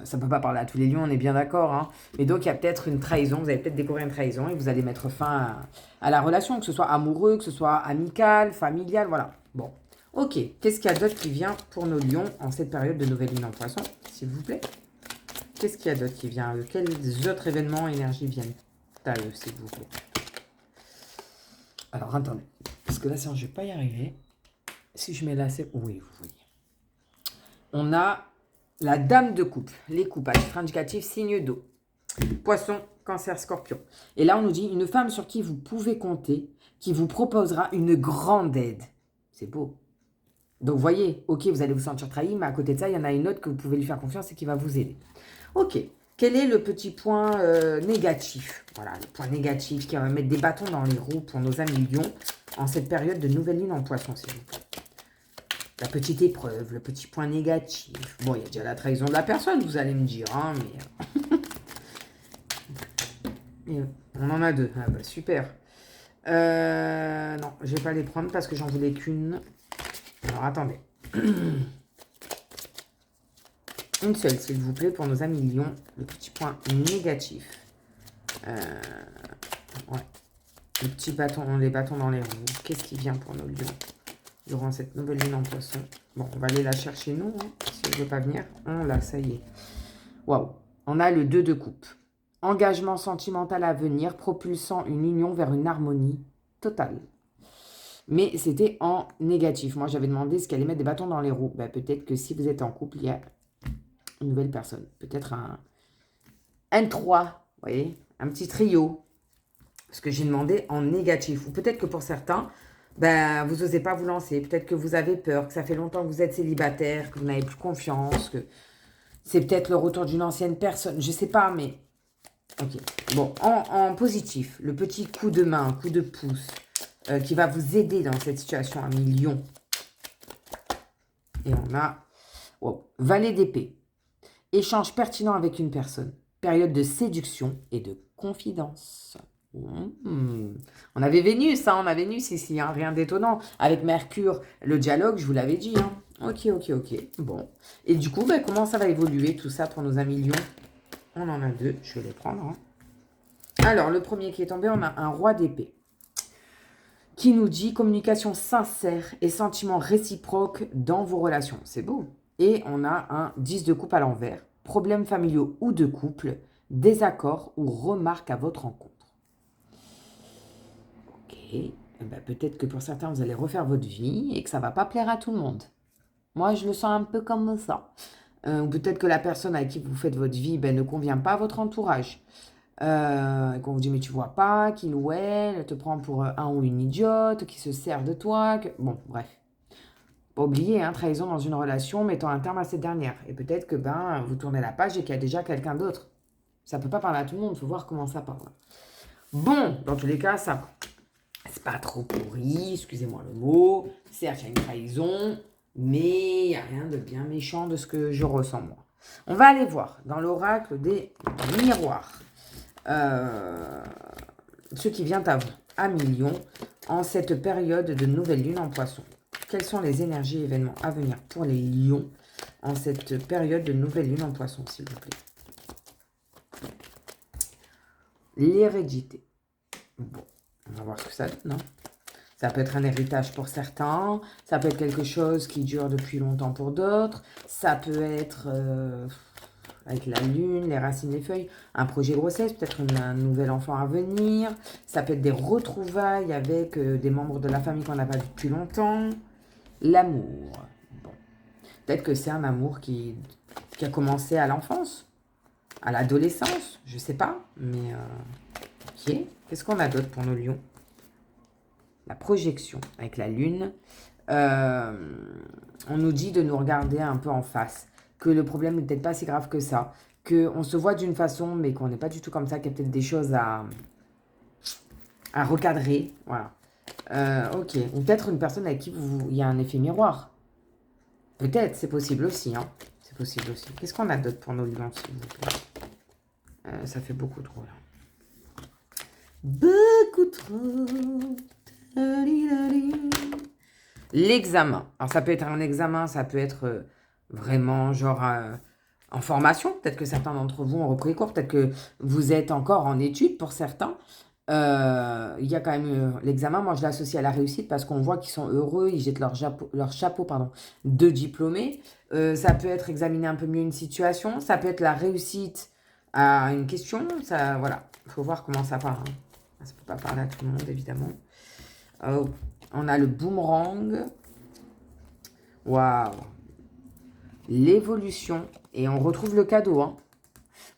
Ça ne peut pas parler à tous les lions, on est bien d'accord. Hein. Mais donc, il y a peut-être une trahison. Vous allez peut-être découvrir une trahison et vous allez mettre fin à la relation, que ce soit amoureux, que ce soit amical, familial, voilà. Bon, ok. Qu'est-ce qu'il y a d'autre qui vient pour nos lions en cette période de nouvelle lune en poisson, s'il vous plaît? Qu'est-ce qu'il y a d'autre qui vient à eux? Quels autres événements, énergies viennent à eux, s'il vous plaît? Alors, attendez. Parce que là, je ne vais pas y arriver. Si je mets là, c'est... Oui, vous voyez. On a la dame de coupe. Les coupes à titre indicatif, signe d'eau. Poisson, cancer, scorpion. Et là, on nous dit une femme sur qui vous pouvez compter, qui vous proposera une grande aide. C'est beau. Donc, voyez, ok, vous allez vous sentir trahi, mais à côté de ça, il y en a une autre que vous pouvez lui faire confiance et qui va vous aider. Ok. Quel est le petit point négatif? Voilà, le point négatif qui va mettre des bâtons dans les roues pour nos amis lions en cette période de nouvelle lune en poisson, s'il vous plaît. La petite épreuve, le petit point négatif. Bon, il y a déjà la trahison de la personne, vous allez me dire, hein, mais... on en a deux. Ah bah, super. Non, je vais pas les prendre parce que j'en voulais qu'une. Alors, attendez. Une seule, s'il vous plaît, pour nos amis lions. Le petit point négatif. Ouais. Les petits bâtons, les bâtons dans les roues. Qu'est-ce qui vient pour nos lions durant cette nouvelle lune en poisson? Bon, on va aller la chercher, nous. Hein, si elle ne veut pas venir. On l'a, ça y est. Waouh. On a le 2 de coupe. Engagement sentimental à venir, propulsant une union vers une harmonie totale. Mais c'était en négatif. Moi, j'avais demandé ce qu'elle allait mettre des bâtons dans les roues. Ben, peut-être que si vous êtes en couple, il y a une nouvelle personne. Peut-être un N3, vous voyez, un petit trio. Ce que j'ai demandé en négatif. Ou peut-être que pour certains, ben, vous n'osez pas vous lancer. Peut-être que vous avez peur, que ça fait longtemps que vous êtes célibataire, que vous n'avez plus confiance, que c'est peut-être le retour d'une ancienne personne. Je ne sais pas, mais... Ok. Bon, en positif, le petit coup de main, coup de pouce qui va vous aider dans cette situation à million. Et on a... Wow. Valet d'épée. Échange pertinent avec une personne. Période de séduction et de confidence. On avait Vénus, hein, on a Vénus ici, hein, rien d'étonnant. Avec Mercure, le dialogue, je vous l'avais dit. Hein. Ok. Bon. Et du coup, ben, comment ça va évoluer tout ça pour nos amis lions? On en a deux, je vais les prendre. Hein. Alors, le premier qui est tombé, on a un roi d'épée. Qui nous dit communication sincère et sentiments réciproques dans vos relations. C'est beau. Et on a un 10 de coupe à l'envers. Problèmes familiaux ou de couple, désaccords ou remarques à votre rencontre. Ok. Ben, peut-être que pour certains, vous allez refaire votre vie et que ça ne va pas plaire à tout le monde. Moi, je le sens un peu comme ça. Ou peut-être que la personne avec qui vous faites votre vie ne convient pas à votre entourage. et qu'on vous dit mais tu vois pas, qu'il ou elle te prend pour un ou une idiote, qui se sert de toi, que... Bon, bref. Pas oublier, hein, trahison dans une relation, mettant un terme à cette dernière. Et peut-être que ben vous tournez la page et qu'il y a déjà quelqu'un d'autre. Ça peut pas parler à tout le monde, il faut voir comment ça parle. Bon, dans tous les cas, ça va. C'est pas trop pourri, excusez-moi le mot. Certes, il y a une trahison, mais il n'y a rien de bien méchant de ce que je ressens moi. On va aller voir dans l'oracle des miroirs. Ce qui vient à vous, à million, en cette période de nouvelle lune en poisson. Quelles sont les énergies et événements à venir pour les lions en cette période de nouvelle lune en poisson, s'il vous plaît? L'hérédité. Bon, on va voir ce que ça donne, hein. Ça peut être un héritage pour certains, ça peut être quelque chose qui dure depuis longtemps pour d'autres, ça peut être, avec la lune, les racines, les feuilles, un projet grossesse, peut-être un nouvel enfant à venir, ça peut être des retrouvailles avec des membres de la famille qu'on n'a pas vu depuis longtemps. L'amour. Bon. Peut-être que c'est un amour qui a commencé à l'enfance, à l'adolescence, je sais pas, mais ok. Qu'est-ce qu'on a d'autre pour nos lions? La projection avec la lune. On nous dit de nous regarder un peu en face, que le problème n'est peut-être pas si grave que ça, qu'on se voit d'une façon, mais qu'on n'est pas du tout comme ça, qu'il y a peut-être des choses à recadrer. Voilà. Ok. Ou peut-être une personne avec qui il y a un effet miroir. Peut-être, c'est possible aussi. Hein. C'est possible aussi. Qu'est-ce qu'on a d'autre pour nos lions, s'il vous plaît? Ça fait beaucoup trop, là. Beaucoup trop. L'examen. Alors, ça peut être un examen, ça peut être vraiment genre en formation. Peut-être que certains d'entre vous ont repris cours. Peut-être que vous êtes encore en études pour certains. Il y a quand même l'examen. Moi, je l'associe à la réussite parce qu'on voit qu'ils sont heureux. Ils jettent leur chapeau de diplômé. Ça peut être examiner un peu mieux une situation. Ça peut être la réussite à une question. Ça, voilà. Il faut voir comment ça part. Hein. Ça ne peut pas parler à tout le monde, évidemment. On a le boomerang. Waouh. L'évolution. Et on retrouve le cadeau. Hein.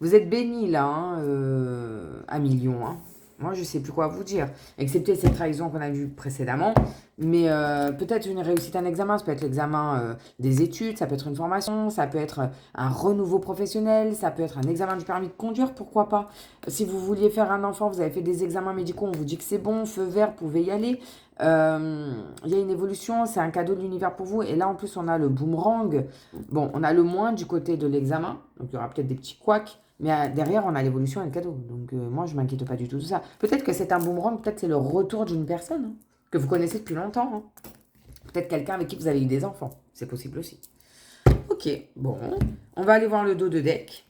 Vous êtes bénis là, hein, à millions. Hein. Moi, je ne sais plus quoi vous dire. Excepté cette trahison qu'on a vue précédemment. Mais peut-être une réussite à un examen. Ça peut être l'examen des études. Ça peut être une formation. Ça peut être un renouveau professionnel. Ça peut être un examen du permis de conduire. Pourquoi pas? Si vous vouliez faire un enfant, vous avez fait des examens médicaux. On vous dit que c'est bon. Feu vert, vous pouvez y aller. Il y a une évolution. C'est un cadeau de l'univers pour vous. Et là, en plus, on a le boomerang. Bon, on a le moins du côté de l'examen. Donc, il y aura peut-être des petits couacs. Mais derrière, on a l'évolution et le cadeau. Donc, moi, je ne m'inquiète pas du tout de ça. Peut-être que c'est un boomerang, peut-être c'est le retour d'une personne hein, que vous connaissez depuis longtemps. Hein. Peut-être quelqu'un avec qui vous avez eu des enfants. C'est possible aussi. Ok, bon. On va aller voir le dos de deck.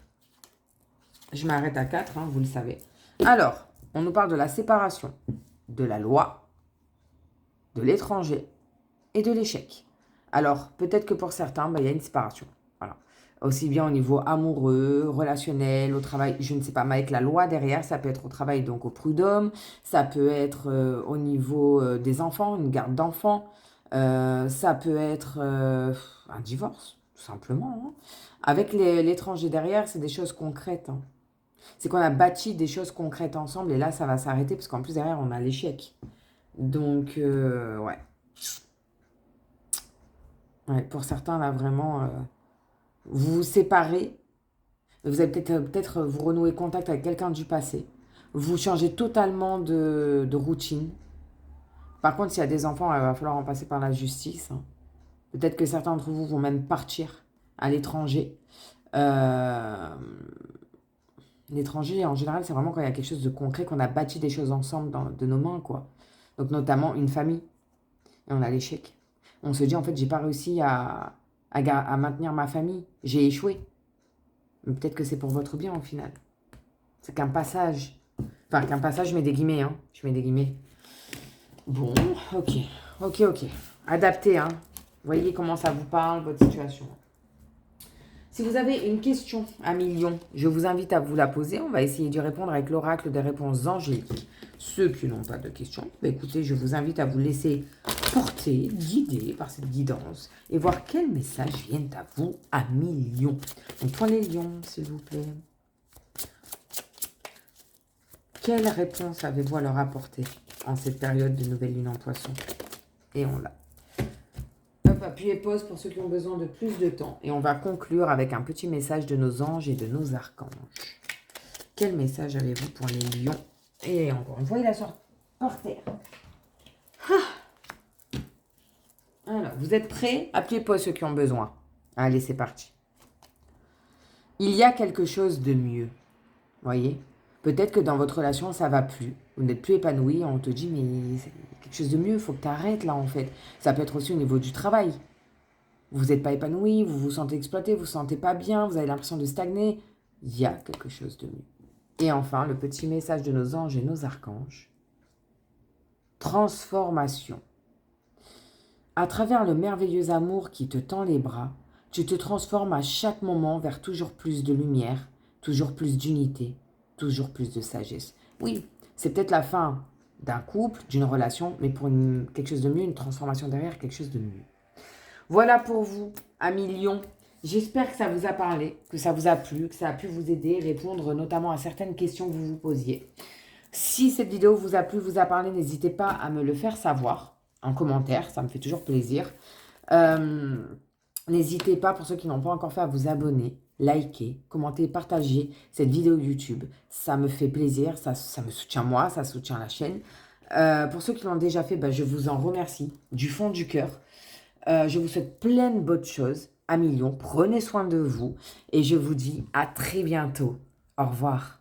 Je m'arrête à 4, hein, vous le savez. Alors, on nous parle de la séparation, de la loi, de l'étranger et de l'échec. Alors, peut-être que pour certains, il y a une séparation. Voilà. Aussi bien au niveau amoureux, relationnel, au travail, je ne sais pas, mais avec la loi derrière, ça peut être au travail, donc au prud'homme, ça peut être au niveau des enfants, une garde d'enfants, ça peut être un divorce, tout simplement. Hein. Avec l'étranger derrière, c'est des choses concrètes. Hein. C'est qu'on a bâti des choses concrètes ensemble, et là, ça va s'arrêter, parce qu'en plus, derrière, on a l'échec. Donc, ouais. Ouais, pour certains, là, vraiment, vous vous séparez. Vous allez peut-être vous renouer contact avec quelqu'un du passé. Vous changez totalement de routine. Par contre, s'il y a des enfants, il va falloir en passer par la justice. Hein. Peut-être que certains d'entre vous vont même partir à l'étranger. L'étranger, en général, c'est vraiment quand il y a quelque chose de concret, qu'on a bâti des choses ensemble de nos mains, quoi. Donc, notamment une famille. Et on a l'échec. On se dit, en fait, j'ai pas réussi à maintenir ma famille. J'ai échoué. Mais peut-être que c'est pour votre bien, au final. C'est qu'un passage. Enfin, qu'un passage, je mets des guillemets, hein. Je mets des guillemets. Bon, ok. Ok, ok. Adapté, hein. Voyez comment ça vous parle, votre situation. Si vous avez une question à million, je vous invite à vous la poser. On va essayer d'y répondre avec l'oracle des réponses angéliques. Ceux qui n'ont pas de questions, écoutez, je vous invite à vous laisser porter, guider par cette guidance et voir quels messages viennent à vous à million. Donc, pour les lions, s'il vous plaît. Quelle réponse avez-vous à leur apporter en cette période de nouvelle lune en poisson? Et on l'a. Hop, appuyez pause pour ceux qui ont besoin de plus de temps. Et on va conclure avec un petit message de nos anges et de nos archanges. Quel message avez-vous pour les lions? Et encore une fois, il a sorti par terre. Alors, vous êtes prêts? Appuyez pause ceux qui ont besoin. Allez, c'est parti. Il y a quelque chose de mieux. Voyez? Peut-être que dans votre relation, ça va plus. Vous n'êtes plus épanoui. On te dit, mais c'est quelque chose de mieux. Il faut que tu arrêtes là, en fait. Ça peut être aussi au niveau du travail. Vous n'êtes pas épanoui, vous vous sentez exploité, vous ne vous sentez pas bien, vous avez l'impression de stagner. Il y a quelque chose de mieux. Et enfin, le petit message de nos anges et nos archanges. Transformation. À travers le merveilleux amour qui te tend les bras, tu te transformes à chaque moment vers toujours plus de lumière, toujours plus d'unité, toujours plus de sagesse. Oui, c'est peut-être la fin d'un couple, d'une relation, mais pour quelque chose de mieux, une transformation derrière, quelque chose de mieux. Voilà pour vous, amis Lions. J'espère que ça vous a parlé, que ça vous a plu, que ça a pu vous aider, répondre notamment à certaines questions que vous vous posiez. Si cette vidéo vous a plu, vous a parlé, n'hésitez pas à me le faire savoir en commentaire, ça me fait toujours plaisir. N'hésitez pas, pour ceux qui n'ont pas encore fait, à vous abonner, liker, commenter, partager cette vidéo YouTube. Ça me fait plaisir, ça me soutient moi, ça soutient la chaîne. Pour ceux qui l'ont déjà fait, je vous en remercie du fond du cœur. Je vous souhaite plein de bonnes choses, amis Lions. Prenez soin de vous et je vous dis à très bientôt. Au revoir.